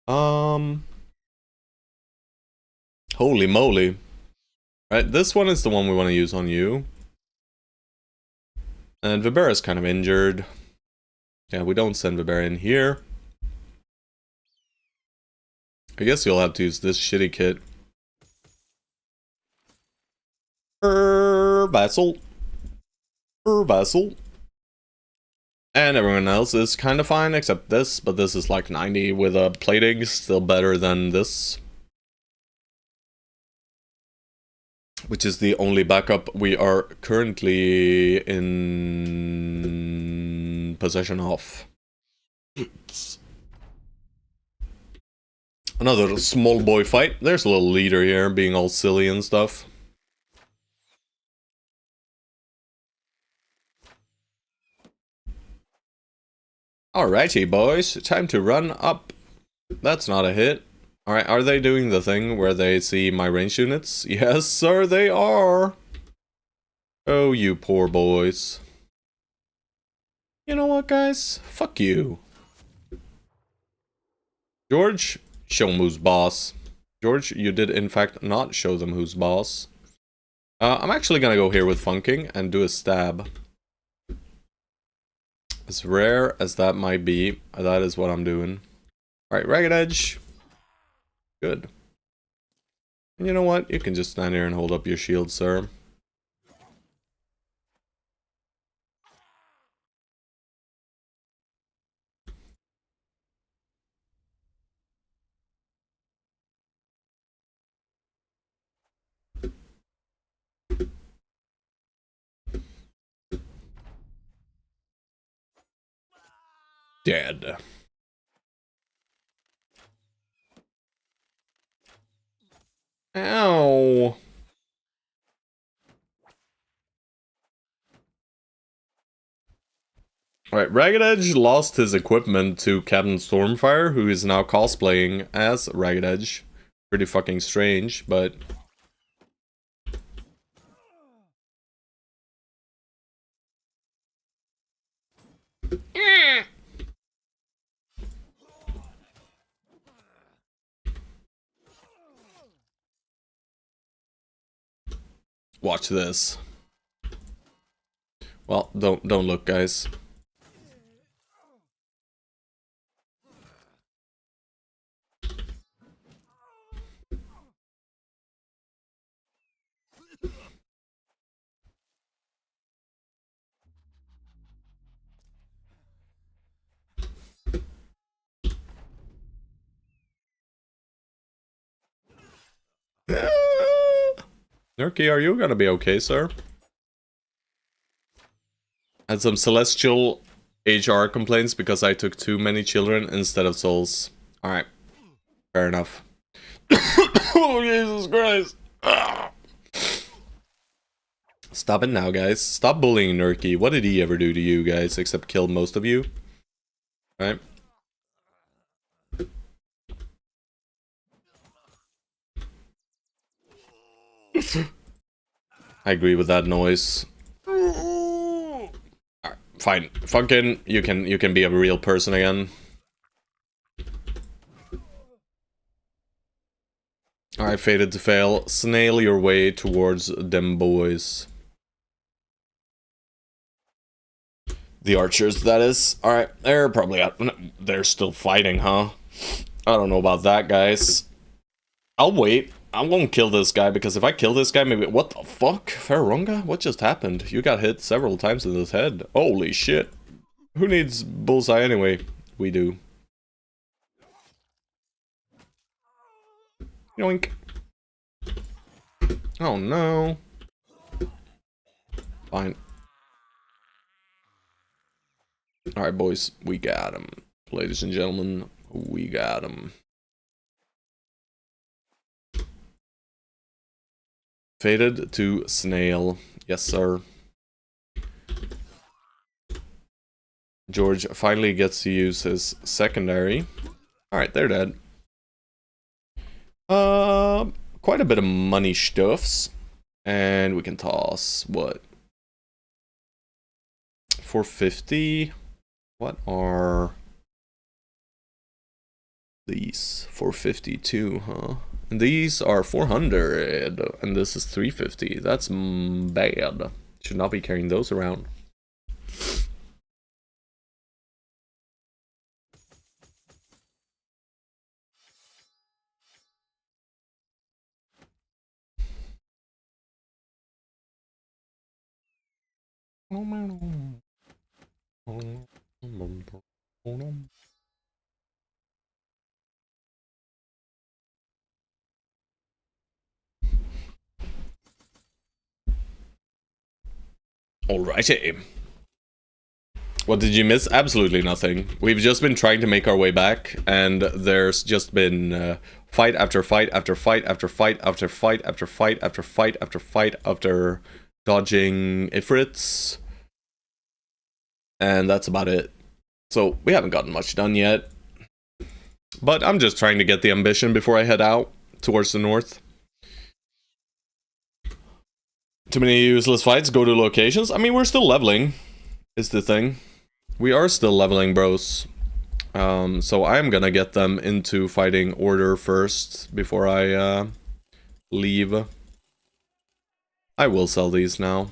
S1: Holy moly. Right, this one is the one we want to use on you. And Vibera's kind of injured. Yeah, we don't send Vibera in here. I guess you'll have to use this shitty kit. Vassal. Vassal. And everyone else is kind of fine except this, but this is like 90 with a plating, still better than this. Which is the only backup we are currently in possession of. Another small boy fight. There's a little leader here being all silly and stuff. Alrighty, boys. Time to run up. That's not a hit. Alright, are they doing the thing where they see my range units? Yes, sir, they are. Oh, you poor boys. You know what, guys? Fuck you. George, show them who's boss. George, you did in fact not show them who's boss. I'm actually gonna go here with Funking and do a stab. As rare as that might be, that is what I'm doing. Alright, Ragged Edge. Good. And you know what? You can just stand here and hold up your shield, sir. dead. Ow. Alright, Ragged Edge lost his equipment to Captain Stormfire, who is now cosplaying as Ragged Edge. Pretty fucking strange, but... Watch this. Well, don't look, guys. Nurky, are you gonna be okay, sir? Had some celestial HR complaints because I took too many children instead of souls. Alright. Fair enough. Oh, Jesus Christ. Stop it now, guys. Stop bullying Nurky. What did he ever do to you guys except kill most of you? Right? I agree with that noise. Alright, fine. Funkin', you can be a real person again. Alright, fated to fail. Snail your way towards them boys. The archers, that is. Alright, they're probably out. They're still fighting, huh? I don't know about that, guys. I'll wait. I won't kill this guy, because if I kill this guy, maybe... What the fuck? Farunga? What just happened? You got hit several times in the head. Holy shit. Who needs bullseye anyway? We do. Yoink. Oh no. Fine. Alright, boys. We got him. Ladies and gentlemen, we got him. Fated to snail. Yes, sir. George finally gets to use his secondary. Alright, they're dead. Quite a bit of money stuffs. And we can toss, what? 450? What are these? 452, huh? And these are 400, and this is 350. That's bad. Should not be carrying those around. Alrighty. What did you miss? Absolutely nothing. We've just been trying to make our way back, and there's just been fight after fight after fight after fight after fight after fight after fight after fight after dodging Ifrits. And that's about it. So we haven't gotten much done yet. But I'm just trying to get the ambition before I head out towards the north. Too many useless fights, go to locations. I mean, we're still leveling, is the thing. We are still leveling, bros. So I'm gonna get them into fighting order first before I leave. I will sell these now.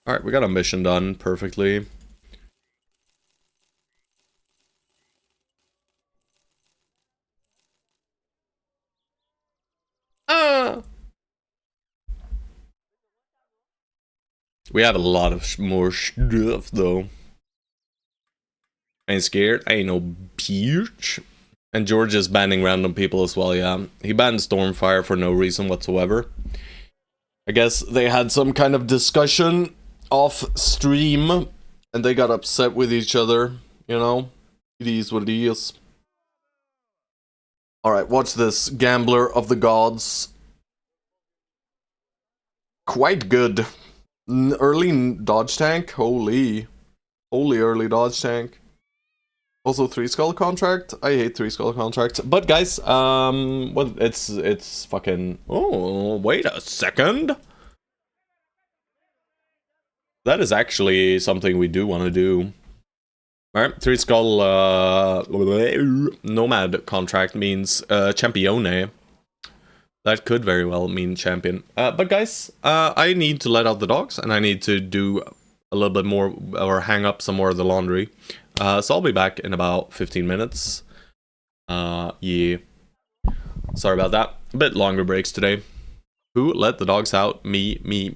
S1: Alright, we got a mission done perfectly. We have a lot of more stuff, though. Ain't scared. I ain't no bitch. And George is banning random people as well, yeah. He banned Stormfire for no reason whatsoever. I guess they had some kind of discussion off stream and they got upset with each other, you know? It is what it is. Alright, watch this. Gambler of the Gods. Quite good. Early dodge tank? Holy early dodge tank. Also 3 skull contract. I hate 3 skull contracts. But guys, well, it's fucking. Oh, wait a second. That is actually something we do want to do. Alright, 3 skull nomad contract means champione. That could very well mean champion. But guys, I need to let out the dogs and I need to do a little bit more or hang up some more of the laundry. So I'll be back in about 15 minutes. Yeah. Sorry about that. A bit longer breaks today. Who let the dogs out? Me. Meep.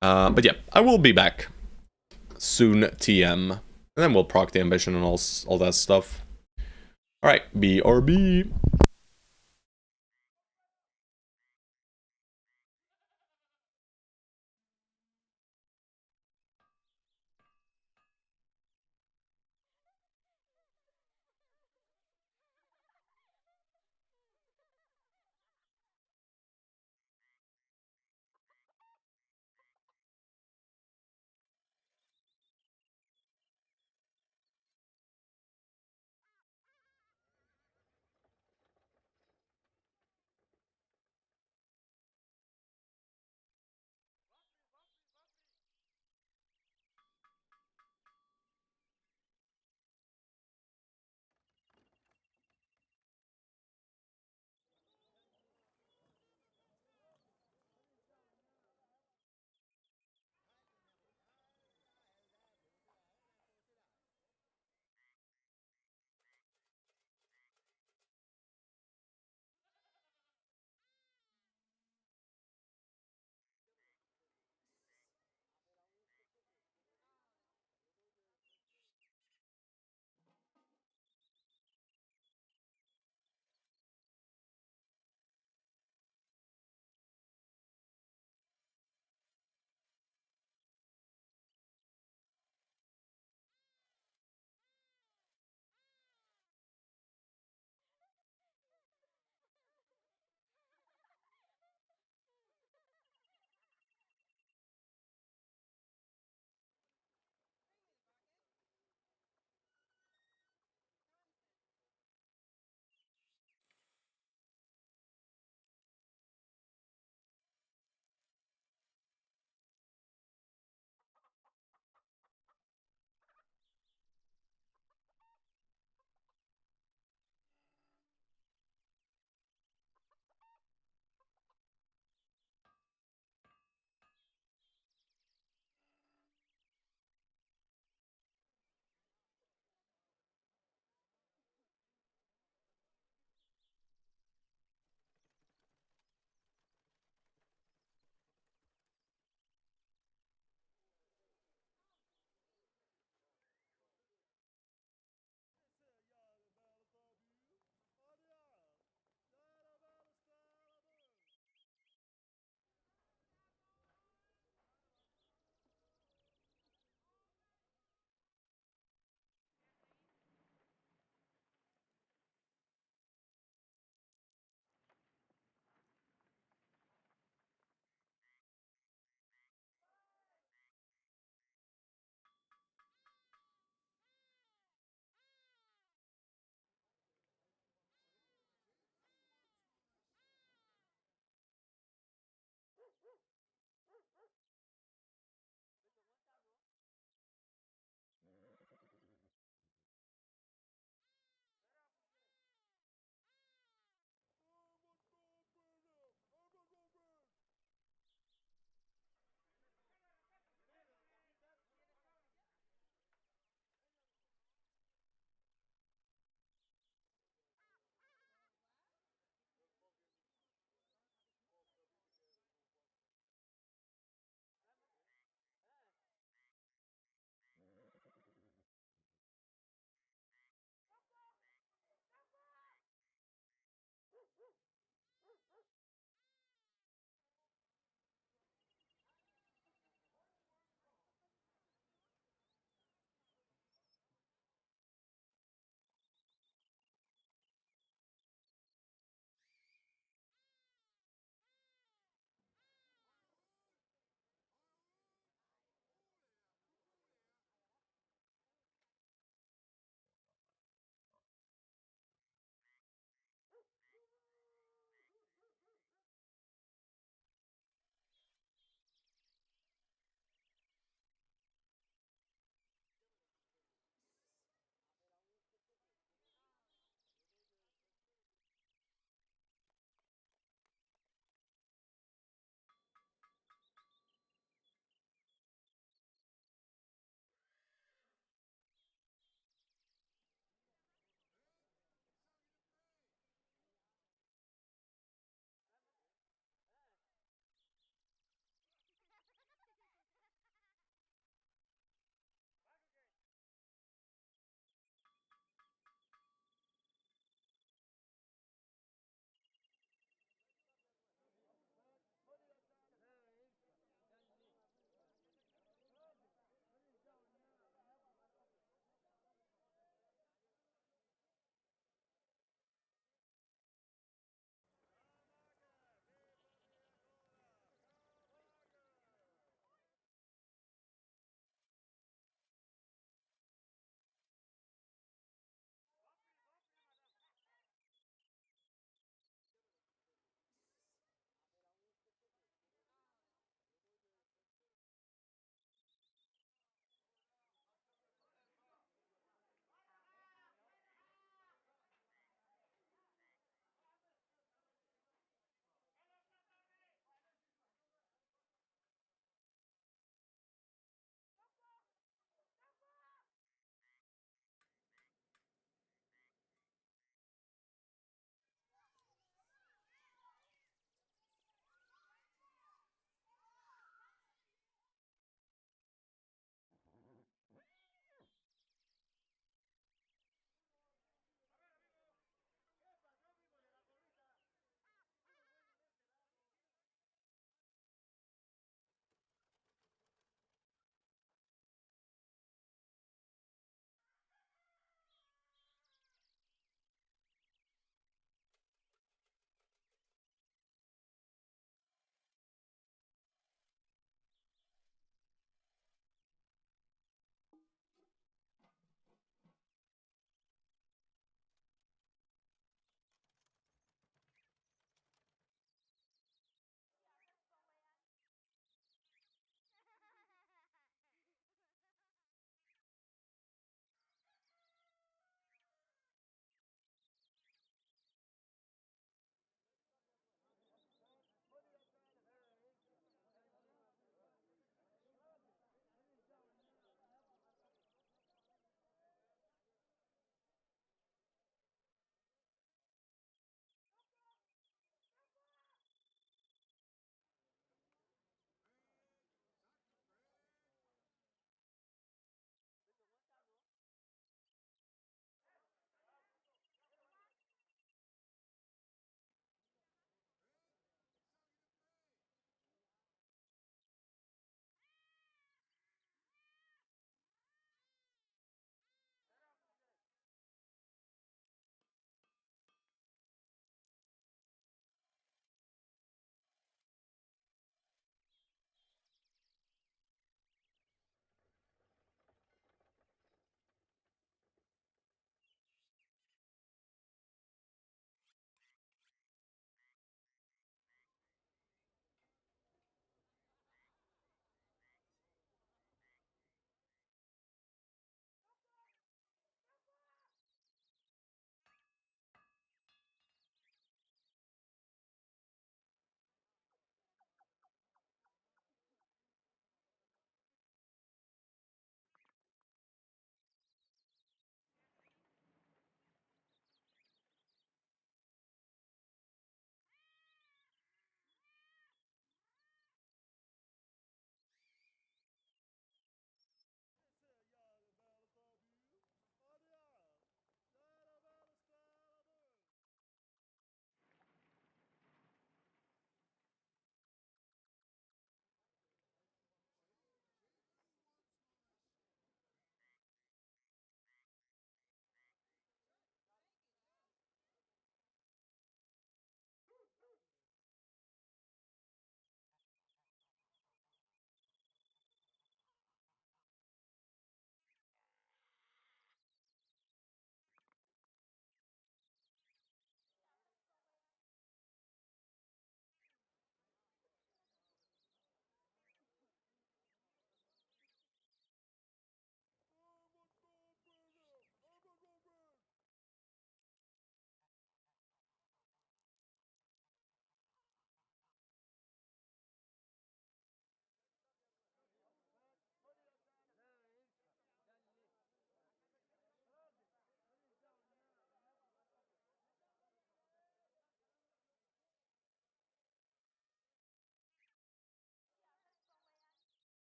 S1: But yeah, I will be back soon, TM. And then we'll proc the ambition and all that stuff. Alright, BRB.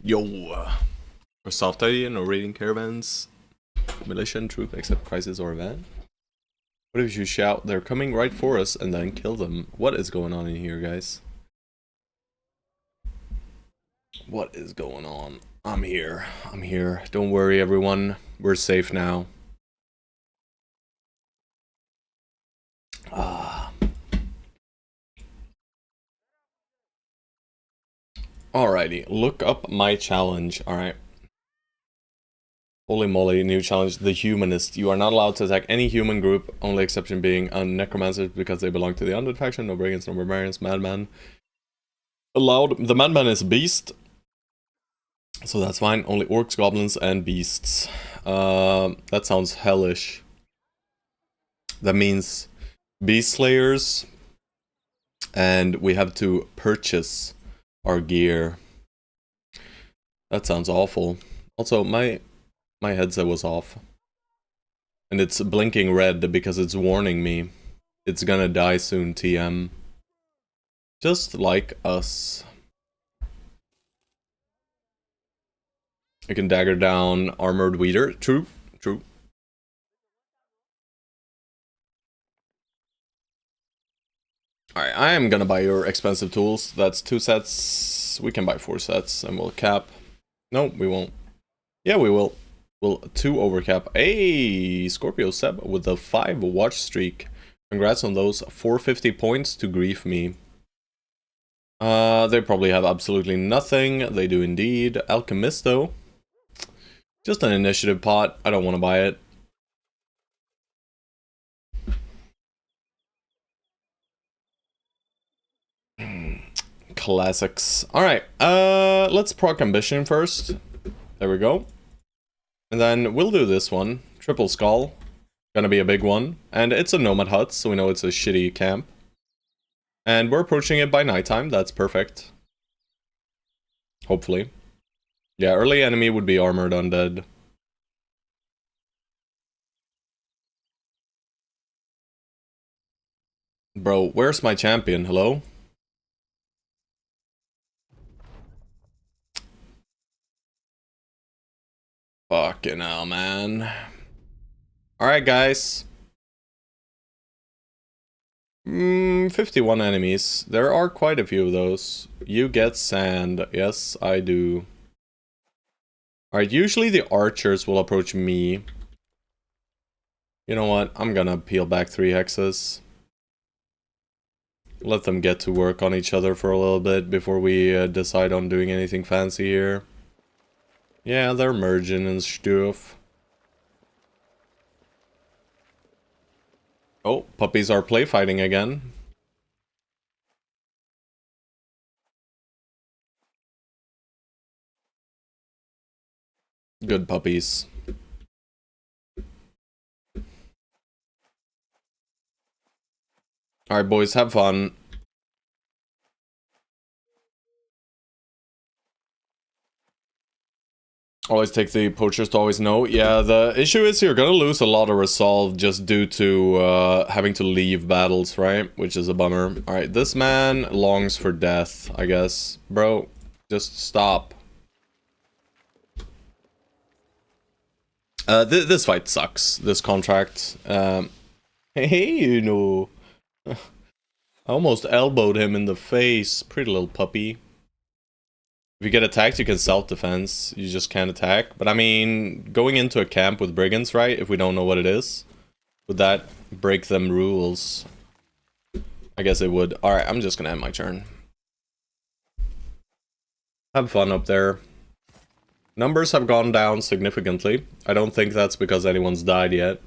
S1: Yo. Or soft idea, no raiding caravans. Militia and troop except crisis or event. What if you shout, they're coming right for us, and then kill them? What is going on in here, guys? What is going on? I'm here. I'm here. Don't worry, everyone. We're safe now. Alrighty. Look up my challenge. Alright. Holy moly, new challenge. The Humanist. You are not allowed to attack any human group, only exception being necromancers because they belong to the undead faction. No brigands, no barbarians, madman. Allowed. The madman is a beast. So that's fine. Only orcs, goblins, and beasts. That sounds hellish. That means beast slayers, and we have to purchase our gear. That sounds awful. Also, my headset was off, and it's blinking red because it's warning me it's gonna die soon. TM, just like us. I can dagger down armored weeder. True, true. Alright, I am gonna buy your expensive tools. That's 2 sets. We can buy 4 sets and we'll cap. No, we won't. Yeah, we will. We'll 2 overcap. Hey, Scorpio Seb with a 5 watch streak. Congrats on those 450 points to grief me. They probably have absolutely nothing. They do indeed. Alchemisto. Just an initiative pot. I don't want to buy it. Classics. Alright, let's proc ambition first. There we go. And then we'll do this one. Triple skull. Gonna be a big one. And it's a nomad hut, so we know it's a shitty camp. And we're approaching it by nighttime. That's perfect. Hopefully. Yeah, early enemy would be armored undead. Bro, where's my champion? Hello? Fucking hell, man. Alright, guys. 51 enemies. There are quite a few of those. You get sand. Yes, I do. Alright, usually the archers will approach me. You know what? I'm gonna peel back 3 hexes. Let them get to work on each other for a little bit before we decide on doing anything fancy here. Yeah, they're merging and stuff. Oh, puppies are play fighting again. Good puppies. Alright, boys, have fun. Always take the poachers to always know. Yeah, the issue is you're gonna lose a lot of resolve just due to having to leave battles, right? Which is a bummer. Alright, this man longs for death, I guess. Bro, just stop. This fight sucks. This contract. Hey, you know. I almost elbowed him in the face. Pretty little puppy. If you get attacked, you can self-defense. You just can't attack. But I mean, going into a camp with brigands, right? If we don't know what it is, would that break them rules? I guess it would. Alright, I'm just gonna end my turn. Have fun up there. Numbers have gone down significantly. I don't think that's because anyone's died yet.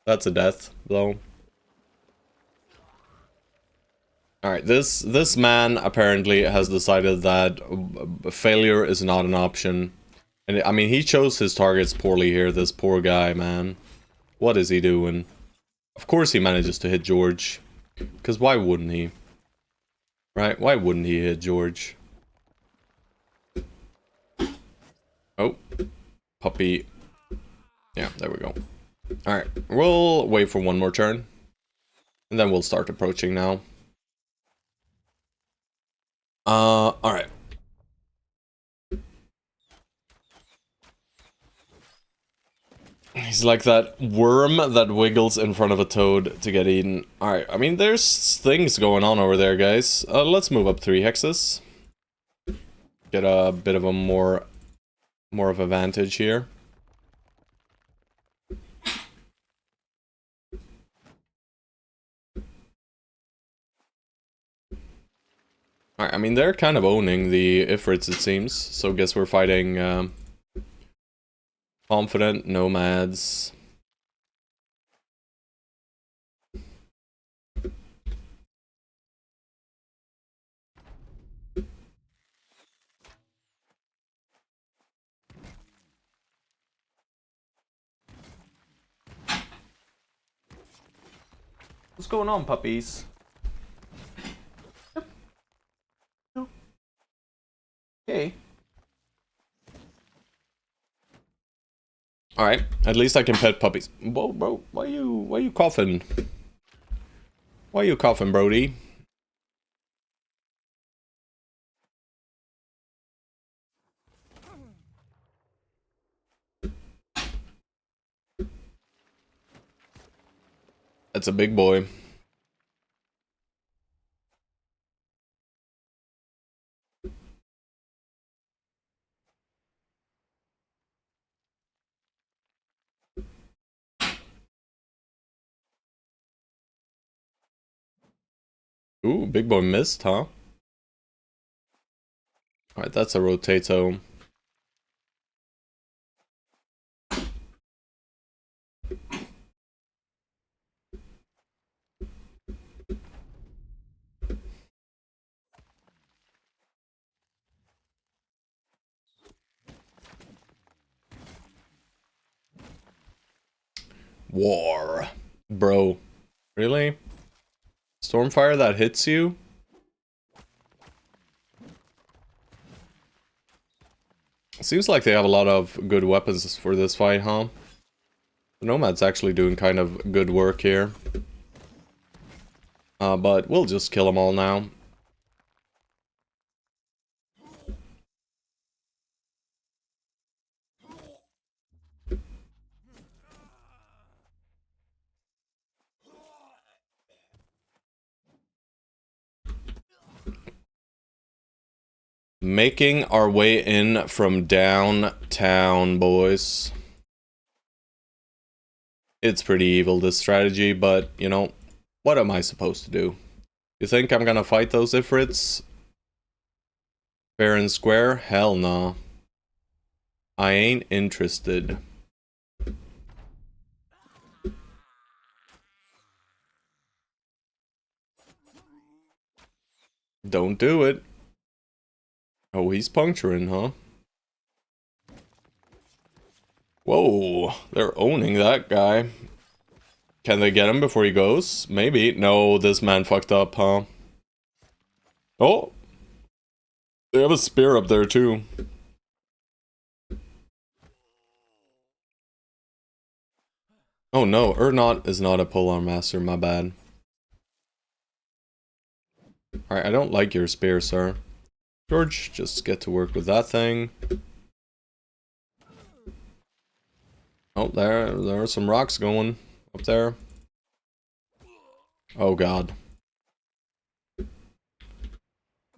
S1: That's a death, though. Alright, this man apparently has decided that failure is not an option. And I mean, he chose his targets poorly here, this poor guy, man. What is he doing? Of course he manages to hit George. Because why wouldn't he? Right? Why wouldn't he hit George? Oh. Puppy. Yeah, there we go. Alright, we'll wait for one more turn. And then we'll start approaching now. Alright. He's like that worm that wiggles in front of a toad to get eaten. Alright, I mean, there's things going on over there, guys. Let's move up 3 hexes. Get a bit of a more of a advantage here. Alright, I mean, they're kind of owning the Ifrits, it seems. So guess we're fighting confident nomads. What's going on, puppies? No. Hey. Alright, at least I can pet puppies. Whoa, bro, why you coughing? Why you coughing, Brody? That's a big boy. Ooh, big boy missed, huh? Alright, that's a rotato. War. Bro. Really? Stormfire that hits you? Seems like they have a lot of good weapons for this fight, huh? The Nomad's actually doing kind of good work here. But we'll just kill them all now. Making our way in from downtown, boys. It's pretty evil, this strategy, but, you know, what am I supposed to do? You think I'm gonna fight those Ifrits? Fair and square? Hell no. I ain't interested. Don't do it. Oh, he's puncturing, huh? Whoa, they're owning that guy. Can they get him before he goes? Maybe. No, this man fucked up, huh? Oh! They have a spear up there, too. Oh no, Ernot is not a polearm master, my bad. Alright, I don't like your spear, sir. George, just get to work with that thing. Oh, there are some rocks going up there. Oh god.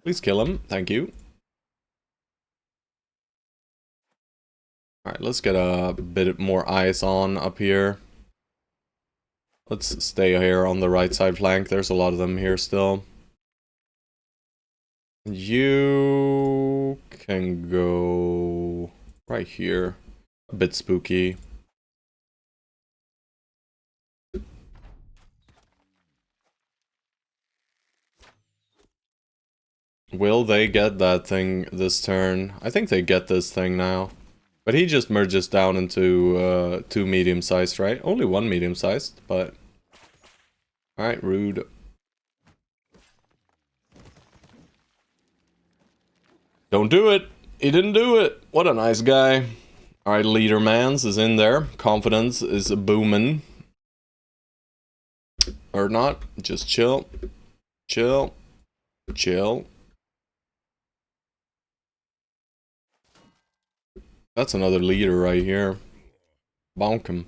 S1: Please kill him, thank you. Alright, let's get a bit more eyes on up here. Let's stay here on the right side flank, there's a lot of them here still. You can go right here. A bit spooky. Will they get that thing this turn? I think they get this thing now. But he just merges down into 2 medium-sized, right? Only 1 medium-sized, but... Alright, rude. Don't do it! He didn't do it! What a nice guy. Alright, Leader Mans is in there. Confidence is booming. Or not. Just chill. Chill. Chill. That's another leader right here. Bonk him.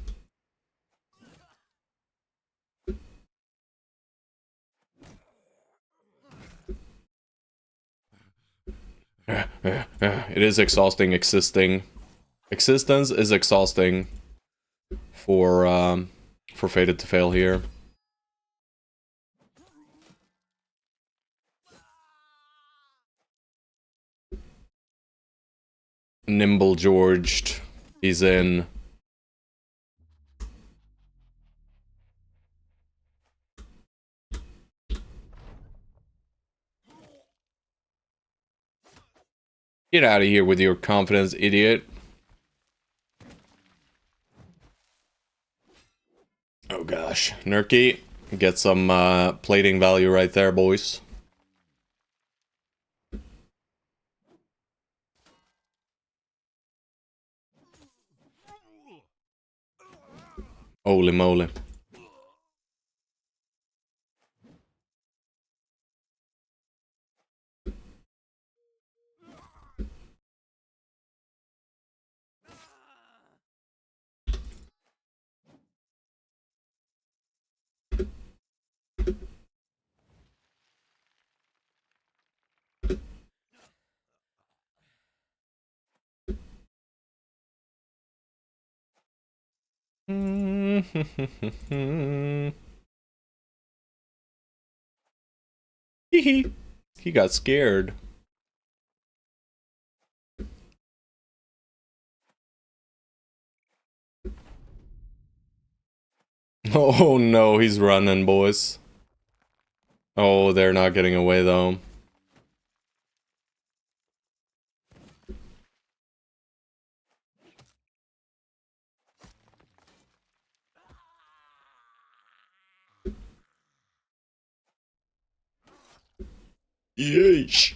S1: It is exhausting existing. Existence is exhausting for Fated to fail here. Nimble Georged. He's in. Get out of here with your confidence, idiot. Oh gosh. Nurky, get some plating value right there, boys. Holy moly. He got scared. Oh no, he's running, boys. Oh, they're not getting away though. Yeesh.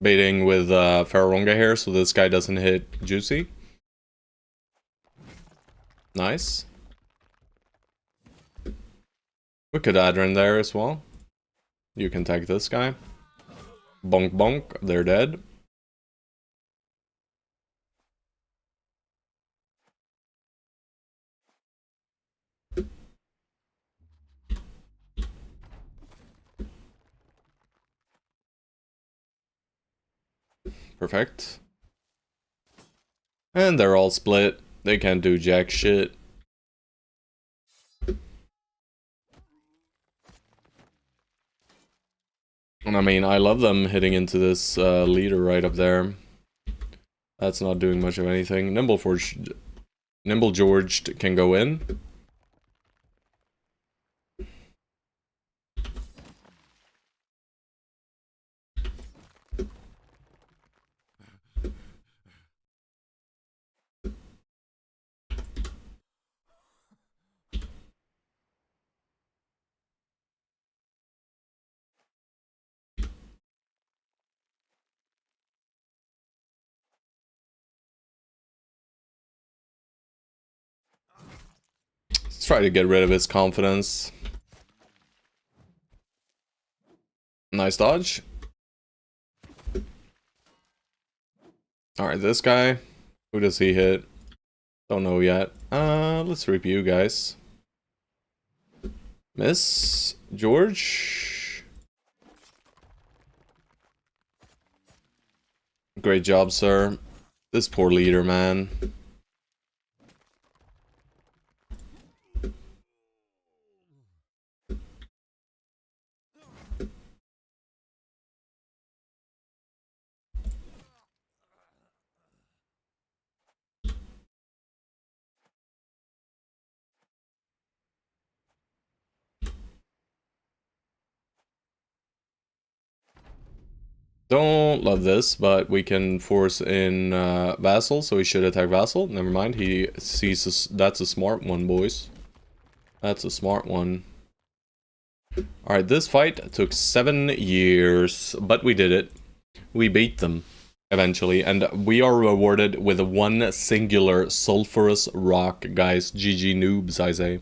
S1: Baiting with Farronga here so this guy doesn't hit Juicy. Nice. We could add her in there as well. You can take this guy. Bonk bonk, they're dead. Perfect. And they're all split. They can't do jack shit. And I mean, I love them hitting into this leader right up there. That's not doing much of anything. Nimble George can go in. Let's try to get rid of his confidence. Nice dodge. Alright, this guy. Who does he hit? Don't know yet. Let's review, guys. Miss George. Great job, sir. This poor leader, man. Don't love this, but we can force in Vassal, so he should attack Vassal. Never mind, he sees that's a smart one, boys. That's a smart one. Alright, this fight took 7 years, but we did it. We beat them, eventually, and we are rewarded with one singular sulfurous rock, guys. GG noobs, I say.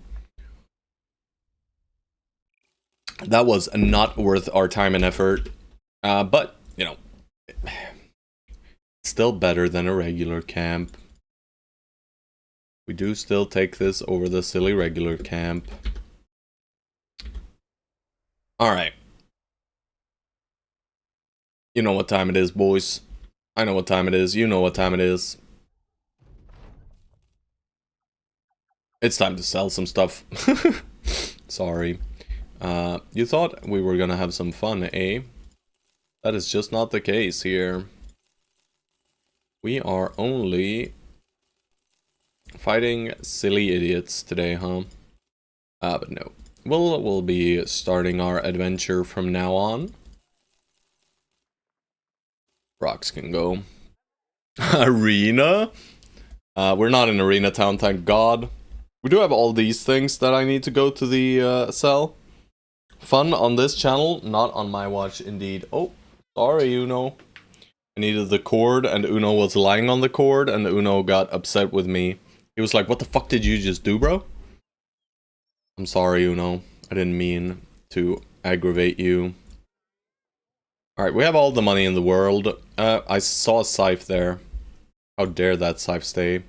S1: That was not worth our time and effort. But, you know, still better than a regular camp. We do still take this over the silly regular camp. Alright. You know what time it is, boys. I know what time it is. You know what time it is. It's time to sell some stuff. Sorry. You thought we were gonna have some fun, eh? That is just not the case here. We are only fighting silly idiots today, huh? But no. We'll be starting our adventure from now on. Rocks can go. Arena? We're not in Arena Town, thank God. We do have all these things that I need to go to the cell. Fun on this channel, not on my watch, indeed. Oh, sorry, Uno. I needed the cord, and Uno was lying on the cord, and Uno got upset with me. He was like, what the fuck did you just do, bro? I'm sorry, Uno. I didn't mean to aggravate you. Alright, we have all the money in the world. I saw a scythe there. How dare that scythe stay?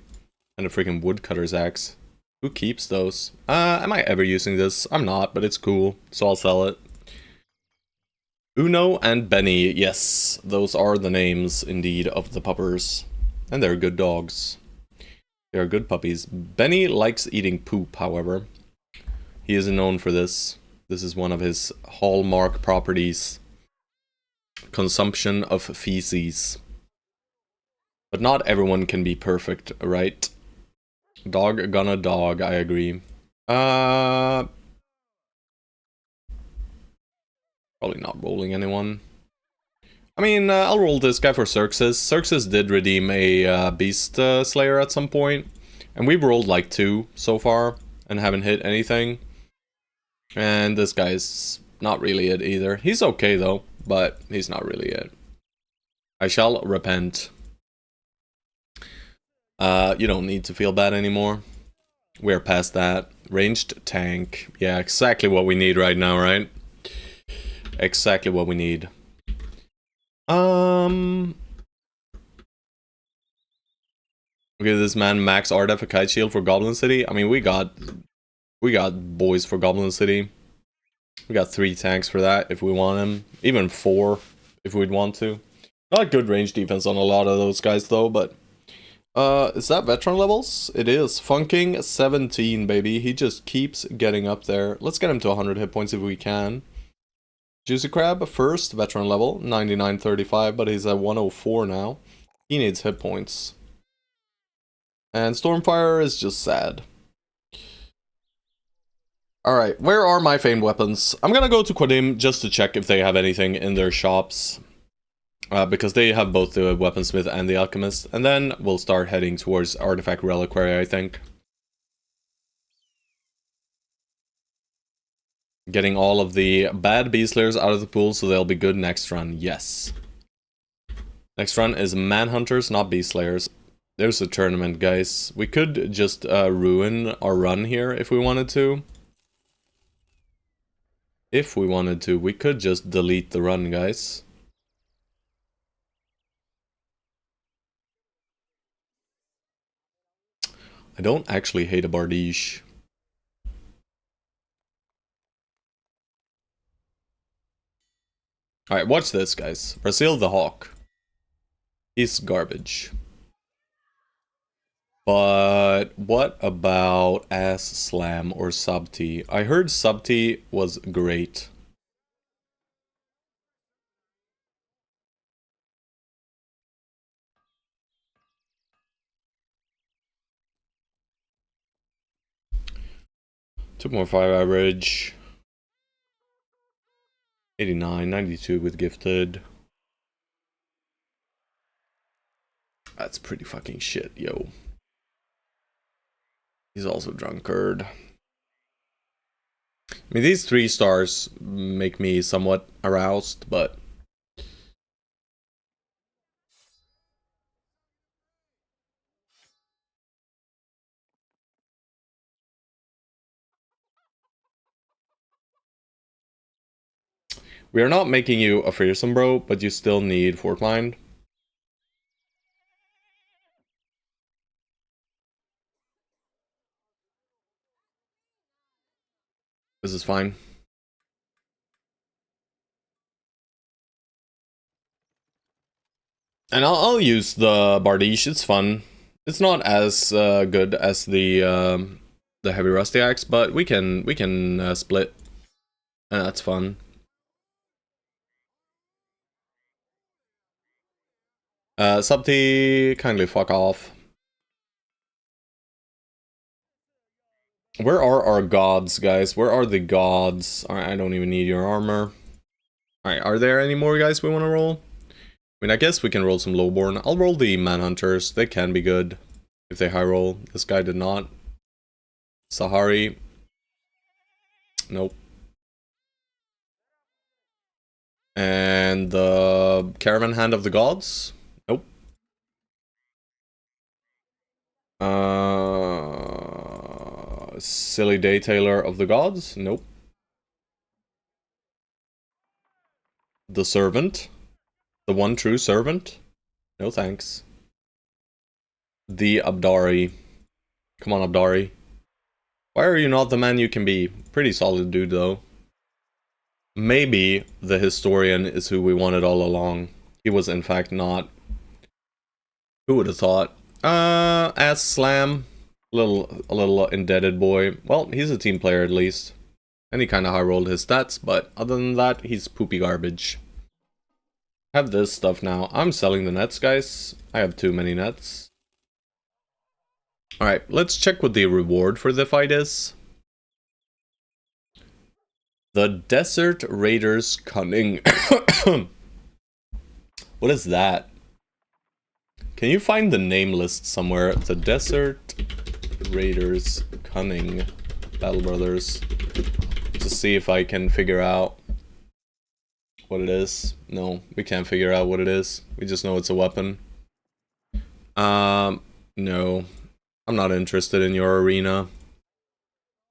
S1: And a freaking woodcutter's axe. Who keeps those? Am I ever using this? I'm not, but it's cool, so I'll sell it. Uno and Benny, yes, those are the names, indeed, of the puppers. And they're good dogs. They are good puppies. Benny likes eating poop, however. He is known for this. This is one of his hallmark properties. Consumption of feces. But not everyone can be perfect, right? Dog gonna dog, I agree. Probably not rolling anyone. I mean, I'll roll this guy for Xerxes. Xerxes did redeem a Beast Slayer at some point. And we've rolled like 2 so far and haven't hit anything. And this guy's not really it either. He's okay though, but he's not really it. I shall repent. You don't need to feel bad anymore. We're past that. Ranged tank. Yeah, exactly what we need right now, right? Exactly what we need. Okay, this man max Ardef a kite shield for Goblin City. I mean, we got boys for Goblin City. We got 3 tanks for that if we want them. Even 4 if we'd want to. Not good range defense on a lot of those guys though, but is that veteran levels? It is. Funking 17, baby. He just keeps getting up there. Let's get him to 100 hit points if we can. Juicy Crab, first veteran level, 99.35, but he's at 104 now. He needs hit points. And Stormfire is just sad. Alright, where are my famed weapons? I'm gonna go to Quadim just to check if they have anything in their shops. Because they have both the Weaponsmith and the Alchemist. And then we'll start heading towards Artifact Reliquary, I think. Getting all of the bad Beastlayers out of the pool so they'll be good next run, yes. Next run is Manhunters, not Beastlayers. There's a tournament, guys. We could just ruin our run here if we wanted to. If we wanted to, we could just delete the run, guys. I don't actually hate a Bardiche. Alright, watch this, guys. Brazil the Hawk. He's garbage. But what about Ass Slam or Sub T? I heard Sub T was great. Took more 5 average. 89, 92 with gifted. That's pretty fucking shit, yo. He's also drunkard. I mean, these 3 stars make me somewhat aroused, but We are not making you a fearsome bro, but you still need Fort Mind. This is fine. And I'll use the Bardiche, it's fun. It's not as good as the heavy rusty axe, but we can split, and that's fun. Subti, kindly fuck off. Where are our gods, guys? Where are the gods? Alright, I don't even need your armor. Alright, are there any more guys we want to roll? I mean, I guess we can roll some lowborn. I'll roll the manhunters. They can be good if they high roll. This guy did not. Sahari. Nope. And the Caravan Hand of the Gods? Nope. Silly Daytailor of the Gods? Nope. The Servant? The one true servant? No thanks. The Abdari. Come on, Abdari. Why are you not the man you can be? Pretty solid dude, though. Maybe the Historian is who we wanted all along. He was, in fact, not. Who would have thought? Ass Slam. A little indebted boy. Well, he's a team player at least. And he kind of high rolled his stats, but other than that, he's poopy garbage. Have this stuff now. I'm selling the nets, guys. I have too many nets. Alright, let's check what the reward for the fight is. The Desert Raiders Cunning. What is that? Can you find the name list somewhere? The Desert Raiders Cunning Battle Brothers. To see if I can figure out what it is. No, we can't figure out what it is. We just know it's a weapon. No. I'm not interested in your arena.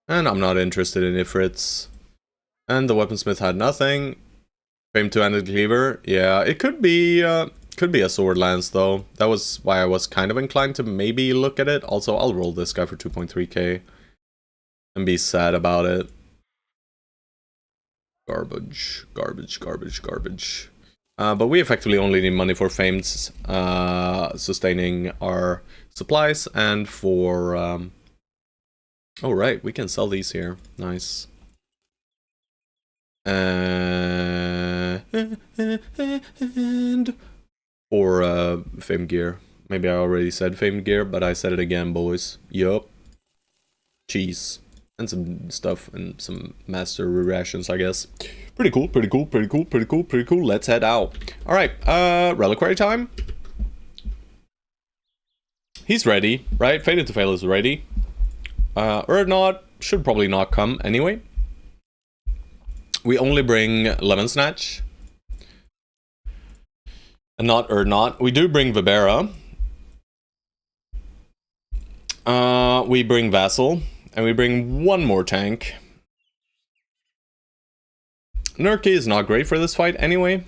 S1: And I'm not interested in Ifrits. And the weaponsmith had nothing. Fame two-handed cleaver. Yeah, it could be a sword lance though. That was why I was kind of inclined to maybe look at it. Also, I'll roll this guy for 2.3k. And be sad about it. Garbage, garbage, garbage, garbage. But we effectively only need money for famed sustaining our supplies and for... Oh right, we can sell these here. Nice. And for famed gear. Maybe I already said famed gear, but I said it again, boys. Yup. Cheese. And some stuff and some master rations, I guess. Pretty cool, pretty cool, pretty cool, pretty cool, pretty cool. Let's head out. Alright, reliquary time. He's ready, right? Fated to Fail is ready. Or not, should probably not come anyway. We only bring Lemon Snatch. And not not. We do bring Vibera. We bring Vassal. And we bring one more tank. Nurki is not great for this fight anyway.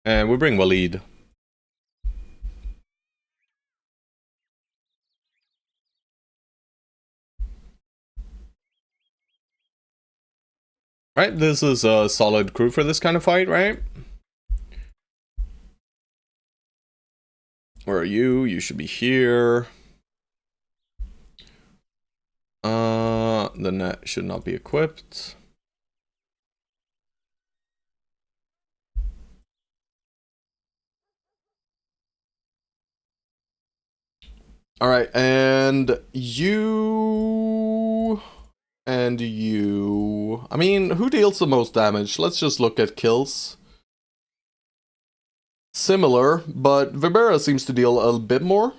S1: And we bring Waleed. Right, this is a solid crew for this kind of fight, right? Where are you? You should be here. The net should not be equipped. Alright, and you... And you... I mean, who deals the most damage? Let's just look at kills. Similar, but Vibera seems to deal a bit more.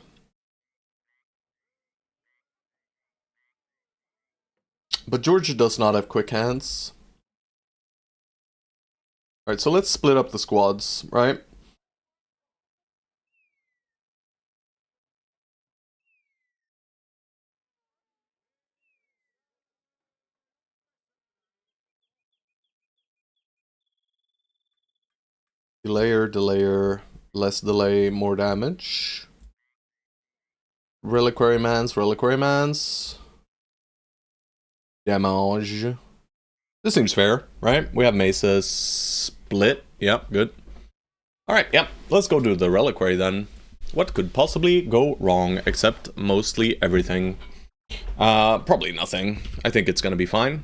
S1: But Georgia does not have quick hands. Alright, so let's split up the squads, right? Delayer, less delay, more damage. Reliquary Mans. Damage. This seems fair, right? We have Mesa split. Yep, good. Alright, yep. Let's go do the Reliquary then. What could possibly go wrong, except mostly everything? Probably nothing. I think it's gonna be fine.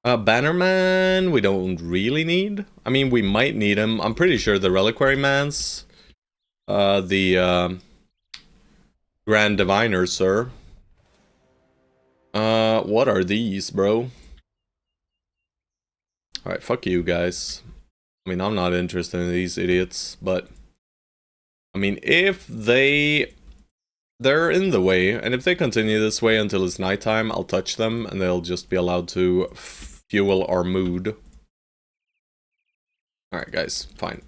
S1: Bannerman, we don't really need. I mean, we might need him. I'm pretty sure the Reliquary Mans. The Grand Diviner, sir. What are these, bro? Alright, fuck you guys. I mean, I'm not interested in these idiots, but... I mean, if they're in the way, and if they continue this way until it's nighttime, I'll touch them, and they'll just be allowed to fuel our mood. Alright, guys, fine.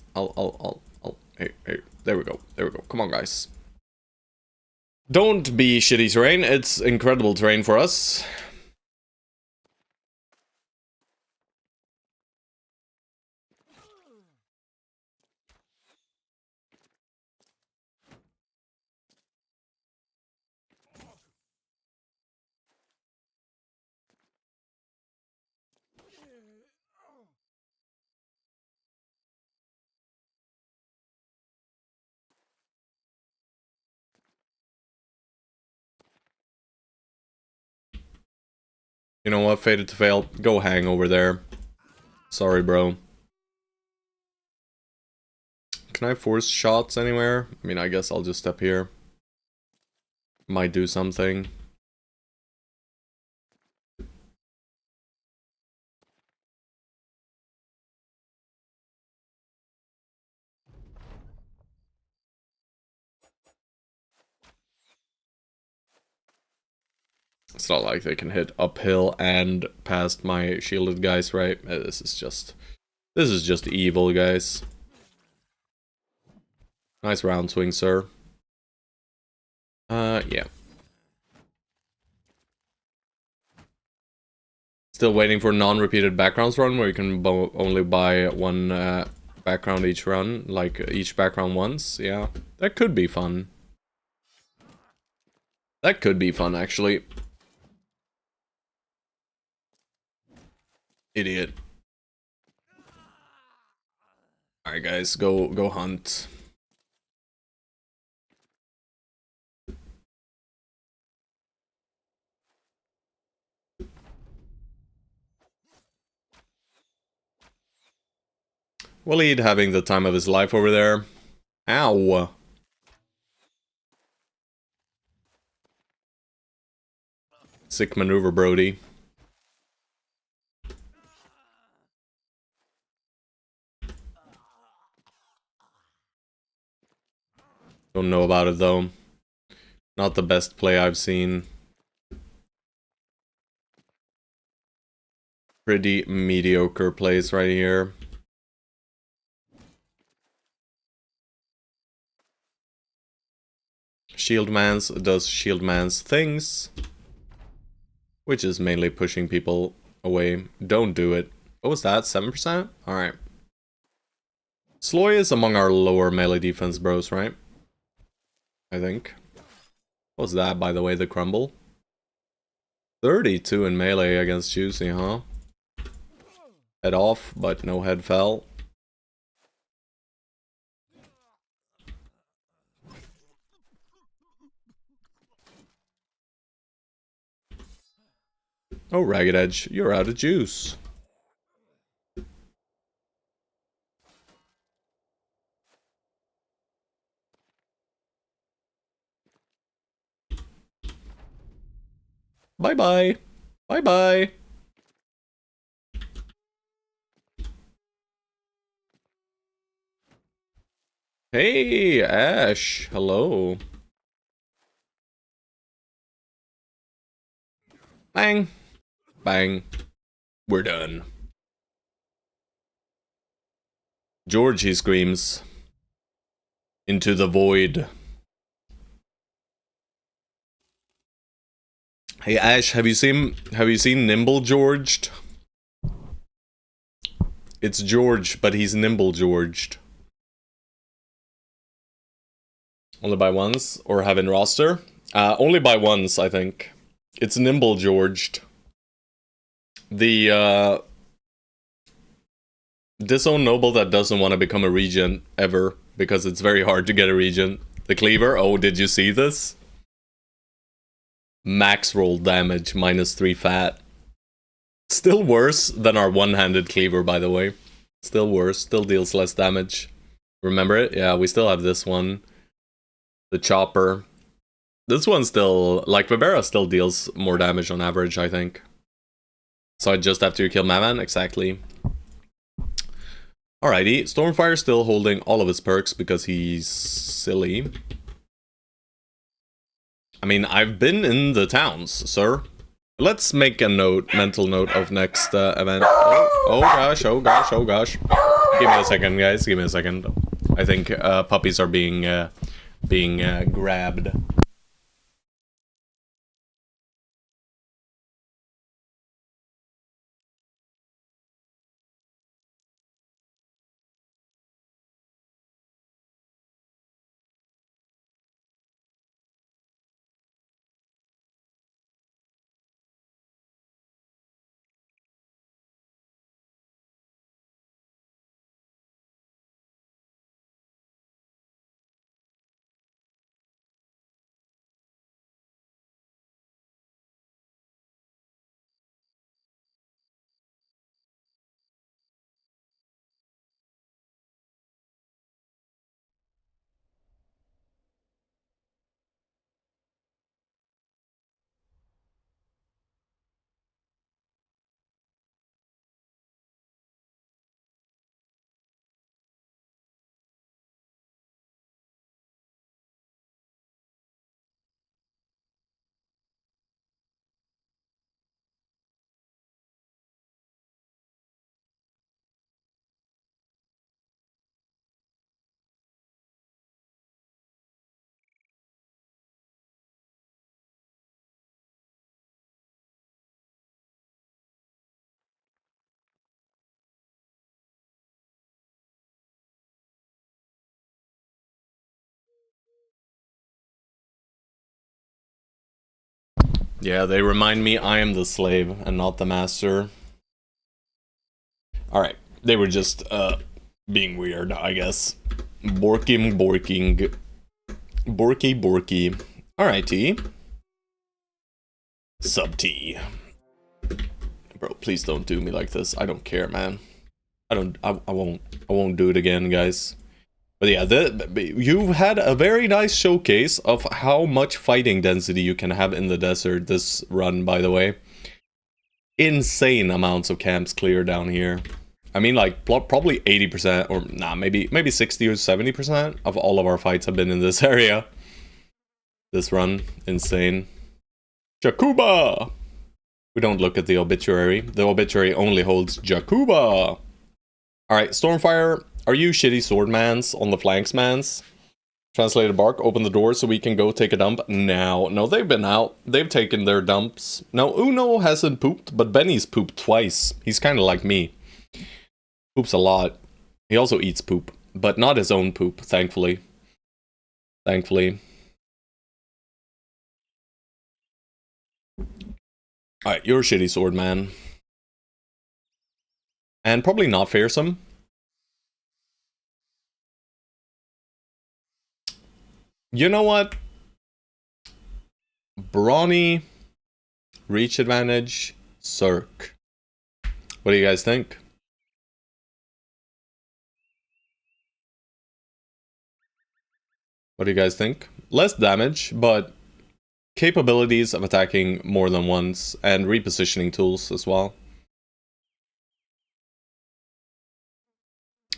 S1: Hey, there we go. Come on, guys. Don't be shitty terrain, it's incredible terrain for us. You know what, fated to fail. Go hang over there. Sorry, bro. Can I force shots anywhere? I mean, I guess I'll just step here. Might do something. It's not like they can hit uphill and past my shielded guys, right? This is just evil, guys. Nice round swing, sir. Yeah. Still waiting for non-repeated backgrounds run where you can only buy one background each run, like each background once. Yeah, that could be fun. That could be fun, actually. Idiot. Alright, guys, go hunt. Waleed having the time of his life over there. Ow. Sick maneuver, Brody. Don't know about it, though. Not the best play I've seen. Pretty mediocre plays right here. Shieldmans does Shieldman's things. Which is mainly pushing people away. Don't do it. What was that? 7%? Alright. Sloy is among our lower melee defense bros, right? I think. What was that, by the way, the crumble? 32 in melee against Juicy, huh? Head off, but no head fell. Oh, Ragged Edge, you're out of juice. Bye-bye. Bye-bye. Hey, Ash. Hello. Bang. Bang. We're done. George, he screams. Into the void. Hey Ash, have you seen Nimble Georged? It's George, but he's Nimble Georged. Only buy once or have in roster? Only buy once, I think. It's nimble Georged. The disowned noble that doesn't want to become a regent ever because it's very hard to get a regent. The cleaver. Oh, did you see this? Max roll damage, -3 fat. Still worse than our one-handed cleaver, by the way. Still worse, still deals less damage. Remember it? Yeah, we still have this one. The chopper. This one still, like Vibera still deals more damage on average, I think. So I just have to kill Maman? Exactly. Alrighty, Stormfire still holding all of his perks because he's silly. I mean, I've been in the towns, sir. Let's make a mental note of next event. Oh gosh, oh gosh, oh gosh. Give me a second, guys, give me a second. I think puppies are being grabbed. Yeah, they remind me I am the slave and not the master. Alright, they were just being weird, I guess. Borking. Borky. Alright, T. Sub T. Bro, please don't do me like this. I don't care, man. I won't do it again, guys. But yeah, you've had a very nice showcase of how much fighting density you can have in the desert this run, by the way. Insane amounts of camps clear down here. I mean, like, probably 80%, or nah, maybe 60 or 70% of all of our fights have been in this area. This run, insane. Jakuba! We don't look at the obituary. The obituary only holds Jakuba! Alright, Stormfire, are you shitty swordmans on the flanks, mans? Translated Bark, open the door so we can go take a dump now. No, they've been out. They've taken their dumps. Now, Uno hasn't pooped, but Benny's pooped twice. He's kind of like me. Poops a lot. He also eats poop, but not his own poop, thankfully. Thankfully. Alright, you're a shitty sword, man. And probably not fearsome. You know what? Brawny, reach advantage, Cirque. What do you guys think? What do you guys think? Less damage, but capabilities of attacking more than once, and repositioning tools as well.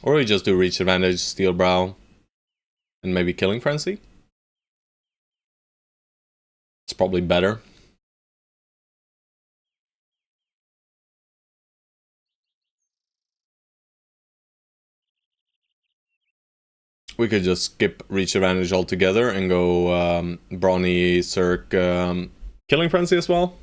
S1: Or we just do reach advantage, steel brow, and maybe killing frenzy? It's probably better. We could just skip reach advantage altogether and go Brawny, Cirque, killing frenzy as well.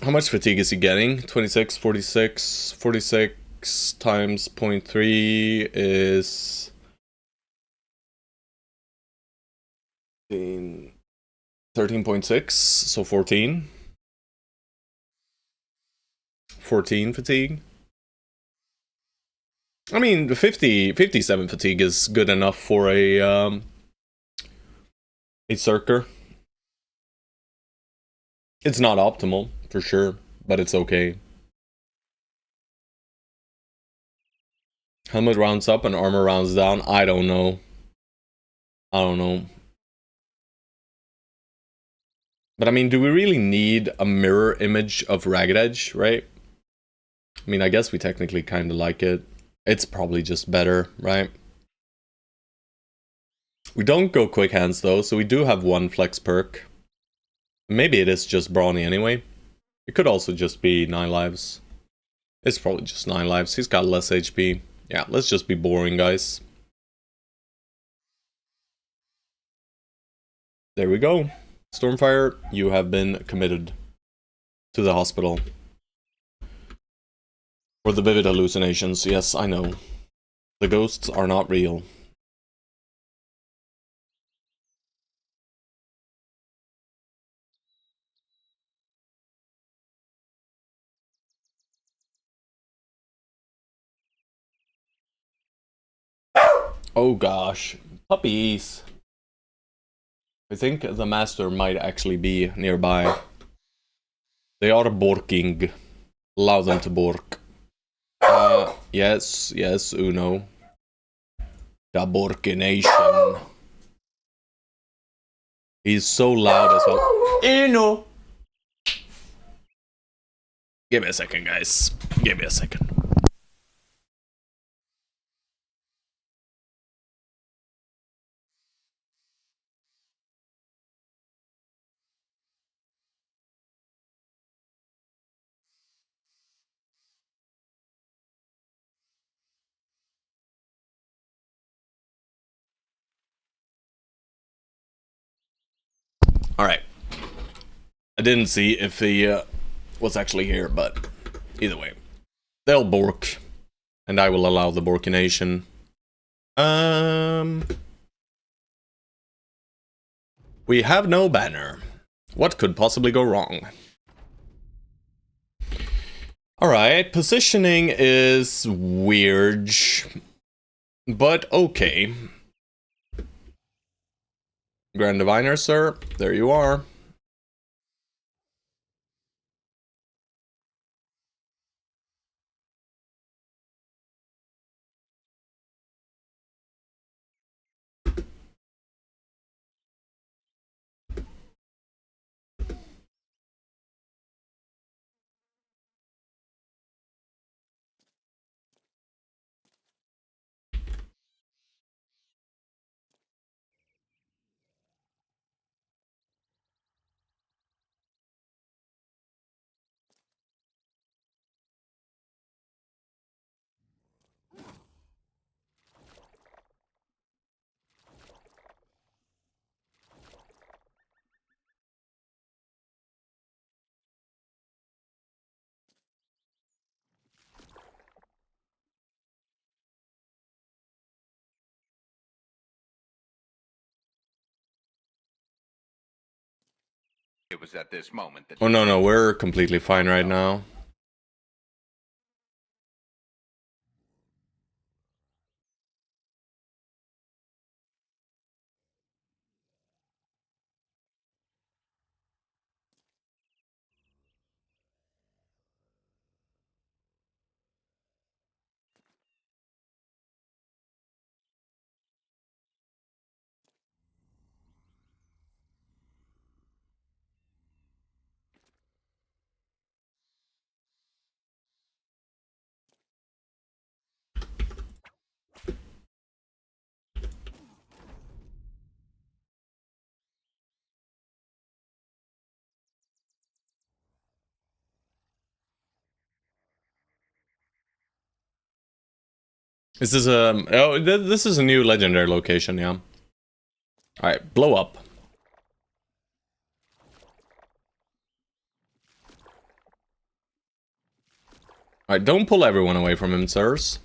S1: How much fatigue is he getting? 26, 46, 46 times 0.3 is 13.6, so 14. 14 fatigue. I mean, 57 fatigue is good enough for a Circer. It's not optimal, for sure, but it's okay. Helmet rounds up and armor rounds down. I don't know. But I mean, do we really need a mirror image of Ragged Edge, right? I mean, I guess we technically kind of like it. It's probably just better, right? We don't go quick hands though, so we do have one flex perk. Maybe it is just brawny anyway. It could also just be 9 lives. It's probably just 9 lives. He's got less HP. Yeah, let's just be boring, guys. There we go. Stormfire, you have been committed to the hospital. For the vivid hallucinations, yes, I know. The ghosts are not real. Oh gosh. Puppies. I think the master might actually be nearby. They are borking. Allow them to bork. Yes, Uno. The Borkination. He's so loud as well. Uno! Give me a second, guys. Give me a second. Alright. I didn't see if he was actually here, but either way. They'll bork. And I will allow the borkination. We have no banner. What could possibly go wrong? Alright, positioning is weird. But okay. Grand Diviner, sir. There you are.
S4: It was at this moment that...
S1: Oh no, we're completely fine right now. Is this oh, this is a new legendary location, yeah. Alright, blow up. Alright, don't pull everyone away from him, sirs.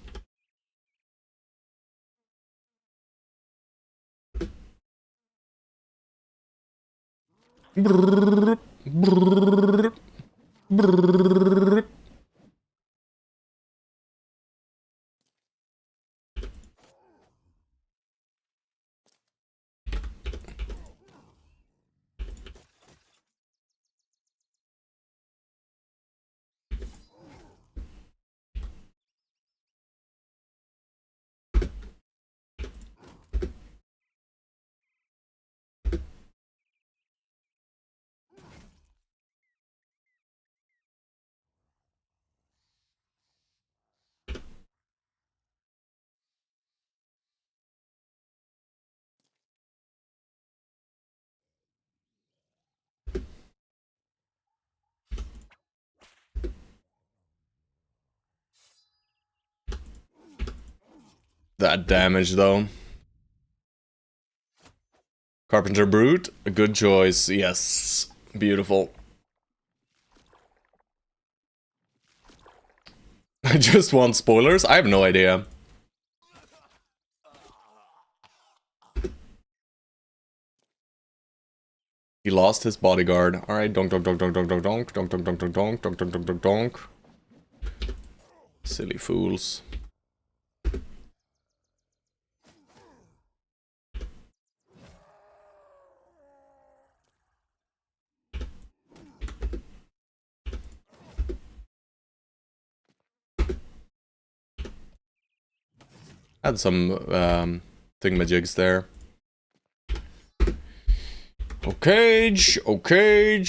S1: That damage, though. Carpenter Brute, a good choice. Yes. Beautiful. I just want spoilers? I have no idea. He lost his bodyguard. Alright, donk donk donk donk donk donk donk donk donk donk donk donk donk donk donk donk donk. Silly fools. Had some thingamajigs there. Okay, okay.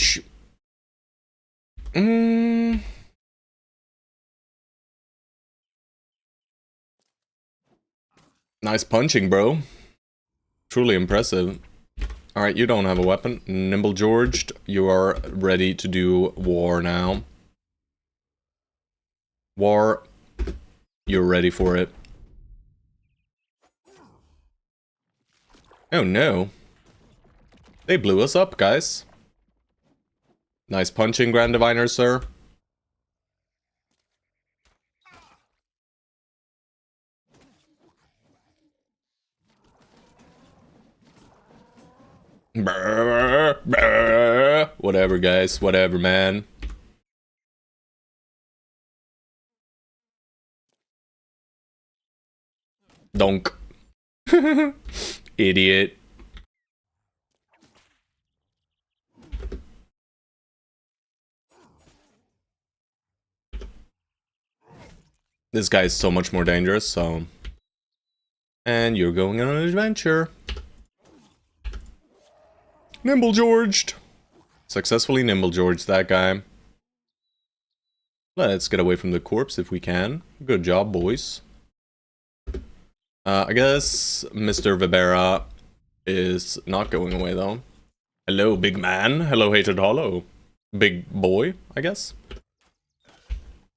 S1: Nice punching, bro. Truly impressive. Alright, you don't have a weapon. Nimble Georged, you are ready to do war now. War, you're ready for it. Oh no. They blew us up, guys. Nice punching, Grand Diviner, sir. Brr, brr. Whatever, guys. Whatever, man. Donk. Idiot. This guy is so much more dangerous, so... And you're going on an adventure. Nimble Georged. Successfully Nimble Georged that guy. Let's get away from the corpse if we can. Good job, boys. I guess Mr. Vibera is not going away, though. Hello, big man. Hello, hated hollow. Big boy, I guess.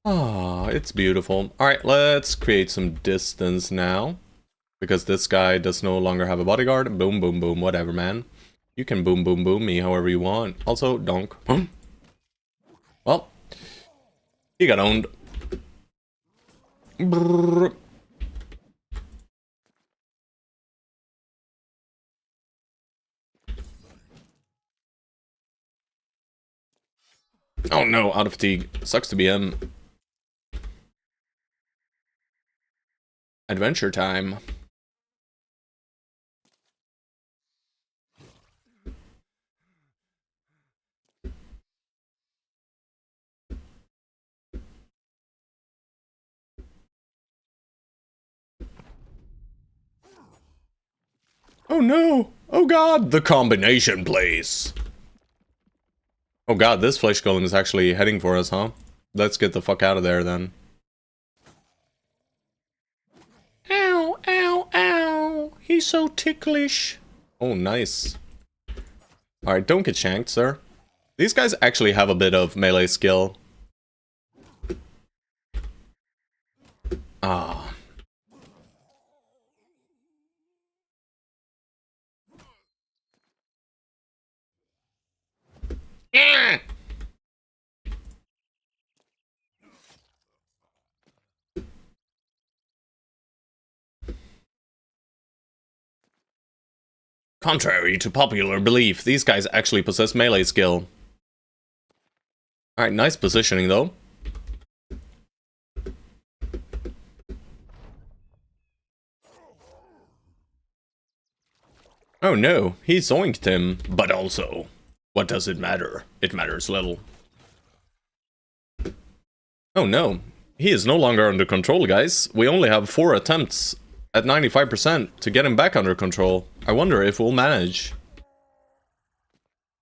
S1: Ah, it's beautiful. Alright, let's create some distance now. Because this guy does no longer have a bodyguard. Boom, boom, boom, whatever, man. You can boom, boom, boom me however you want. Also, donk. Well, he got owned. Brrr. Oh no, out of fatigue. Sucks to be him. Adventure time. Oh no! Oh god! The combination place! Oh god, this flesh golem is actually heading for us, huh? Let's get the fuck out of there then. Ow, ow, ow! He's so ticklish. Oh, nice. Alright, don't get shanked, sir. These guys actually have a bit of melee skill. Ah. Yeah. Contrary to popular belief, these guys actually possess melee skill. Alright, nice positioning though. Oh no, he zoinked him. But also, what does it matter? It matters little. Oh no, he is no longer under control, guys. We only have 4 attempts at 95% to get him back under control. I wonder if we'll manage.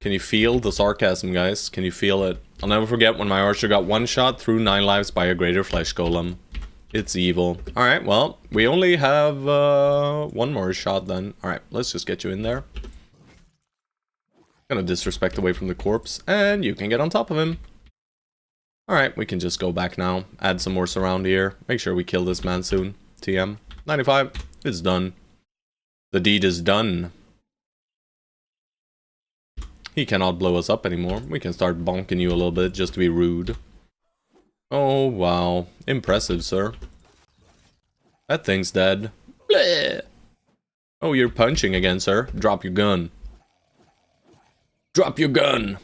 S1: Can you feel the sarcasm, guys? Can you feel it? I'll never forget when my archer got one shot through 9 lives by a greater flesh golem. It's evil. Alright, well, we only have 1 more shot then. Alright, let's just get you in there. Gonna disrespect away from the corpse, and you can get on top of him. Alright, we can just go back now. Add some more surround here. Make sure we kill this man soon. TM. 95. It's done. The deed is done. He cannot blow us up anymore. We can start bonking you a little bit just to be rude. Oh, wow. Impressive, sir. That thing's dead. Bleh. Oh, you're punching again, sir. Drop your gun. Drop your gun.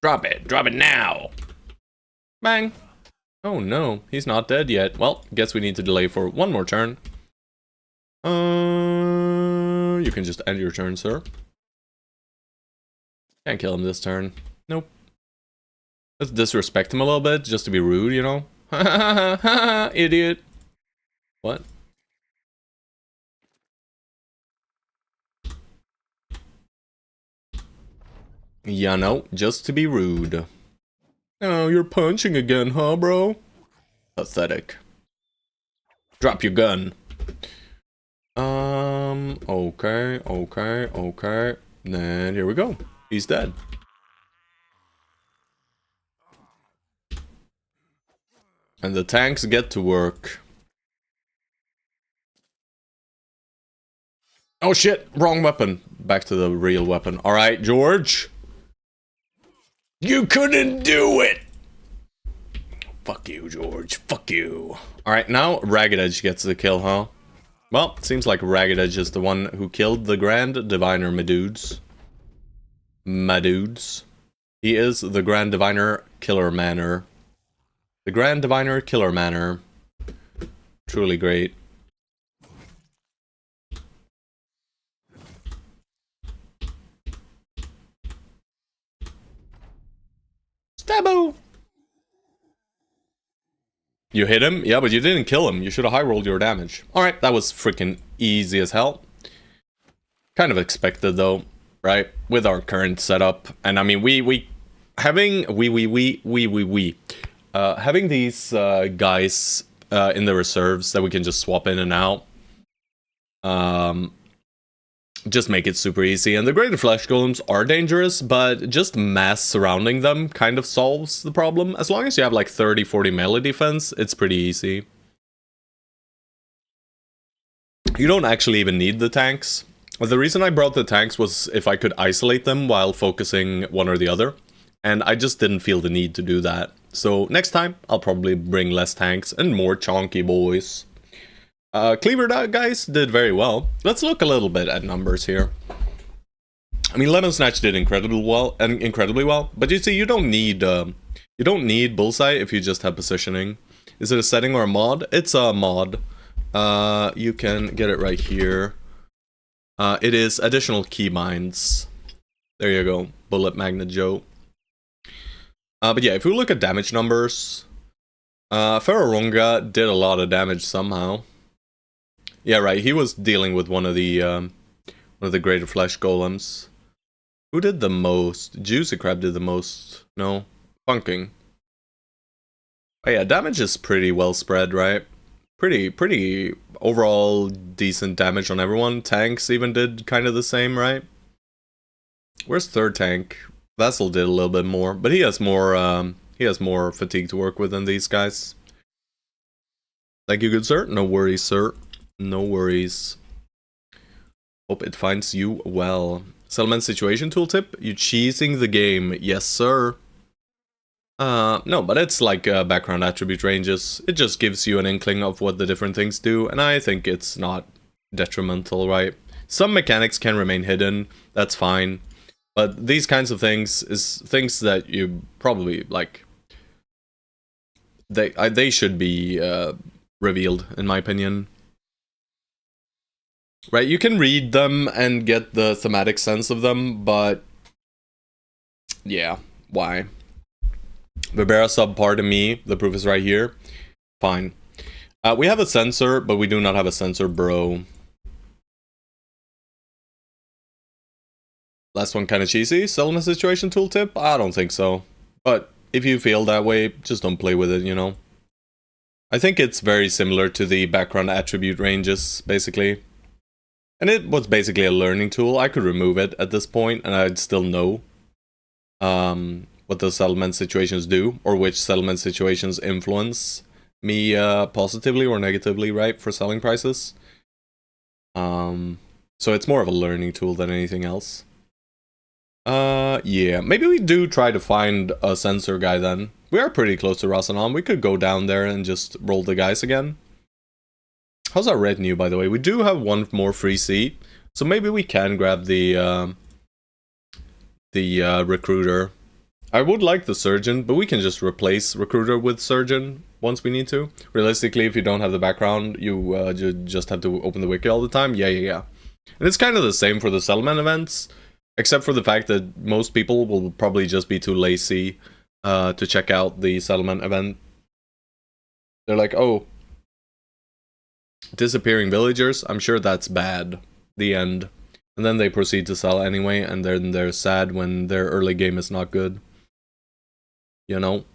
S1: Drop it. Drop it now. Bang. Oh, no. He's not dead yet. Well, guess we need to delay for 1 more turn. You can just end your turn, sir. Can't kill him this turn. Nope. Let's disrespect him a little bit, just to be rude, you know? Idiot. What? Yeah, no, just to be rude. Oh, you're punching again, huh, bro? Pathetic. Drop your gun. Okay. Then here we go. He's dead. And the tanks get to work. Oh shit, wrong weapon. Back to the real weapon. Alright, George. You couldn't do it! Fuck you, George. Fuck you. Alright, now Ragged Edge gets the kill, huh? Well, seems like Ragged Edge is the one who killed the Grand Diviner, my dudes. My dudes. He is the Grand Diviner Killer Manor. The Grand Diviner Killer Manor. Truly great. Stabbo! You hit him? Yeah, but you didn't kill him. You should have high-rolled your damage. Alright, that was freaking easy as hell. Kind of expected though, right? With our current setup. And I mean, having these guys in the reserves that we can just swap in and out. Just make it super easy. And the greater flesh golems are dangerous, but just mass surrounding them kind of solves the problem. As long as you have like 30-40 melee defense, it's pretty easy. You don't actually even need the tanks. The reason I brought the tanks was if I could isolate them while focusing one or the other. And I just didn't feel the need to do that. So next time, I'll probably bring less tanks and more chonky boys. Cleaver guys did very well. Let's look a little bit at numbers here. I mean, Lemon Snatch did incredibly well, but you see, you don't need bullseye if you just have positioning. Is it a setting or a mod? It's a mod. You can get it right here. It is additional keybinds. There you go, Bullet Magnet Joe. But yeah, if we look at damage numbers, Ferroronga did a lot of damage somehow. Yeah, right. He was dealing with one of the greater flesh golems. Who did the most? Juicy Crab did the most. No, Funking. Oh yeah, damage is pretty well spread, right? Pretty overall decent damage on everyone. Tanks even did kind of the same, right? Where's third tank? Vessel did a little bit more, but he has more fatigue to work with than these guys. Thank you, good sir. No worries, sir. No worries. Hope it finds you well. Settlement situation tooltip. You cheesing the game. Yes, sir. No, but it's like background attribute ranges. It just gives you an inkling of what the different things do, and I think it's not detrimental, right? Some mechanics can remain hidden, that's fine. But these kinds of things is things that you probably like. They should be revealed, in my opinion. Right, you can read them and get the thematic sense of them, but yeah, why? Verbera subpar to me, the proof is right here. Fine. We have a sensor, but we do not have a sensor, bro. Last one kind of cheesy. Settlement situation tooltip? I don't think so. But if you feel that way, just don't play with it, you know? I think it's very similar to the background attribute ranges, basically. And it was basically a learning tool. I could remove it at this point, and I'd still know what those settlement situations do, or which settlement situations influence me positively or negatively, right, for selling prices. So it's more of a learning tool than anything else. Yeah, maybe we do try to find a sensor guy then. We are pretty close to Rasanan. We could go down there and just roll the guys again. How's our retinue, by the way? We do have one more free seat, so maybe we can grab the recruiter. I would like the surgeon, but we can just replace recruiter with surgeon once we need to. Realistically, if you don't have the background, you just have to open the wiki all the time. Yeah. And it's kind of the same for the settlement events, except for the fact that most people will probably just be too lazy to check out the settlement event. They're like, oh, disappearing villagers, I'm sure that's bad. The end. And then they proceed to sell anyway, and then they're sad when their early game is not good. You know?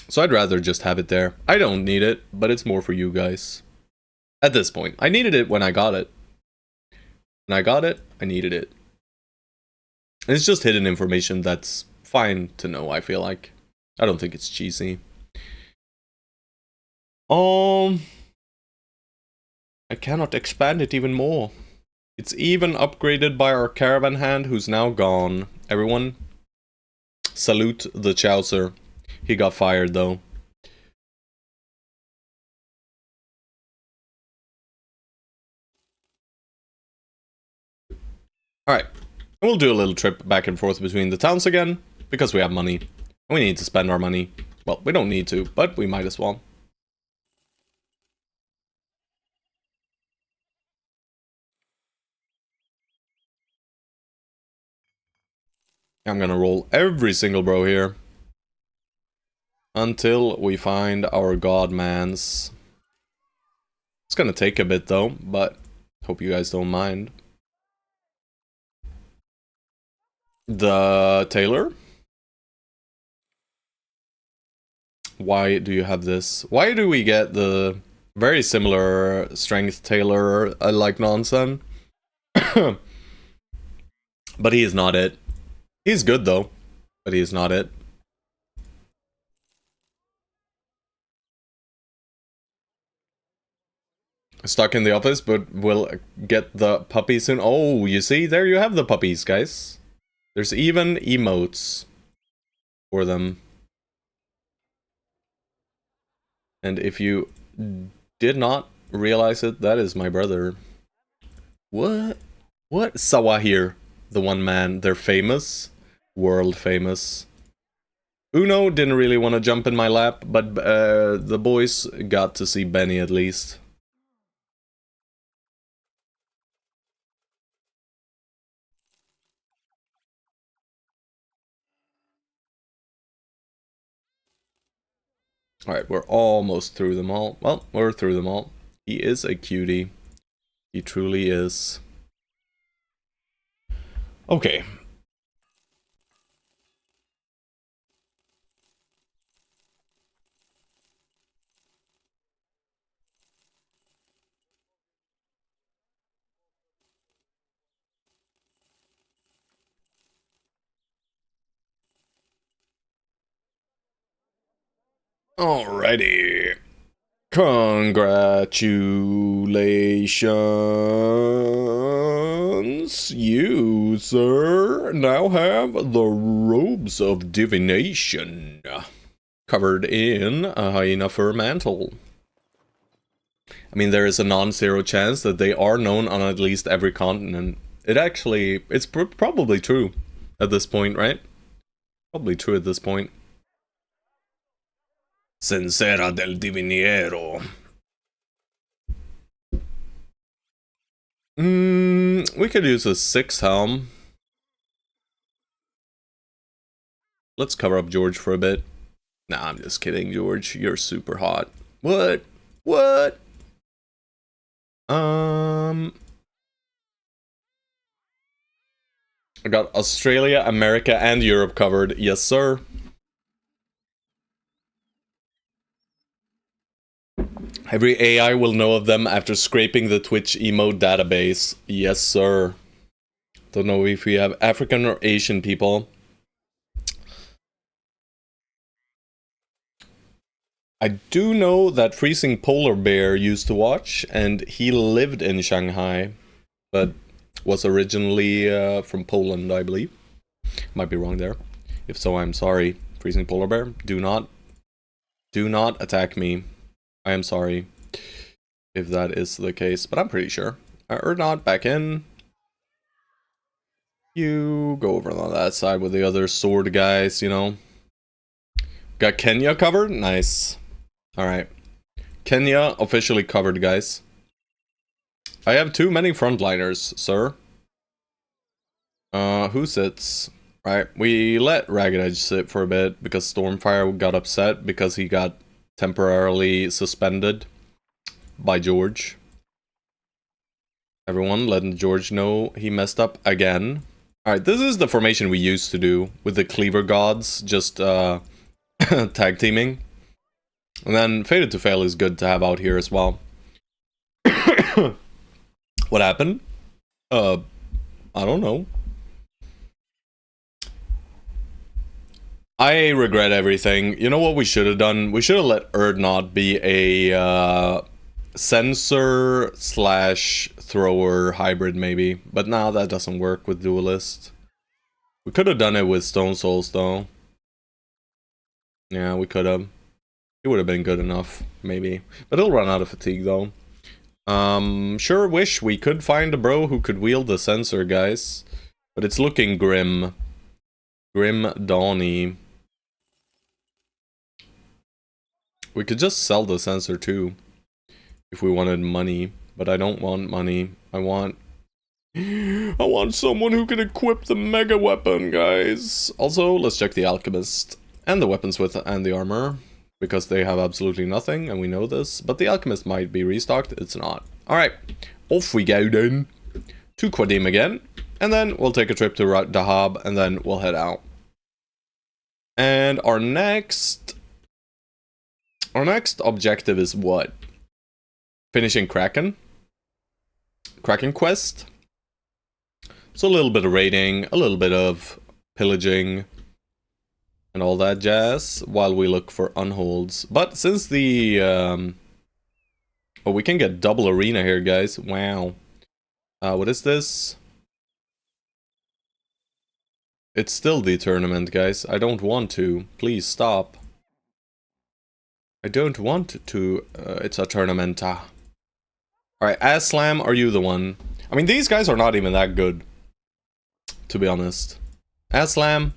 S1: So I'd rather just have it there. I don't need it, but it's more for you guys. At this point. I needed it when I got it. When I got it, I needed it. And it's just hidden information that's fine to know, I feel like. I don't think it's cheesy. I cannot expand it even more. It's even upgraded by our caravan hand who's now gone. Everyone, salute the Chowser. He got fired though. Alright, we'll do a little trip back and forth between the towns again, because we have money. And we need to spend our money. Well, we don't need to, but we might as well. I'm gonna roll every single bro here. Until we find our godmans. It's gonna take a bit though, but hope you guys don't mind. The tailor? Why do you have this? Why do we get the very similar strength tailor like nonsense? But he is not it. He's good though, but he is not it. Stuck in the office, but we'll get the puppies soon. Oh, you see? There you have the puppies, guys. There's even emotes for them. And if you did not realize it, that is my brother. What? What? Sawa here. The one man. They're famous. World famous. Uno didn't really want to jump in my lap, but the boys got to see Benny at least. Alright, we're almost through them all. Well, we're through them all. He is a cutie. He truly is. Okay. Alrighty. Congratulations. Once you, sir, now have the robes of divination covered in a hyena fur mantle. I mean, there is a non-zero chance that they are known on at least every continent. It's probably true at this point, right? Probably true at this point. Sincera del Diviniero. We could use a 6 helm. Let's cover up George for a bit. Nah, I'm just kidding, George. You're super hot. What? What? I got Australia, America, and Europe covered. Yes, sir. Every AI will know of them after scraping the Twitch emote database. Yes, sir. Don't know if we have African or Asian people. I do know that Freezing Polar Bear used to watch, and he lived in Shanghai, but was originally from Poland, I believe. Might be wrong there. If so, I'm sorry. Freezing Polar Bear, do not attack me. I am sorry if that is the case, but I'm pretty sure. Or not, back in. You go over on that side with the other sword guys, you know. Got Kenya covered? Nice. Alright. Kenya officially covered, guys. I have too many frontliners, sir. Who sits? Right, we let Ragged Edge sit for a bit because Stormfire got upset because he got temporarily suspended by George. Everyone letting George know he messed up again. Alright, this is the formation we used to do with the Cleaver Gods, just tag teaming. And then Fated to Fail is good to have out here as well. What happened? I don't know. I regret everything. You know what we should have done? We should have let Erdnot be a sensor slash thrower hybrid maybe. But now that doesn't work with Duelist. We could have done it with Stone Souls though. Yeah, we could have. It would have been good enough, maybe. But he'll run out of fatigue though. Sure wish we could find a bro who could wield the sensor, guys. But it's looking grim. Grim Dawny. We could just sell the sensor too. If we wanted money. But I don't want money. I want someone who can equip the mega weapon, guys. Also, let's check the Alchemist. And the weapons with and the armor. Because they have absolutely nothing, and we know this. But the Alchemist might be restocked. It's not. Alright. Off we go then. To Qadim again. And then we'll take a trip to Dahab. And then we'll head out. And our next objective is what? Finishing Kraken. Kraken quest. So a little bit of raiding, a little bit of pillaging, and all that jazz, while we look for unholds. But since the... oh, we can get double arena here, guys. Wow. What is this? It's still the tournament, guys. I don't want to. Please stop. I don't want to. It's a tournament. Alright, Aslam, are you the one? I mean, these guys are not even that good. To be honest. Aslam.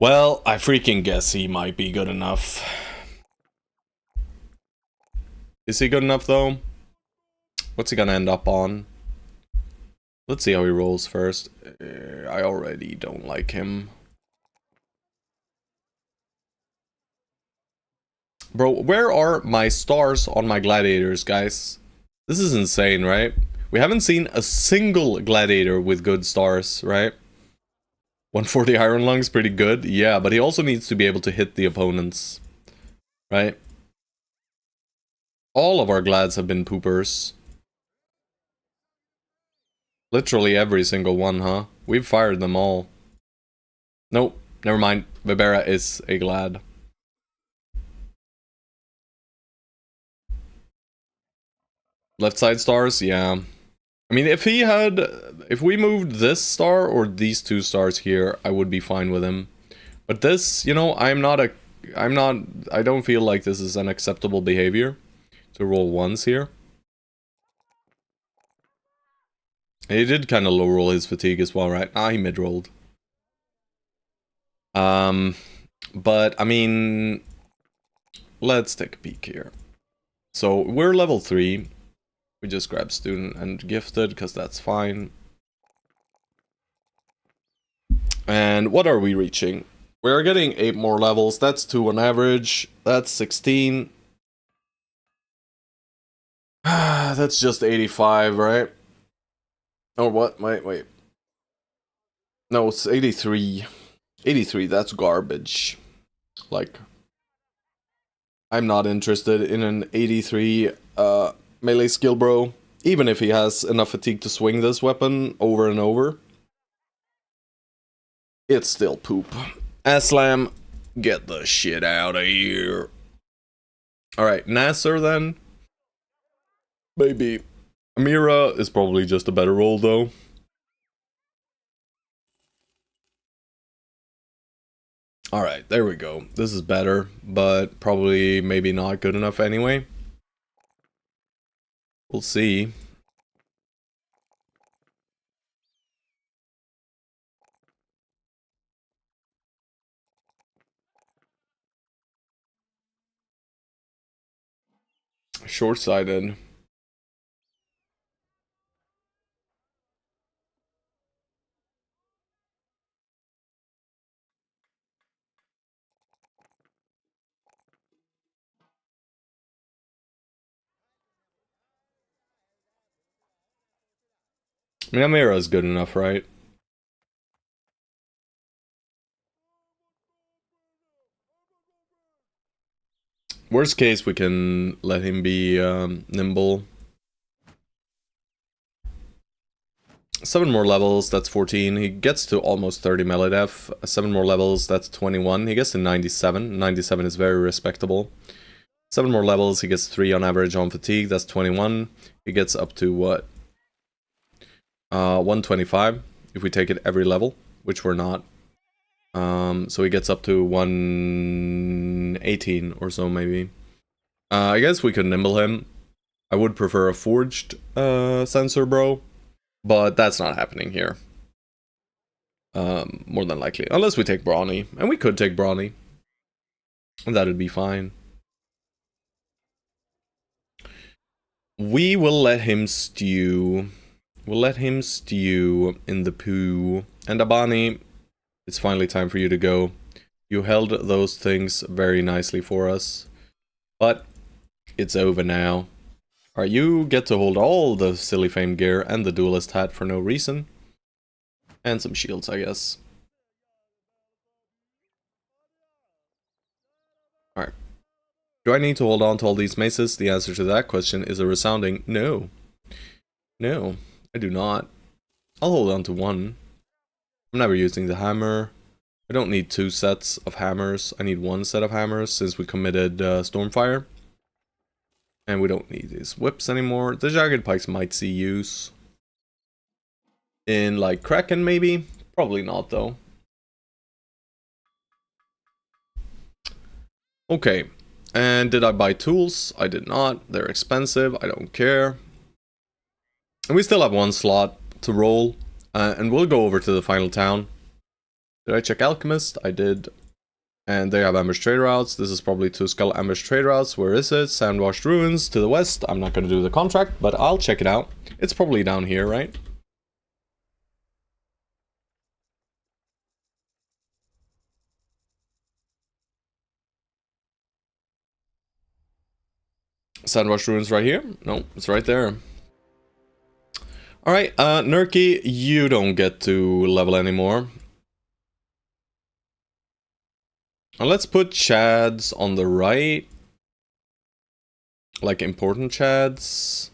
S1: Well, I freaking guess he might be good enough. Is he good enough, though? What's he gonna end up on? Let's see how he rolls first. I already don't like him. Bro, where are my stars on my gladiators, guys? This is insane, right? We haven't seen a single gladiator with good stars, right? 140 Iron Lungs, pretty good. Yeah, but he also needs to be able to hit the opponents. Right? All of our glads have been poopers. Literally every single one, huh? We've fired them all. Nope, never mind. Vibera is a glad. Left side stars, yeah. I mean, if we moved this star or these 2 stars here, I would be fine with him. But this, you know, I don't feel like this is an acceptable behavior to roll 1s here. And he did kind of low roll his fatigue as well, right? Ah, he mid rolled. But I mean, let's take a peek here. So we're level 3. We just grab student and gifted because that's fine. And what are we reaching? We're getting 8 more levels. That's 2 on average. That's 16. That's just 85, right? Or what? Wait. No, it's 83. 83, that's garbage. Like, I'm not interested in an 83 melee skill bro. Even if he has enough fatigue to swing this weapon over and over. It's still poop. Aslam, get the shit out of here. Alright, Nasser then. Maybe. Amira is probably just a better roll though. Alright, there we go. This is better, but probably maybe not good enough anyway. We'll see. Short-sighted. I mean, Amira is good enough, right? Worst case, we can let him be nimble. 7 more levels, that's 14. He gets to almost 30 melee def. 7 more levels, that's 21. He gets to 97. 97 is very respectable. 7 more levels, he gets 3 on average on fatigue, that's 21. He gets up to what? 125 if we take it every level, which we're not. So he gets up to 118 or so maybe. I guess we could nimble him. I would prefer a forged sensor bro, but that's not happening here. More than likely, unless we take Brawny, and we could take Brawny, and that'd be fine. We will let him stew. We'll let him stew in the poo. And Abani, it's finally time for you to go. You held those things very nicely for us, but it's over now. Alright, you get to hold all the silly fame gear and the duelist hat for no reason. And some shields, I guess. Alright. Do I need to hold on to all these maces? The answer to that question is a resounding no. No, I do not. I'll hold on to one. I'm never using the hammer. I don't need 2 sets of hammers. I need 1 set of hammers since we committed Stormfire. And we don't need these whips anymore. The jagged pikes might see use. In like Kraken maybe? Probably not though. Okay. And did I buy tools? I did not. They're expensive. I don't care. And we still have 1 slot to roll. And we'll go over to the final town. Did I check Alchemist? I did. And they have ambush trade routes. This is probably 2 skull ambush trade routes. Where is it? Sandwashed Ruins to the west. I'm not going to do the contract, but I'll check it out. It's probably down here, right? Sandwashed Ruins right here? No, it's right there. Alright, Nurki, you don't get to level anymore. Let's put Chads on the right. Like important Chads.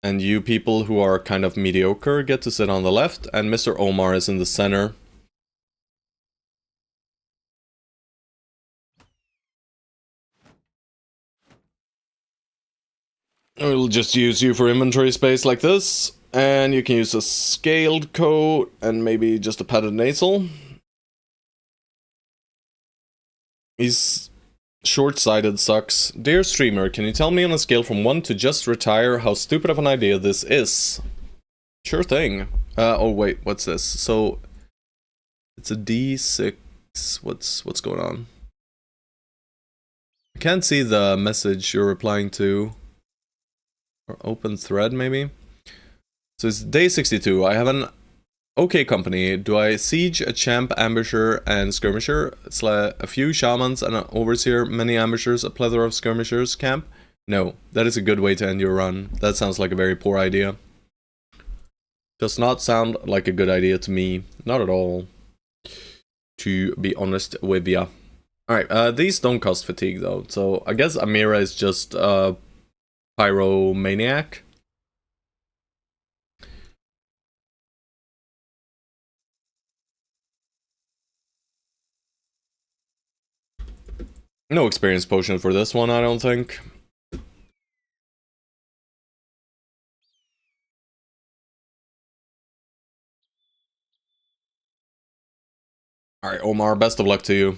S1: And you people who are kind of mediocre get to sit on the left, and Mr. Omar is in the center. We'll just use you for inventory space like this. And you can use a scaled coat and maybe just a padded nasal. He's short-sighted sucks. Dear streamer, can you tell me on a scale from 1 to just retire how stupid of an idea this is? Sure thing. Oh wait, what's this? So it's a D6. What's going on? I can't see the message you're replying to. Or open thread maybe? So it's day 62. I have an okay company. Do I siege a champ, ambusher, and skirmisher? It's like a few shamans and an overseer, many ambushers, a plethora of skirmishers camp? No, that is a good way to end your run. That sounds like a very poor idea. Does not sound like a good idea to me. Not at all. To be honest with ya. Alright, these don't cost fatigue though. So I guess Amira is just a pyromaniac. No experience potion for this one, I don't think. Alright, Omar, best of luck to you.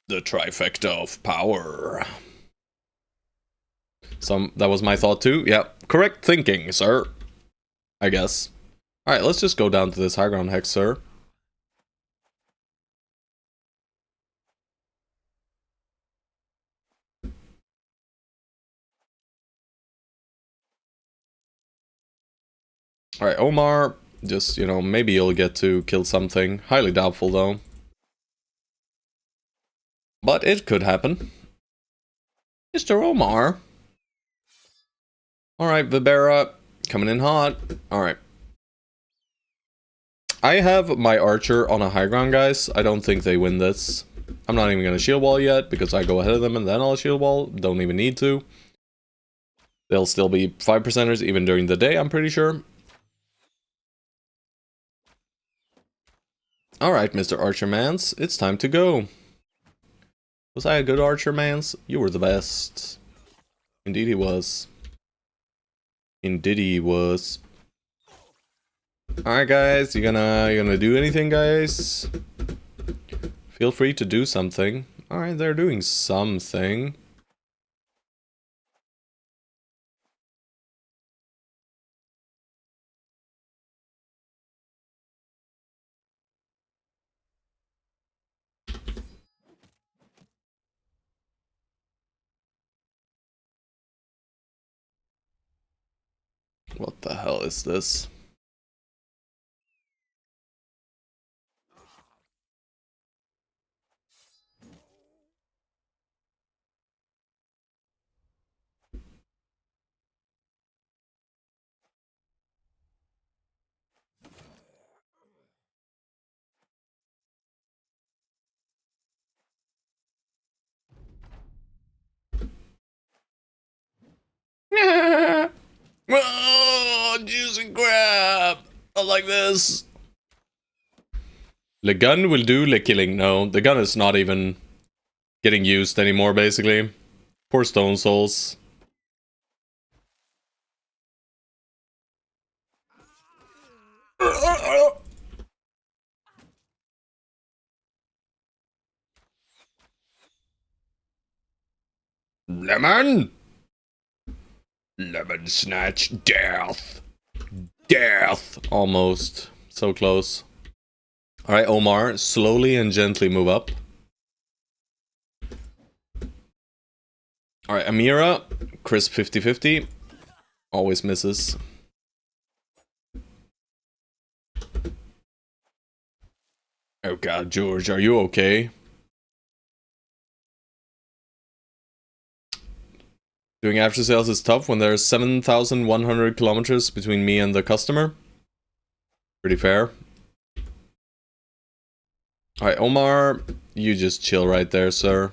S1: The trifecta of power. That was my thought too. Yep, correct thinking, sir. I guess. Alright, let's just go down to this high ground hex, sir. Alright, Omar, just, you know, maybe you'll get to kill something. Highly doubtful, though. But it could happen. Mr. Omar. Alright, Vibera, coming in hot. Alright. I have my archer on a high ground, guys. I don't think they win this. I'm not even gonna shield wall yet, because I go ahead of them and then I'll shield wall. Don't even need to. They'll still be 5%ers even during the day, I'm pretty sure. Alright, Mr. Archer Mans, it's time to go. Was I a good Archer Mans? You were the best. Indeed he was. Indeed he was. Alright guys, you gonna do anything, guys? Feel free to do something. Alright, they're doing something. What the hell is this? Oh, juicy crab! I like this. The gun will do the killing. No, the gun is not even getting used anymore, basically. Poor Stone Souls. Lemon! Lemon snatch death. Death! Almost. So close. Alright, Omar, slowly and gently move up. Alright, Amira, crisp 50-50. Always misses. Oh god, George, are you okay? Doing after sales is tough when there's 7,100 kilometers between me and the customer. Pretty fair. Alright, Omar, you just chill right there, sir.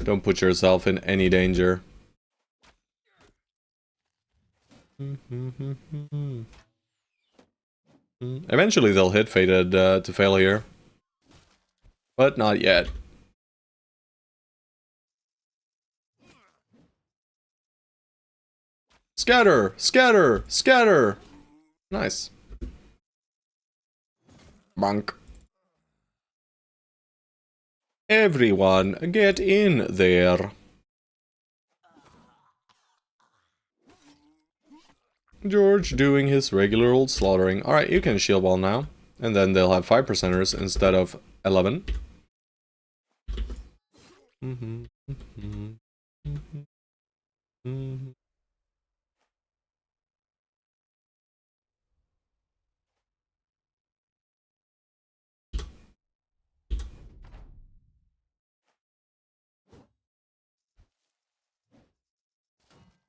S1: Don't put yourself in any danger. Eventually they'll hit Fated to fail here. But not yet. Scatter! Scatter! Scatter! Nice. Bonk. Everyone, get in there. George doing his regular old slaughtering. Alright, you can shield wall now. And then they'll have 5%ers instead of 11.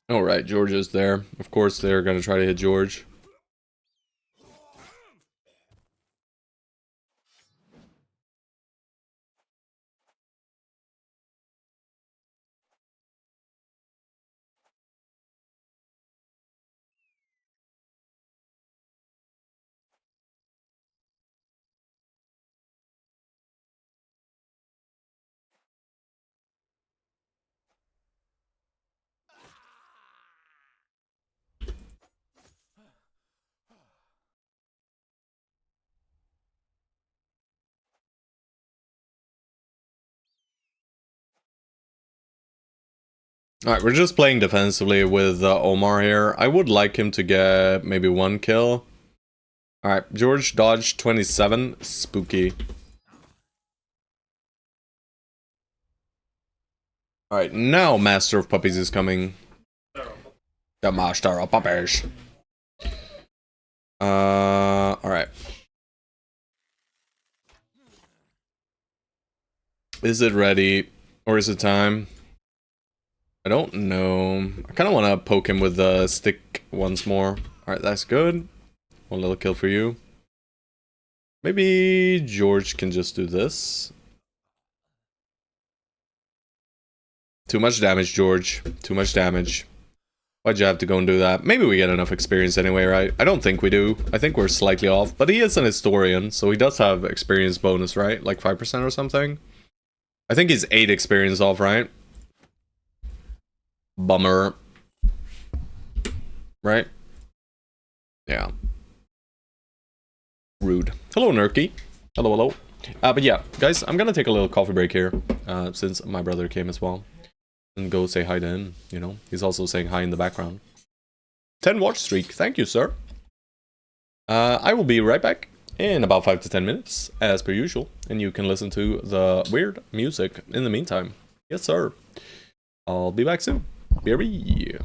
S1: Alright, George is there. Of course they're gonna try to hit George. Alright, we're just playing defensively with Omar here. I would like him to get maybe 1 kill. Alright, George dodged 27. Spooky. Alright, now Master of Puppies is coming. The Master of Puppies. Alright. Is it ready? Or is it time? I don't know. I kind of want to poke him with the stick once more. Alright, that's good. 1 little kill for you. Maybe George can just do this. Too much damage, George. Too much damage. Why'd you have to go and do that? Maybe we get enough experience anyway, right? I don't think we do. I think we're slightly off. But he is an historian, so he does have experience bonus, right? Like 5% or something? I think he's 8 experience off, right? Bummer. Right? Yeah. Rude. Hello, Nerky. Hello, hello. But yeah, guys, I'm gonna take a little coffee break here, since my brother came as well. And go say hi to him, you know? He's also saying hi in the background. 10 watch streak, thank you, sir. I will be right back in about 5 to 10 minutes, as per usual. And you can listen to the weird music in the meantime. Yes, sir. I'll be back soon. BRB.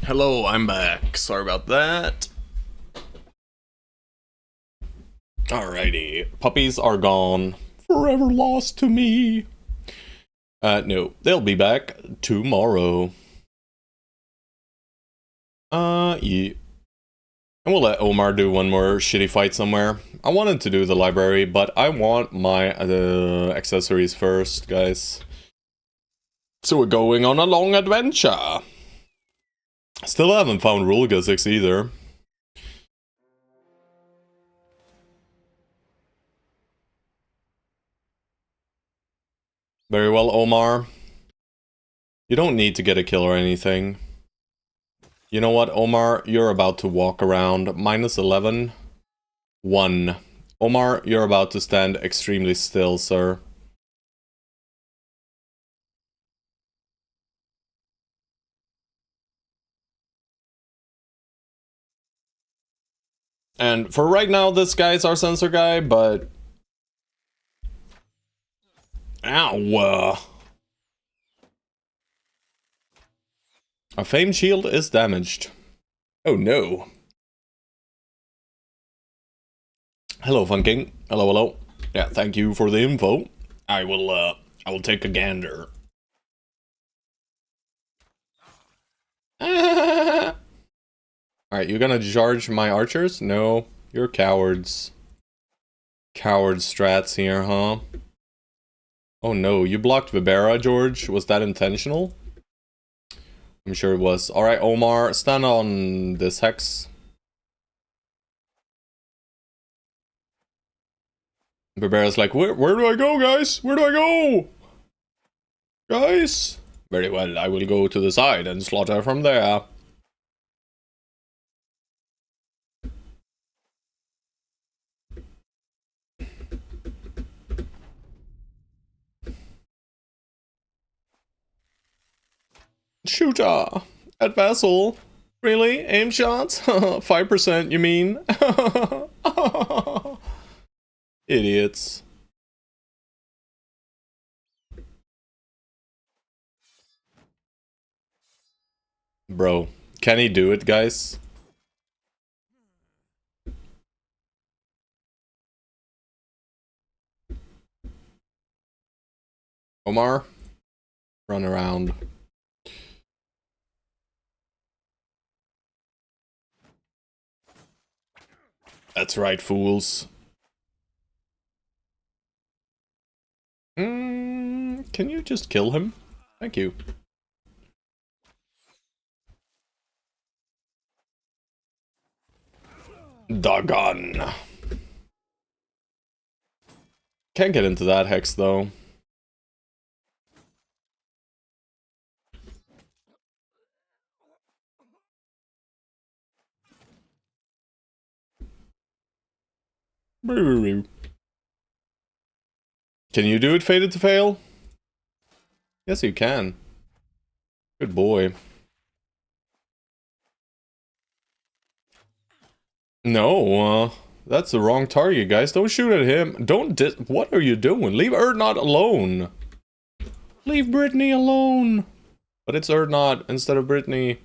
S1: Hello, I'm back. Sorry about that. Alrighty. Puppies are gone. Forever lost to me. No. They'll be back tomorrow. Yeah. And we'll let Omar do one more shitty fight somewhere. I wanted to do the library, but I want my accessories first, guys. So we're going on a long adventure. Still haven't found Rulga 6 either. Very well, Omar. You don't need to get a kill or anything. You know what, Omar? You're about to walk around. -11. 1. Omar, you're about to stand extremely still, sir. And for right now, this guy's our sensor guy, but... Ow! Our Fame Shield is damaged. Oh no. Hello, Funking. Hello, hello. Yeah, thank you for the info. I will take a gander. Alright, you gonna charge my archers? No, you're cowards. Coward strats here, huh? Oh no, you blocked Vibera, George. Was that intentional? I'm sure it was. Alright, Omar, stand on this hex. Vibera's like, where do I go, guys? Where do I go? Guys? Very well, I will go to the side and slaughter from there. Shooter! At Vassal! Really? Aim shots? 5% you mean? Idiots. Bro, can he do it, guys? Omar? Run around. That's right, fools. Can you just kill him? Thank you. Doggone. Can't get into that hex, though. Can you do it, Fated to Fail? Yes, you can. Good boy. No, that's the wrong target, guys. Don't shoot at him. What are you doing? Leave Erdnot alone. Leave Brittany alone. But it's Erdnot instead of Brittany.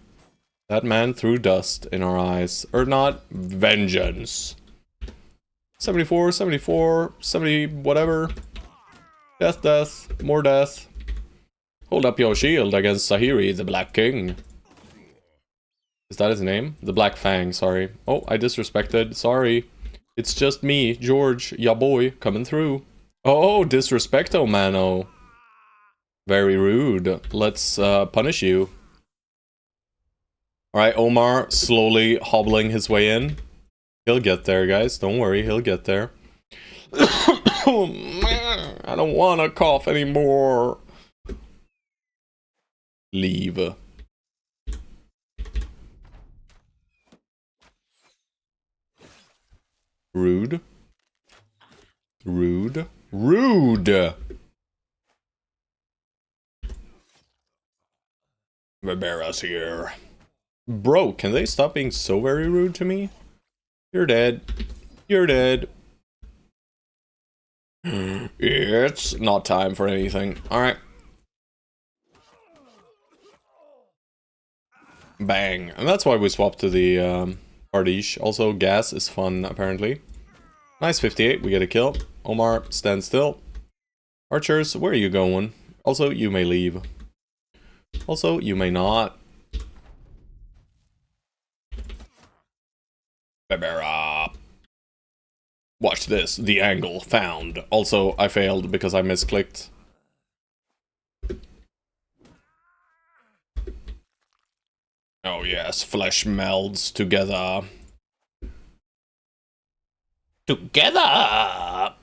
S1: That man threw dust in our eyes. Erdnot, vengeance. 74, 74, 70, whatever. Death, death, more death. Hold up your shield against Sahiri, the Black King. Is that his name? The Black Fang, sorry. Oh, I disrespected, sorry. It's just me, George, ya boy, coming through. Oh, disrespecto, mano. Very rude. Let's punish you. Alright, Omar slowly hobbling his way in. He'll get there, guys. Don't worry, he'll get there. Oh, man. I don't want to cough anymore. Leave. Rude. Rude. Rude! Vibera's here. Bro, can they stop being so very rude to me? You're dead. You're dead. It's not time for anything. Alright. Bang. And that's why we swapped to the Ardèche. Also, gas is fun, apparently. Nice 58, we get a kill. Omar, stand still. Archers, where are you going? Also, you may leave. Also, you may not. Barbara. Watch this, the angle found. Also, I failed because I misclicked. Oh yes, flesh melds together. Together!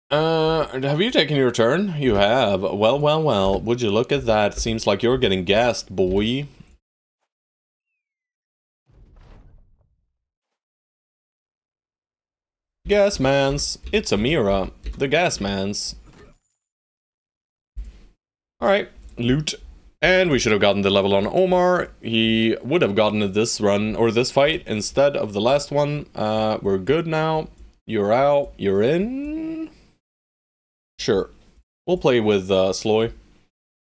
S1: Have you taken your turn? You have. Well, well, well. Would you look at that? Seems like you're getting gassed, boy. Gas mans. It's Amira. The gas mans. Alright. Loot. And we should have gotten the level on Omar. He would have gotten it this run, or this fight, instead of the last one. We're good now. You're out. You're in. Sure. We'll play with Sloy.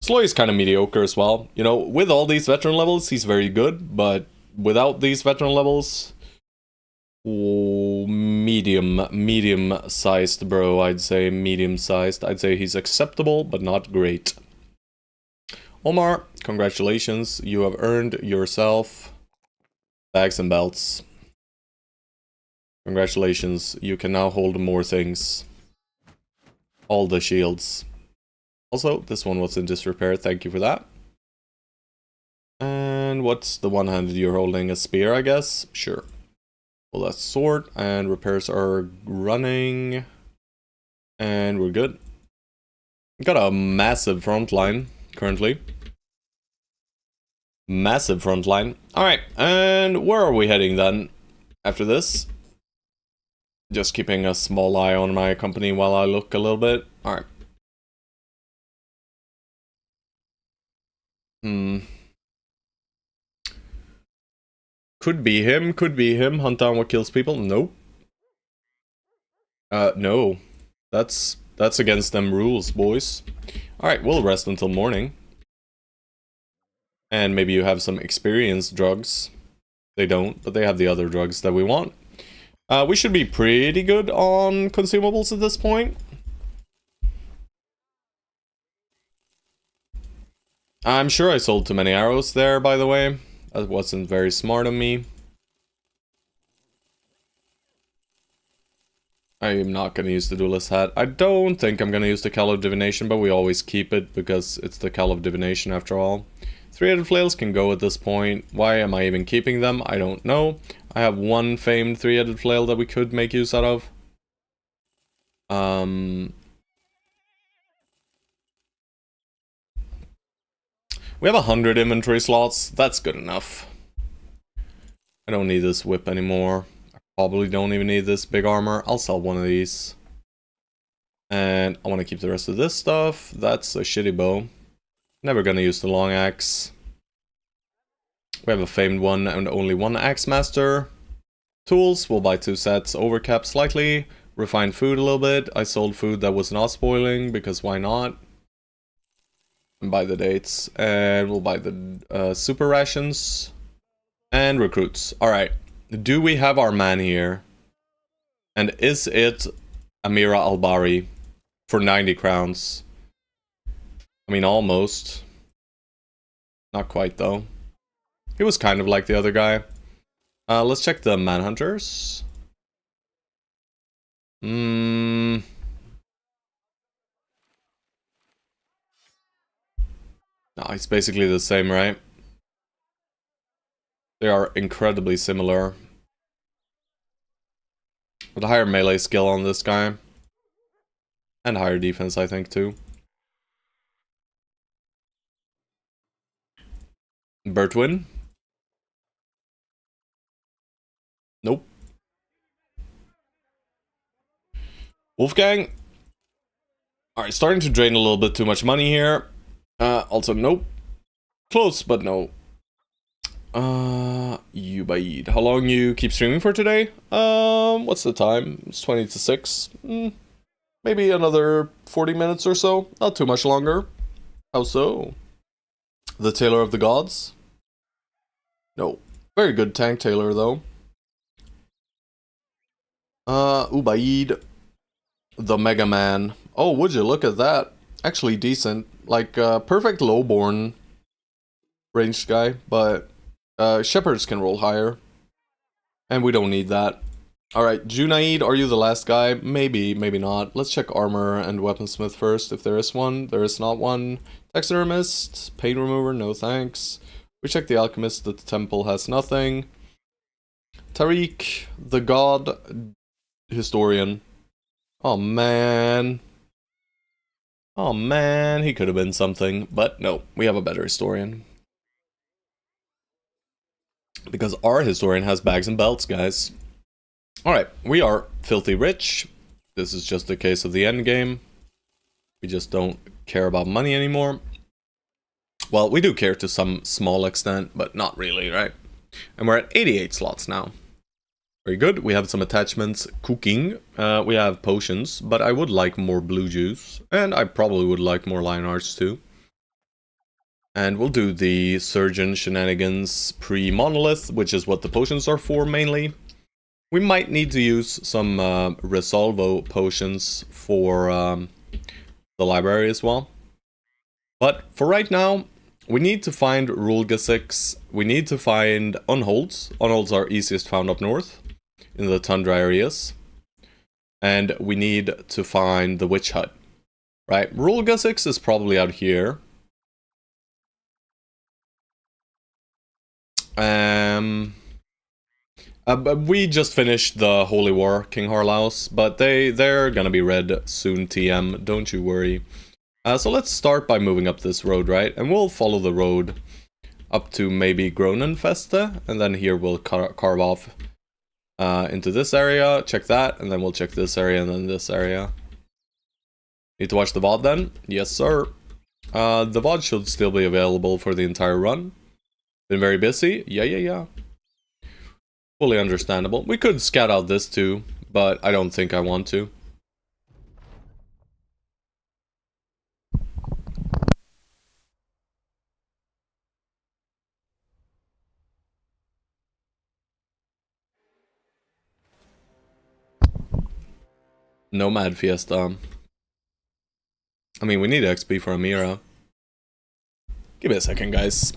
S1: Sloy is kind of mediocre as well. You know, with all these veteran levels, he's very good, but without these veteran levels, medium-sized, bro. I'd say medium-sized. I'd say he's acceptable, but not great. Omar, congratulations. You have earned yourself bags and belts. Congratulations. You can now hold more things. All the shields. Also, this one was in disrepair. Thank you for that. And what's the one-handed you're holding? A spear, I guess? Sure. Well, that's sword, and repairs are running. And we're good. Got a massive front line currently. Massive front line. Alright, and where are we heading then after this? Just keeping a small eye on my company while I look a little bit. Alright. Could be him, could be him. Hunt down what kills people. Nope. No. That's against them rules, boys. Alright, we'll rest until morning. And maybe you have some experienced drugs. They don't, but they have the other drugs that we want. We should be pretty good on consumables at this point. I'm sure I sold too many arrows there, by the way. That wasn't very smart of me. I am not going to use the duelist hat. I don't think I'm going to use the Cal of Divination, but we always keep it because it's the Cal of Divination after all. Three-headed flails can go at this point. Why am I even keeping them? I don't know. I have one famed three-headed flail that we could make use out of. We have 100 inventory slots. That's good enough. I don't need this whip anymore. I probably don't even need this big armor. I'll sell one of these. And I want to keep the rest of this stuff. That's a shitty bow. Never gonna use the long axe. We have a famed one and only one axe master. Tools, we'll buy 2 sets. Overcap slightly. Refined food a little bit. I sold food that was not spoiling because why not? And buy the dates. And we'll buy the super rations. And recruits. Alright. Do we have our man here? And is it Amira Albari for 90 crowns? I mean, almost. Not quite, though. He was kind of like the other guy. Let's check the manhunters. No, it's basically the same, right? They are incredibly similar. With a higher melee skill on this guy. And higher defense, I think, too. Bertwin? Nope. Wolfgang? Alright, starting to drain a little bit too much money here. Also, nope. Close, but no. Ubaid. How long you keep streaming for today? What's the time? It's 20 to 6. Maybe another 40 minutes or so. Not too much longer. How so? The Tailor of the Gods? No. Very good tank tailor, though. Ubaid. The Mega Man. Oh, would you look at that? Actually decent. Like, perfect lowborn ranged guy, but Shepherds can roll higher. And we don't need that. Alright, Junaid, are you the last guy? Maybe, maybe not. Let's check armor and weaponsmith first, if there is one. There is not one. Taxidermist, pain remover, no thanks. We check the alchemist, the temple has nothing. Tariq, the god historian. Oh man. Oh man, he could have been something, but no, we have a better historian. Because our historian has bags and belts, guys. Alright, we are filthy rich. This is just a case of the end game. We just don't care about money anymore. Well, we do care to some small extent, but not really, right? And we're at 88 slots now. Very good. We have some attachments. Cooking. We have potions, but I would like more blue juice. And I probably would like more lion arts too. And we'll do the surgeon shenanigans pre-monolith, which is what the potions are for mainly. We might need to use some Resolvo potions for the library as well. But for right now, we need to find Rulga 6. We need to find Unholds. Unholds are easiest found up north, in the tundra areas. And we need to find the Witch Hut. Right, Rulga 6 is probably out here. We just finished the Holy War, King Harlaus, but they're gonna be red soon, TM, don't you worry. So let's start by moving up this road, right? And we'll follow the road up to maybe Gronenfeste, and then here we'll carve off into this area, check that, and then we'll check this area and then this area. Need to watch the VOD then? Yes, sir. The VOD should still be available for the entire run. Been very busy? Yeah. Fully understandable. We could scout out this too, but I don't think I want to. Nomad Fiesta. I mean, we need XP for Amira. Give me a second, guys.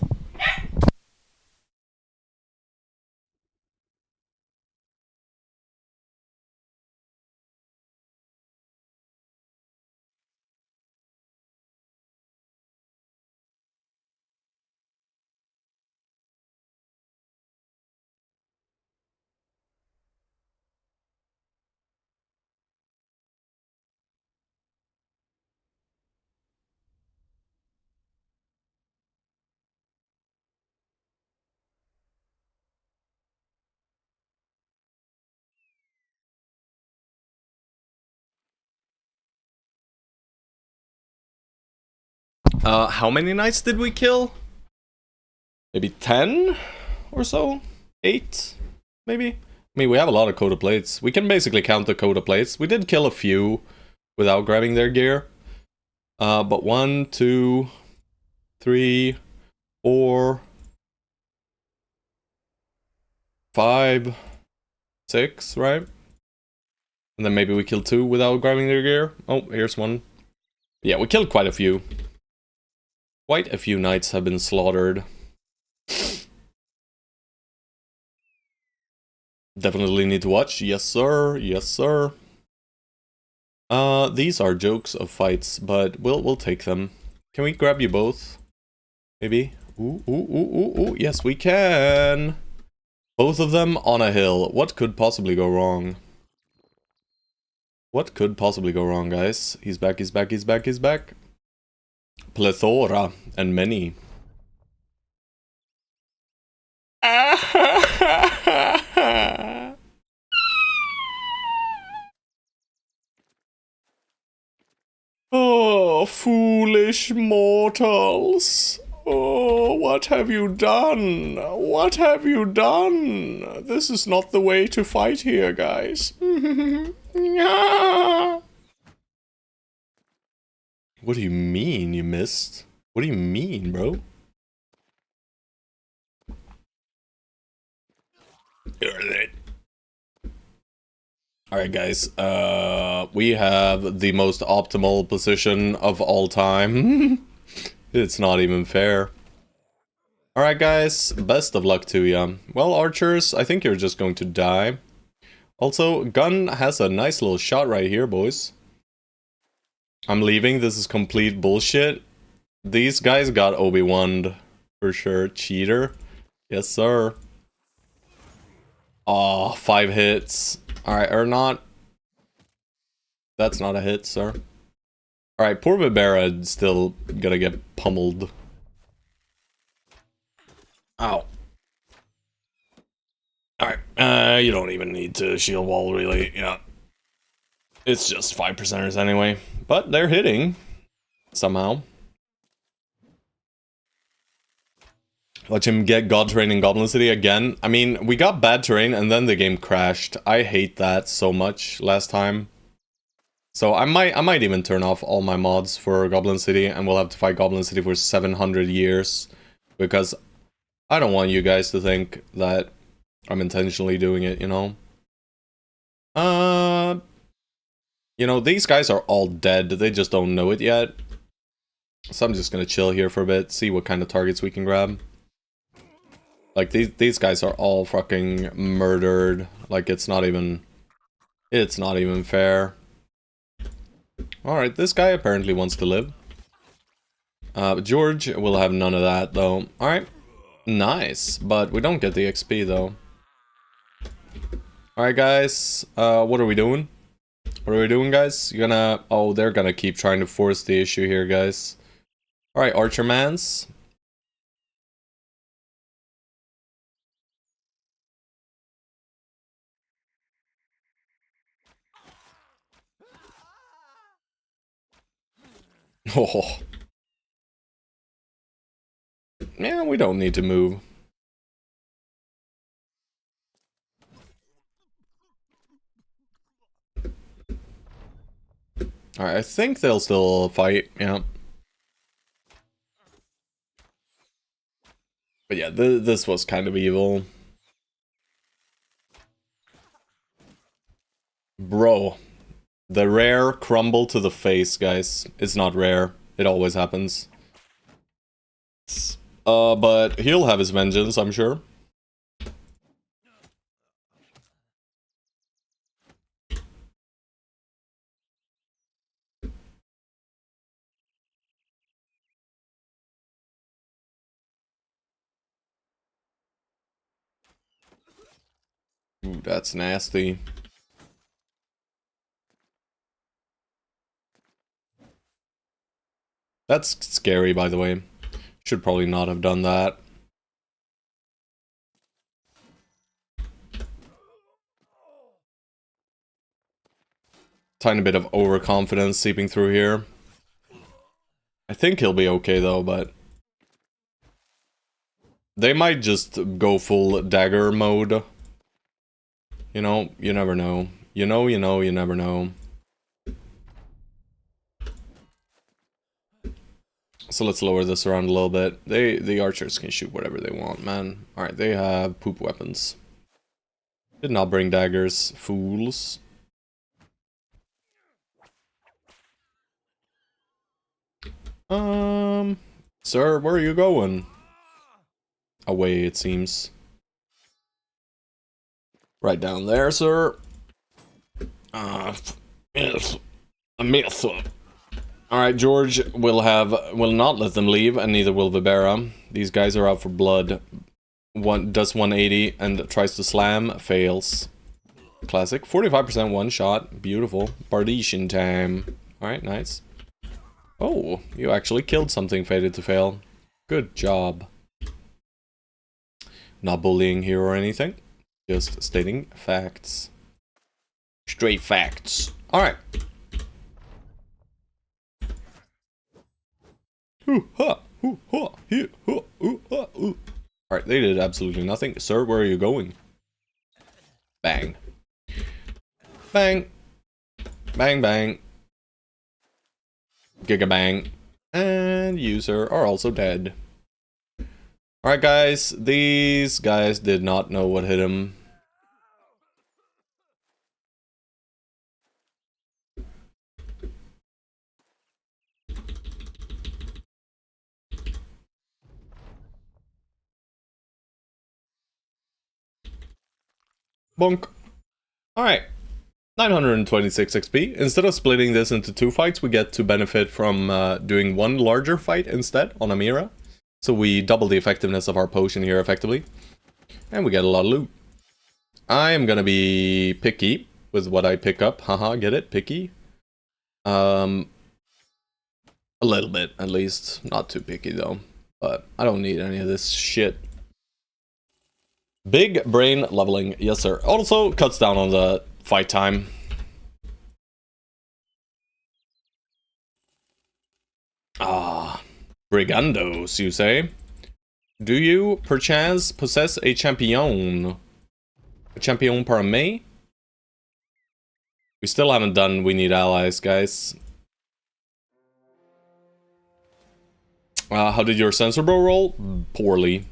S1: How many knights did we kill? Maybe 10 or so? 8? Maybe? I mean, we have a lot of Coda plates. We can basically count the Coda plates. We did kill a few without grabbing their gear. But 1, 2, 3, 4, 5, 6, right? And then maybe we killed 2 without grabbing their gear. Oh, here's one. Yeah, we killed quite a few. Quite a few knights have been slaughtered. Definitely need to watch. Yes, sir. Yes, sir. These are jokes of fights, but we'll take them. Can we grab you both? Maybe? Ooh. Yes, we can. Both of them on a hill. What could possibly go wrong? What could possibly go wrong, guys? He's back. Plethora and many. Oh, foolish mortals. Oh, what have you done? What have you done? This is not the way to fight here, guys. What do you mean you missed? What do you mean, bro? Alright guys, we have the most optimal position of all time. It's not even fair. Alright guys, best of luck to ya. Well, archers, I think you're just going to die. Also, gun has a nice little shot right here, boys. I'm leaving, this is complete bullshit. These guys got Obi-Wan'd for sure. Cheater. Yes, sir. Aw, 5 hits. Alright, or not. That's not a hit, sir. Alright, poor Vibera still gonna get pummeled. Ow. Alright, you don't even need to shield wall, really. Yeah. It's just 5%ers anyway. But they're hitting. Somehow. Watch him get God Terrain in Goblin City again. I mean, we got bad terrain and then the game crashed. I hate that so much last time. So I might even turn off all my mods for Goblin City and we'll have to fight Goblin City for 700 years. Because I don't want you guys to think that I'm intentionally doing it, you know? You know, these guys are all dead. They just don't know it yet. So I'm just gonna chill here for a bit, see what kind of targets we can grab. Like, these guys are all fucking murdered. Like, it's not even fair. Alright, this guy apparently wants to live. George will have none of that, though. Alright. Nice, but we don't get the XP, though. Alright, guys. What are we doing? What are we doing, guys? You're gonna... Oh, they're gonna keep trying to force the issue here, guys. Alright, Archermans. Oh. Yeah, we don't need to move. Alright, I think they'll still fight, yeah. But yeah, this was kind of evil. Bro. The rare crumble to the face, guys. It's not rare. It always happens. But he'll have his vengeance, I'm sure. Ooh, that's nasty. That's scary, by the way. Should probably not have done that. Tiny bit of overconfidence seeping through here. I think he'll be okay, though, but... They might just go full dagger mode. You know, you never know. You never know. So let's lower this around a little bit. The archers can shoot whatever they want, man. Alright, they have poop weapons. Did not bring daggers, fools. Sir, where are you going? Away, it seems. Right down there, sir. Yes. A myth. Alright, George will not let them leave, and neither will Vibera. These guys are out for blood. One does 180 and tries to slam, fails. Classic. 45% one shot. Beautiful. Bardician time. Alright, nice. Oh, you actually killed something fated to fail. Good job. Not bullying here or anything. Just stating facts. Straight facts. Alright. Alright, they did absolutely nothing. Sir, where are you going? Bang. Bang. Bang, bang. Giga bang. And you, sir, are also dead. Alright, guys. These guys did not know what hit him. Bonk. Alright. 926 XP. Instead of splitting this into 2 fights, we get to benefit from doing one larger fight instead on Amira. So we double the effectiveness of our potion here effectively. And we get a lot of loot. I am gonna be picky with what I pick up. Haha, get it? Picky? A little bit, at least. Not too picky though. But I don't need any of this shit. Big brain leveling, yes sir. Also cuts down on the fight time. Ah, Brigandos, you say? Do you perchance possess a champion? A champion parame? We still haven't done We Need Allies, guys. How did your sensor bro roll? Poorly.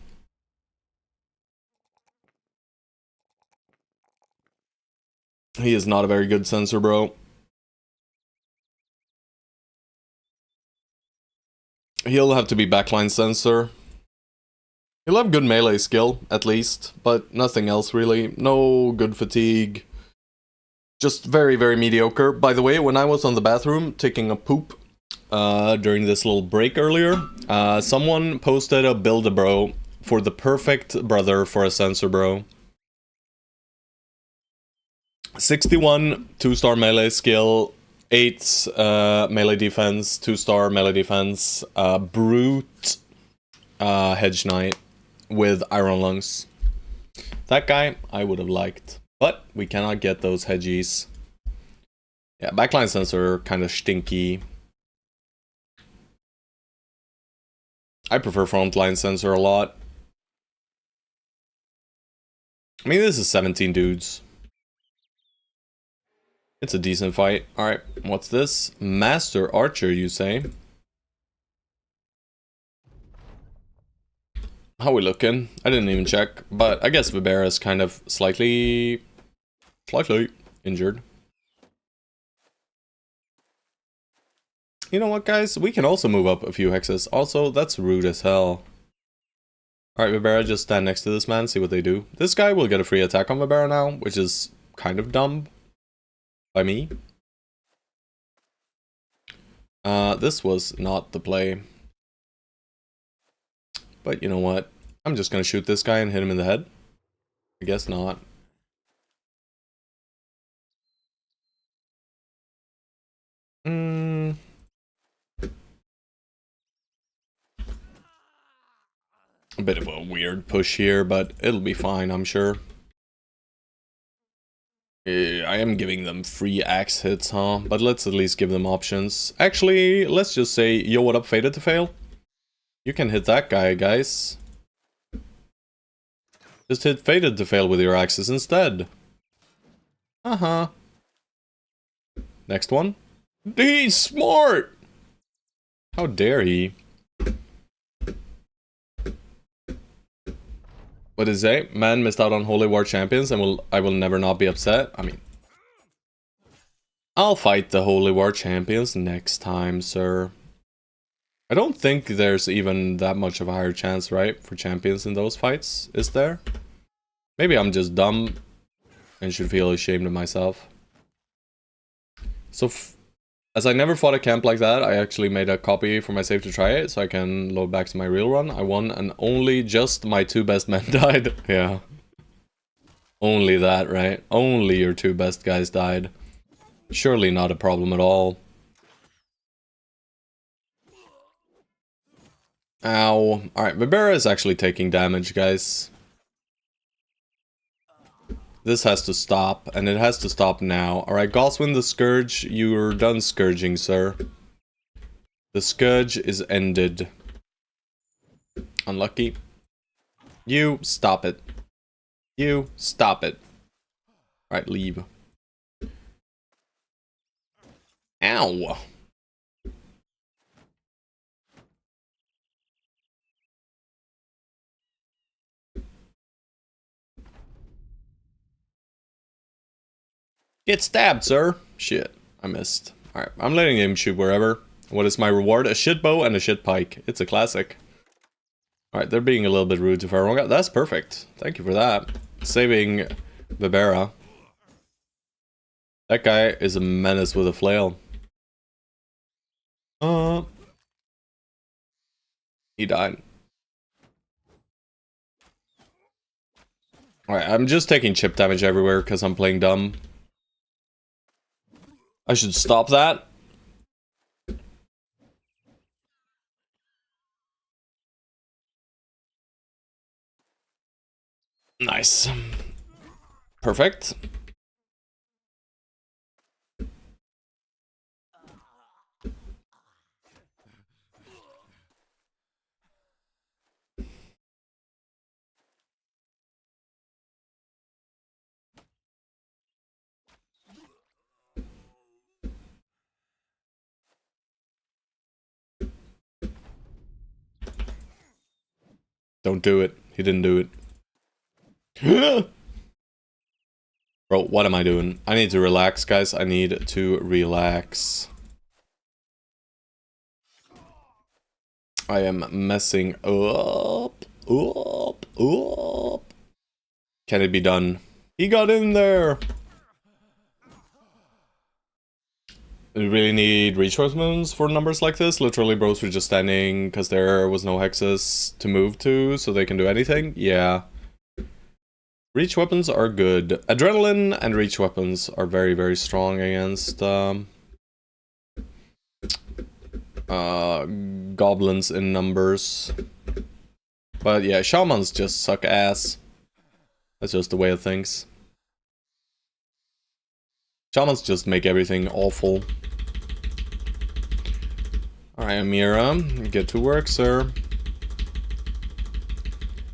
S1: He is not a very good sensor bro. He'll have to be backline sensor. He'll have good melee skill, at least, but nothing else really. No good fatigue. Just very, very mediocre. By the way, when I was on the bathroom taking a poop during this little break earlier, someone posted a build-a-bro for the perfect brother for a sensor bro. 61 2-star melee skill, 8 melee defense, 2-star melee defense, brute hedge knight with iron lungs. That guy I would have liked, but we cannot get those hedgies. Yeah, backline sensor kind of stinky. I prefer frontline sensor a lot. I mean, this is 17 dudes. It's a decent fight. Alright, what's this? Master Archer, you say? How we looking? I didn't even check, but I guess Vibera is kind of slightly injured. You know what, guys? We can also move up a few hexes. Also, that's rude as hell. Alright, Vibera, just stand next to this man, see what they do. This guy will get a free attack on Vibera now, which is kind of dumb. By me. This was not the play. But you know what? I'm just gonna shoot this guy and hit him in the head. I guess not. A bit of a weird push here, but it'll be fine, I'm sure. I am giving them free axe hits, huh? But let's at least give them options. Actually, let's just say, yo, what up, Fated to Fail? You can hit that guy, guys. Just hit Fated to Fail with your axes instead. Uh-huh. Next one. He's smart! How dare he? What is it? Man missed out on Holy War Champions and I will never not be upset. I mean, I'll fight the Holy War Champions next time, sir. I don't think there's even that much of a higher chance, right, for champions in those fights, is there? Maybe I'm just dumb and should feel ashamed of myself. So, as I never fought a camp like that, I actually made a copy for my save to try it, so I can load back to my real run. I won, and only just my 2 best men died. Yeah. Only that, right? Only your 2 best guys died. Surely not a problem at all. Ow. Alright, Vibera is actually taking damage, guys. This has to stop, and it has to stop now. Alright, Goswin the Scourge, you're done scourging, sir. The Scourge is ended. Unlucky. You, stop it. You, stop it. Alright, leave. Ow! Get stabbed, sir! Shit, I missed. Alright, I'm letting him shoot wherever. What is my reward? A shit bow and a shit pike. It's a classic. Alright, they're being a little bit rude to Pharaoh. That's perfect. Thank you for that. Saving Vibera. That guy is a menace with a flail. He died. Alright, I'm just taking chip damage everywhere because I'm playing dumb. I should stop that. Nice. Perfect. Don't do it. He didn't do it. Bro, what am I doing? I need to relax, guys. I need to relax. I am messing up. Can it be done? He got in there. We really need resource moons for numbers like this. Literally, bros were just standing because there was no hexes to move to, so they can do anything. Yeah. Reach weapons are good. Adrenaline and reach weapons are very, very strong against goblins in numbers. But yeah, shamans just suck ass. That's just the way of things. Shamans just make everything awful. Alright, Amira, get to work, sir.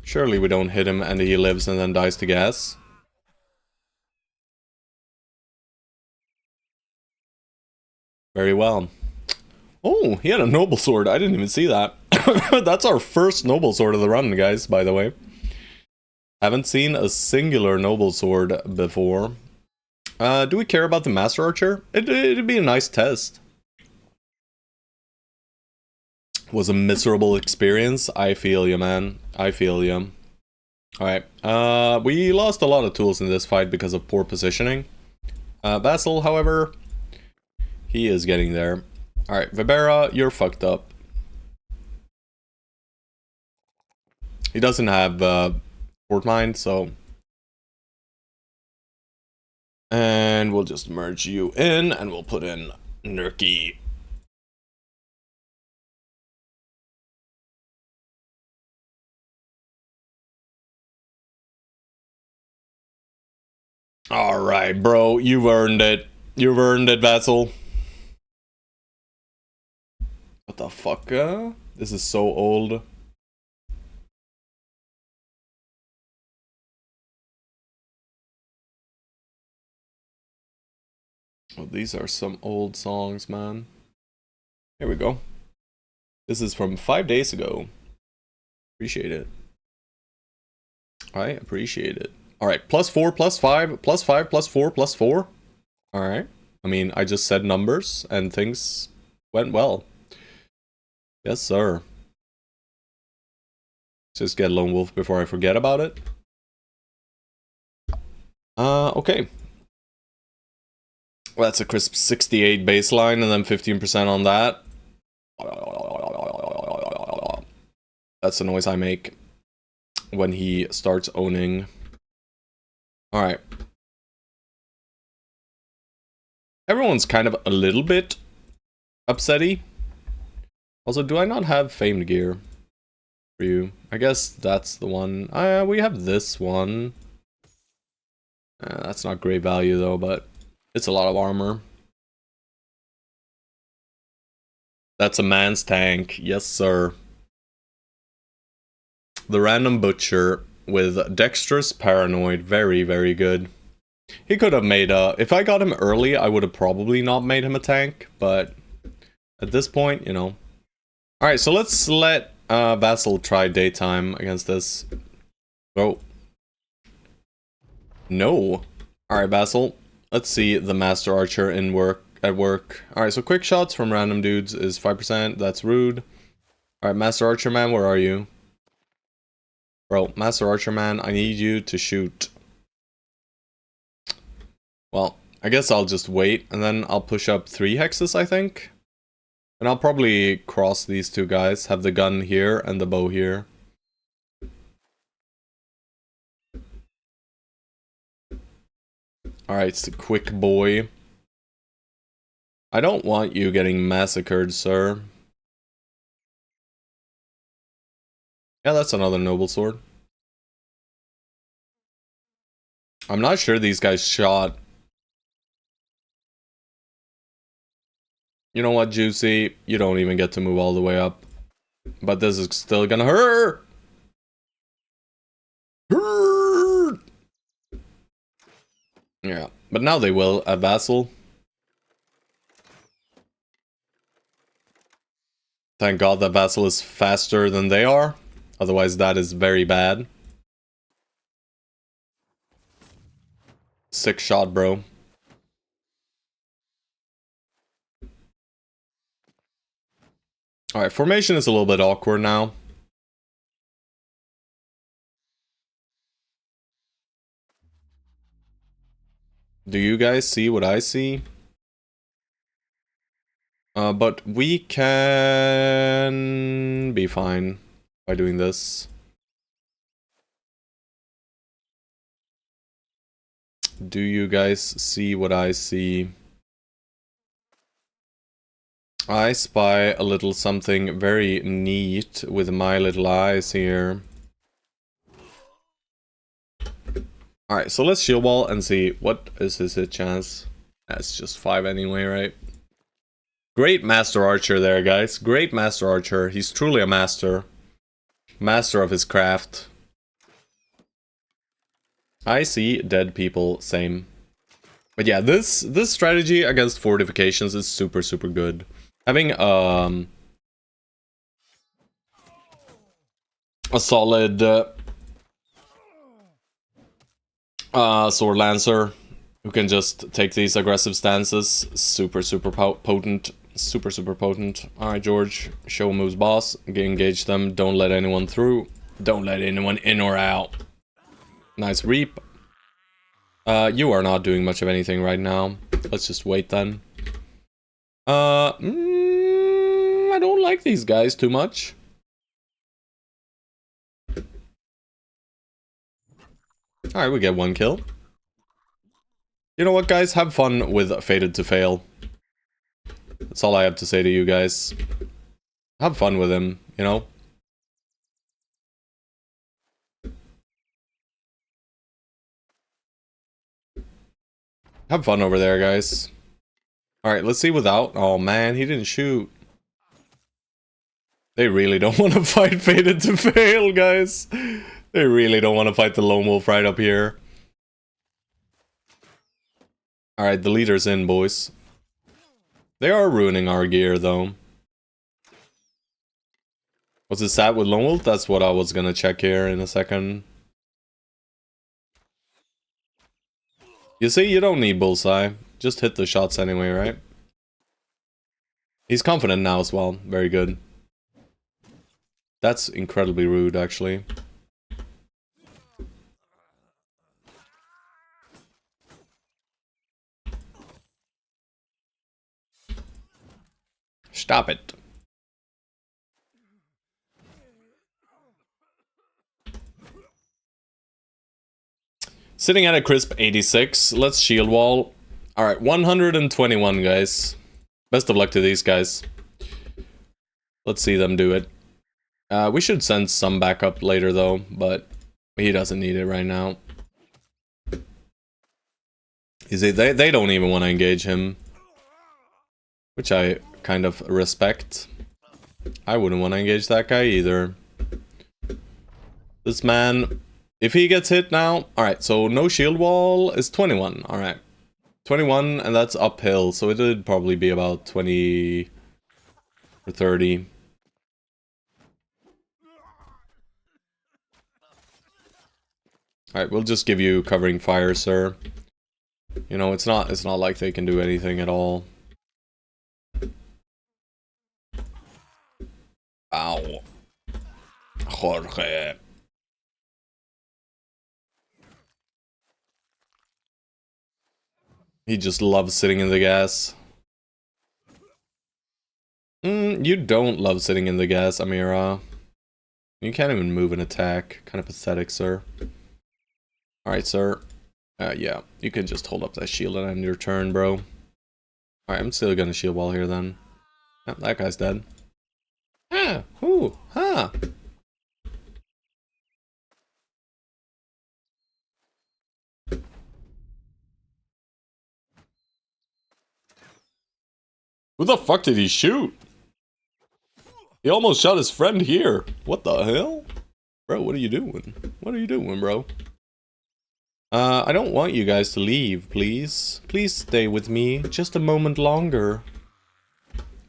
S1: Surely we don't hit him and he lives and then dies to gas. Very well. Oh, he had a noble sword. I didn't even see that. That's our first noble sword of the run, guys, by the way. Haven't seen a singular noble sword before. Do we care about the Master Archer? It'd be a nice test. Was a miserable experience. I feel you, man. I feel you. Alright. We lost a lot of tools in this fight because of poor positioning. Vassal, however, he is getting there. Alright, Vibera, you're fucked up. He doesn't have Fort Mine, so... And we'll just merge you in, and we'll put in Nurky. Alright, bro, you've earned it. You've earned it, Vassal. What the fuck? This is so old. Oh, these are some old songs, man. Here we go. This is from 5 days ago. Appreciate it. I appreciate it. Alright, +4, +5, +5, +4, +4. Alright. I mean, I just said numbers and things went well. Yes, sir. Just get Lone Wolf before I forget about it. Okay. Well, that's a crisp 68 baseline and then 15% on that. That's the noise I make when he starts owning. Alright. Everyone's kind of a little bit upsetty. Also, do I not have famed gear for you? I guess that's the one. We have this one. That's not great value though, but it's a lot of armor. That's a man's tank. Yes, sir. The random butcher with dexterous paranoid. Very, very good. He could have made a... If I got him early, I would have probably not made him a tank, but at this point, you know. Alright, so let's let Vassal try daytime against this. Oh. No. Alright, Vassal. Let's see the Master Archer at work. Alright, so quick shots from random dudes is 5%. That's rude. Alright, Master Archer man, where are you? Bro, Master Archer man, I need you to shoot. Well, I guess I'll just wait, and then I'll push up 3 hexes, I think. And I'll probably cross these two guys, have the gun here and the bow here. Alright, quick boy. I don't want you getting massacred, sir. Yeah, that's another noble sword. I'm not sure these guys shot. You know what, Juicy? You don't even get to move all the way up. But this is still gonna hurt! Hurt! Yeah, but now they will, a vassal. Thank God that vassal is faster than they are. Otherwise that is very bad. Sick shot, bro. Alright, formation is a little bit awkward now. Do you guys see what I see? But we can be fine by doing this. Do you guys see what I see? I spy a little something very neat with my little eyes here. Alright, so let's shield wall and see what is his hit chance. That's just 5 anyway, right? Great master archer there, guys. Great master archer. He's truly a master. Master of his craft. I see dead people, same. But yeah, this strategy against fortifications is super, super good. Having a solid sword lancer who can just take these aggressive stances, super, super potent. Super, super potent. Alright, George, show moves boss, engage them, don't let anyone through, don't let anyone in or out. Nice reap. You are not doing much of anything right now. Let's just wait then. I don't like these guys too much. Alright, we get 1 kill. You know what, guys? Have fun with Fated to Fail. That's all I have to say to you guys. Have fun with him, you know? Have fun over there, guys. Alright, let's see without. Oh man, he didn't shoot. They really don't want to fight Fated to Fail, guys. They really don't want to fight the Lone Wolf right up here. Alright, the leader's in, boys. They are ruining our gear, though. Was it sat with Lone Wolf? That's what I was gonna check here in a second. You see, you don't need Bullseye. Just hit the shots anyway, right? He's confident now as well. Very good. That's incredibly rude, actually. Stop it. Sitting at a crisp 86. Let's shield wall. Alright, 121, guys. Best of luck to these guys. Let's see them do it. We should send some backup later, though, but he doesn't need it right now. You see, they don't even want to engage him. Which I kind of respect. I wouldn't want to engage that guy either. This man, if he gets hit now... Alright, so no shield wall is 21. Alright. 21, and that's uphill, so it would probably be about 20 or 30. Alright, we'll just give you covering fire, sir. You know, it's not like they can do anything at all. Ow. Jorge. He just loves sitting in the gas. You don't love sitting in the gas, Amira. You can't even move an attack. Kind of pathetic, sir. Alright, sir. Yeah, you can just hold up that shield and end your turn, bro. Alright, I'm still gonna shield wall here then. Yep, that guy's dead. Ah, whoo, ha! Who the fuck did he shoot? He almost shot his friend here. What the hell? Bro, what are you doing? What are you doing, bro? I don't want you guys to leave, please. Please stay with me just a moment longer.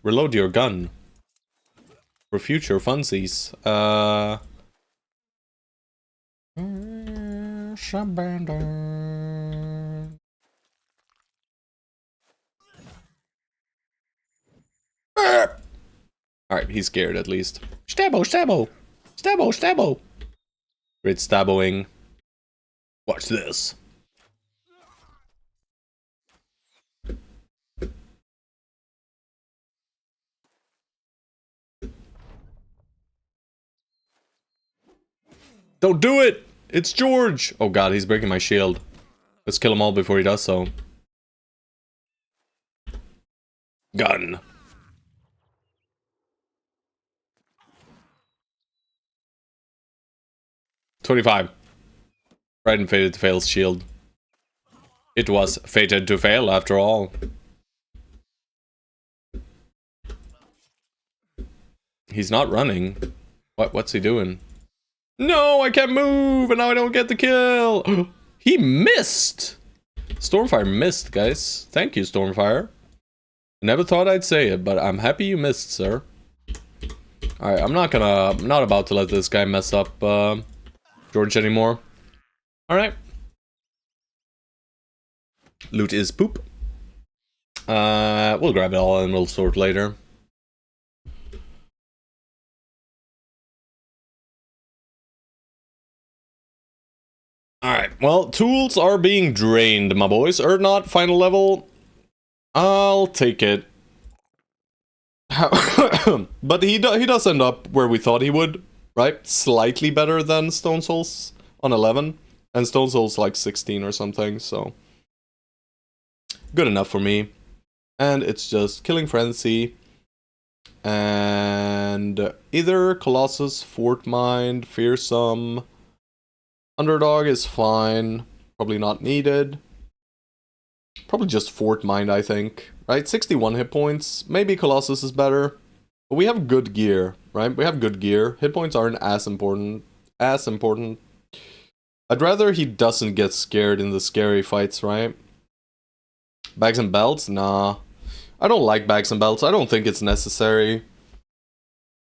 S1: Reload your gun. For future funsies. Alright, he's scared at least. Stabbo, stabbo! Stabbo, stabbo! Great stabboing. Watch this. Don't do it! It's George! Oh god, he's breaking my shield. Let's kill him all before he does so. Gun. $25. Right and fated to fail's shield. It was fated to fail after all. He's not running. What's he doing? No, I can't move and now I don't get the kill. He missed. Stormfire missed, guys. Thank you, Stormfire. Never thought I'd say it, but I'm happy you missed, sir. Alright, I'm not about to let this guy mess up George anymore. Alright. Loot is poop. We'll grab it all and we'll sort later. Alright, well, tools are being drained, my boys. Or not, final level. I'll take it. But he does end up where we thought he would, right? Slightly better than Stone Souls on 11. And Stone Souls like 16 or something, so... good enough for me. And it's just Killing Frenzy. And either Colossus, Fort Mind, Fearsome... Underdog is fine. Probably not needed. Probably just Fort Mind, I think. Right? 61 hit points. Maybe Colossus is better. But we have good gear, right? We have good gear. Hit points aren't as important. I'd rather he doesn't get scared in the scary fights, right? Bags and belts? Nah. I don't like bags and belts. I don't think it's necessary.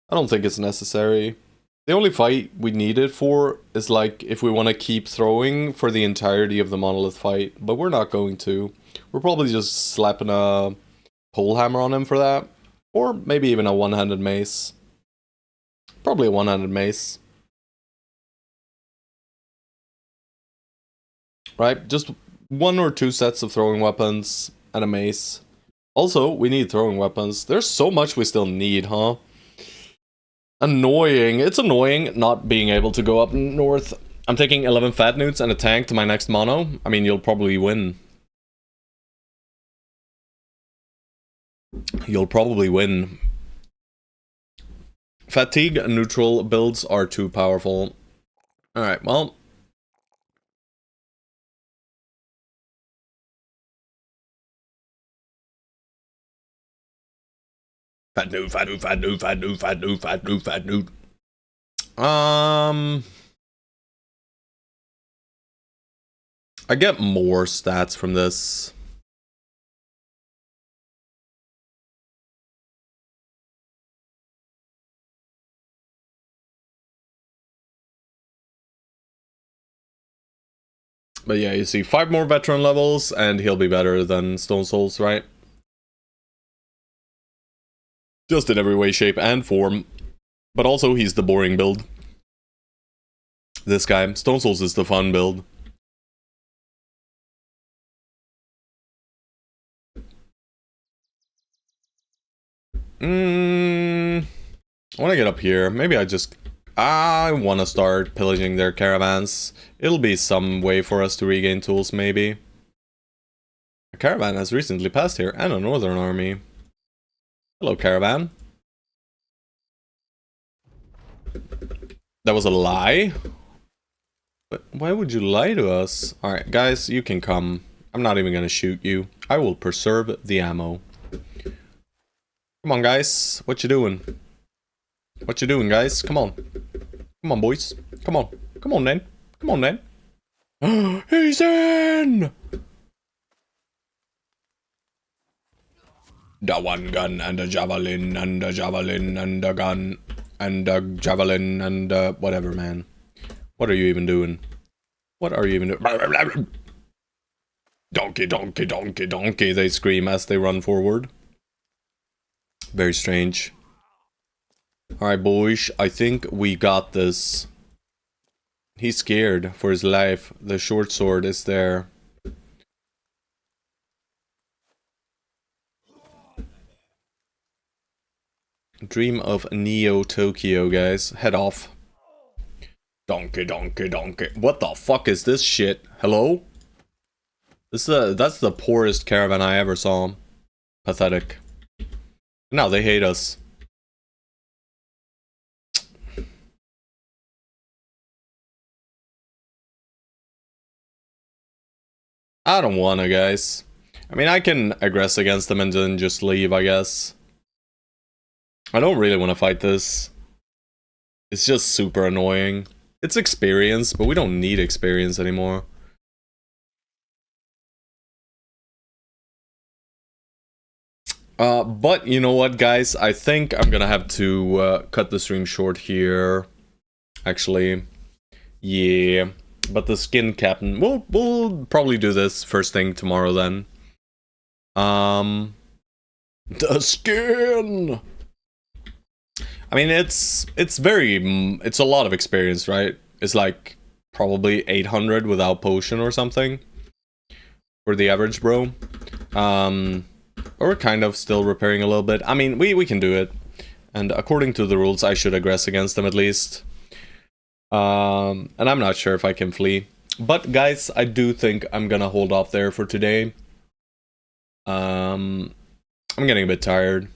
S1: The only fight we need it for is like if we want to keep throwing for the entirety of the monolith fight. But we're not going to. We're probably just slapping a pole hammer on him for that. Or maybe even a one-handed mace. Probably a one-handed mace. Right? Just one or two sets of throwing weapons and a mace. Also, we need throwing weapons. There's so much we still need, huh? Annoying. It's annoying not being able to go up north. I'm taking 11 fat newts and a tank to my next mono. I mean, you'll probably win. Fatigue and neutral builds are too powerful. Alright, well. Fat newt. I get more stats from this. But yeah, you see 5 more veteran levels and he'll be better than Stone Souls, right? Just in every way, shape, and form. But also, he's the boring build. This guy. Stone Souls is the fun build. I want to get up here. Maybe I want to start pillaging their caravans. It'll be some way for us to regain tools, maybe. A caravan has recently passed here, and a northern army. Hello, caravan. That was a lie? But why would you lie to us? Alright, guys, you can come. I'm not even gonna shoot you. I will preserve the ammo. Come on, guys. What you doing? What you doing, guys? Come on. Come on, boys. Come on. Come on, then. Come on, then. He's in! The one gun and the javelin and the javelin and the gun and the javelin and the whatever, man. What are you even doing? What are you even doing? Donkey, donkey, donkey, donkey, they scream as they run forward. Very strange. Alright, boys, I think we got this. He's scared for his life. The short sword is there. Dream of Neo Tokyo, guys. Head off. Donkey, donkey, donkey. What the fuck is this shit? Hello? That's the poorest caravan I ever saw. Pathetic. Now they hate us. I don't wanna, guys. I mean, I can aggress against them and then just leave, I guess. I don't really want to fight this. It's just super annoying. It's experience, but we don't need experience anymore. But you know what, guys? I think I'm gonna have to cut the stream short here. Actually, yeah. But the skin captain, we'll probably do this first thing tomorrow then. The skin. I mean, it's a lot of experience, right? It's like probably 800 without potion or something for the average bro. We're kind of still repairing a little bit. I mean, we can do it. And according to the rules, I should aggress against them at least. And I'm not sure if I can flee. But guys, I do think I'm gonna hold off there for today. I'm getting a bit tired.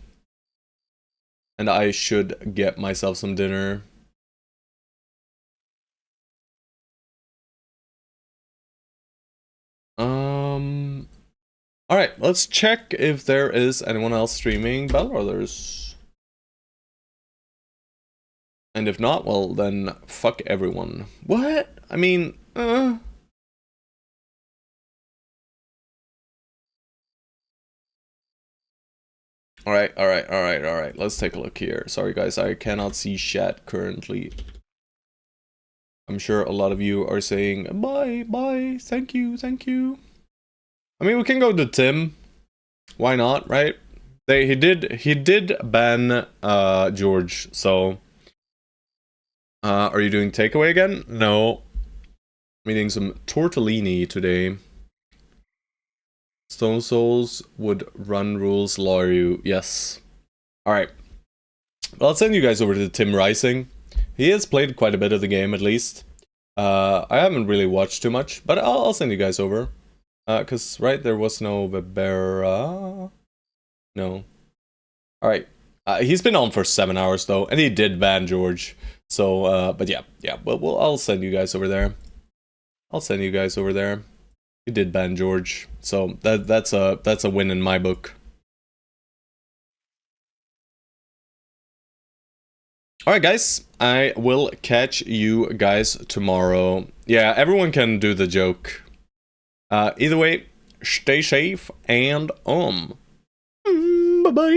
S1: And I should get myself some dinner. Alright, let's check if there is anyone else streaming Battle Brothers. And if not, well then fuck everyone. What? I mean, Alright. Let's take a look here. Sorry guys, I cannot see chat currently. I'm sure a lot of you are saying bye, thank you. I mean, we can go to Tim. Why not, right? He did ban George, so are you doing takeaway again? No. I'm eating some tortellini today. Stone Souls would run rules lawyer you. Yes. Alright. Well, I'll send you guys over to Tim Rising. He has played quite a bit of the game, at least. I haven't really watched too much, but I'll send you guys over. Because, right, there was no Vibera. No. Alright. He's been on for 7 hours, though, and he did ban George. So, but yeah. Well, I'll send you guys over there. He did ban George, so that's a win in my book. Alright guys, I will catch you guys tomorrow. Yeah, everyone can do the joke. Either way, stay safe and bye-bye.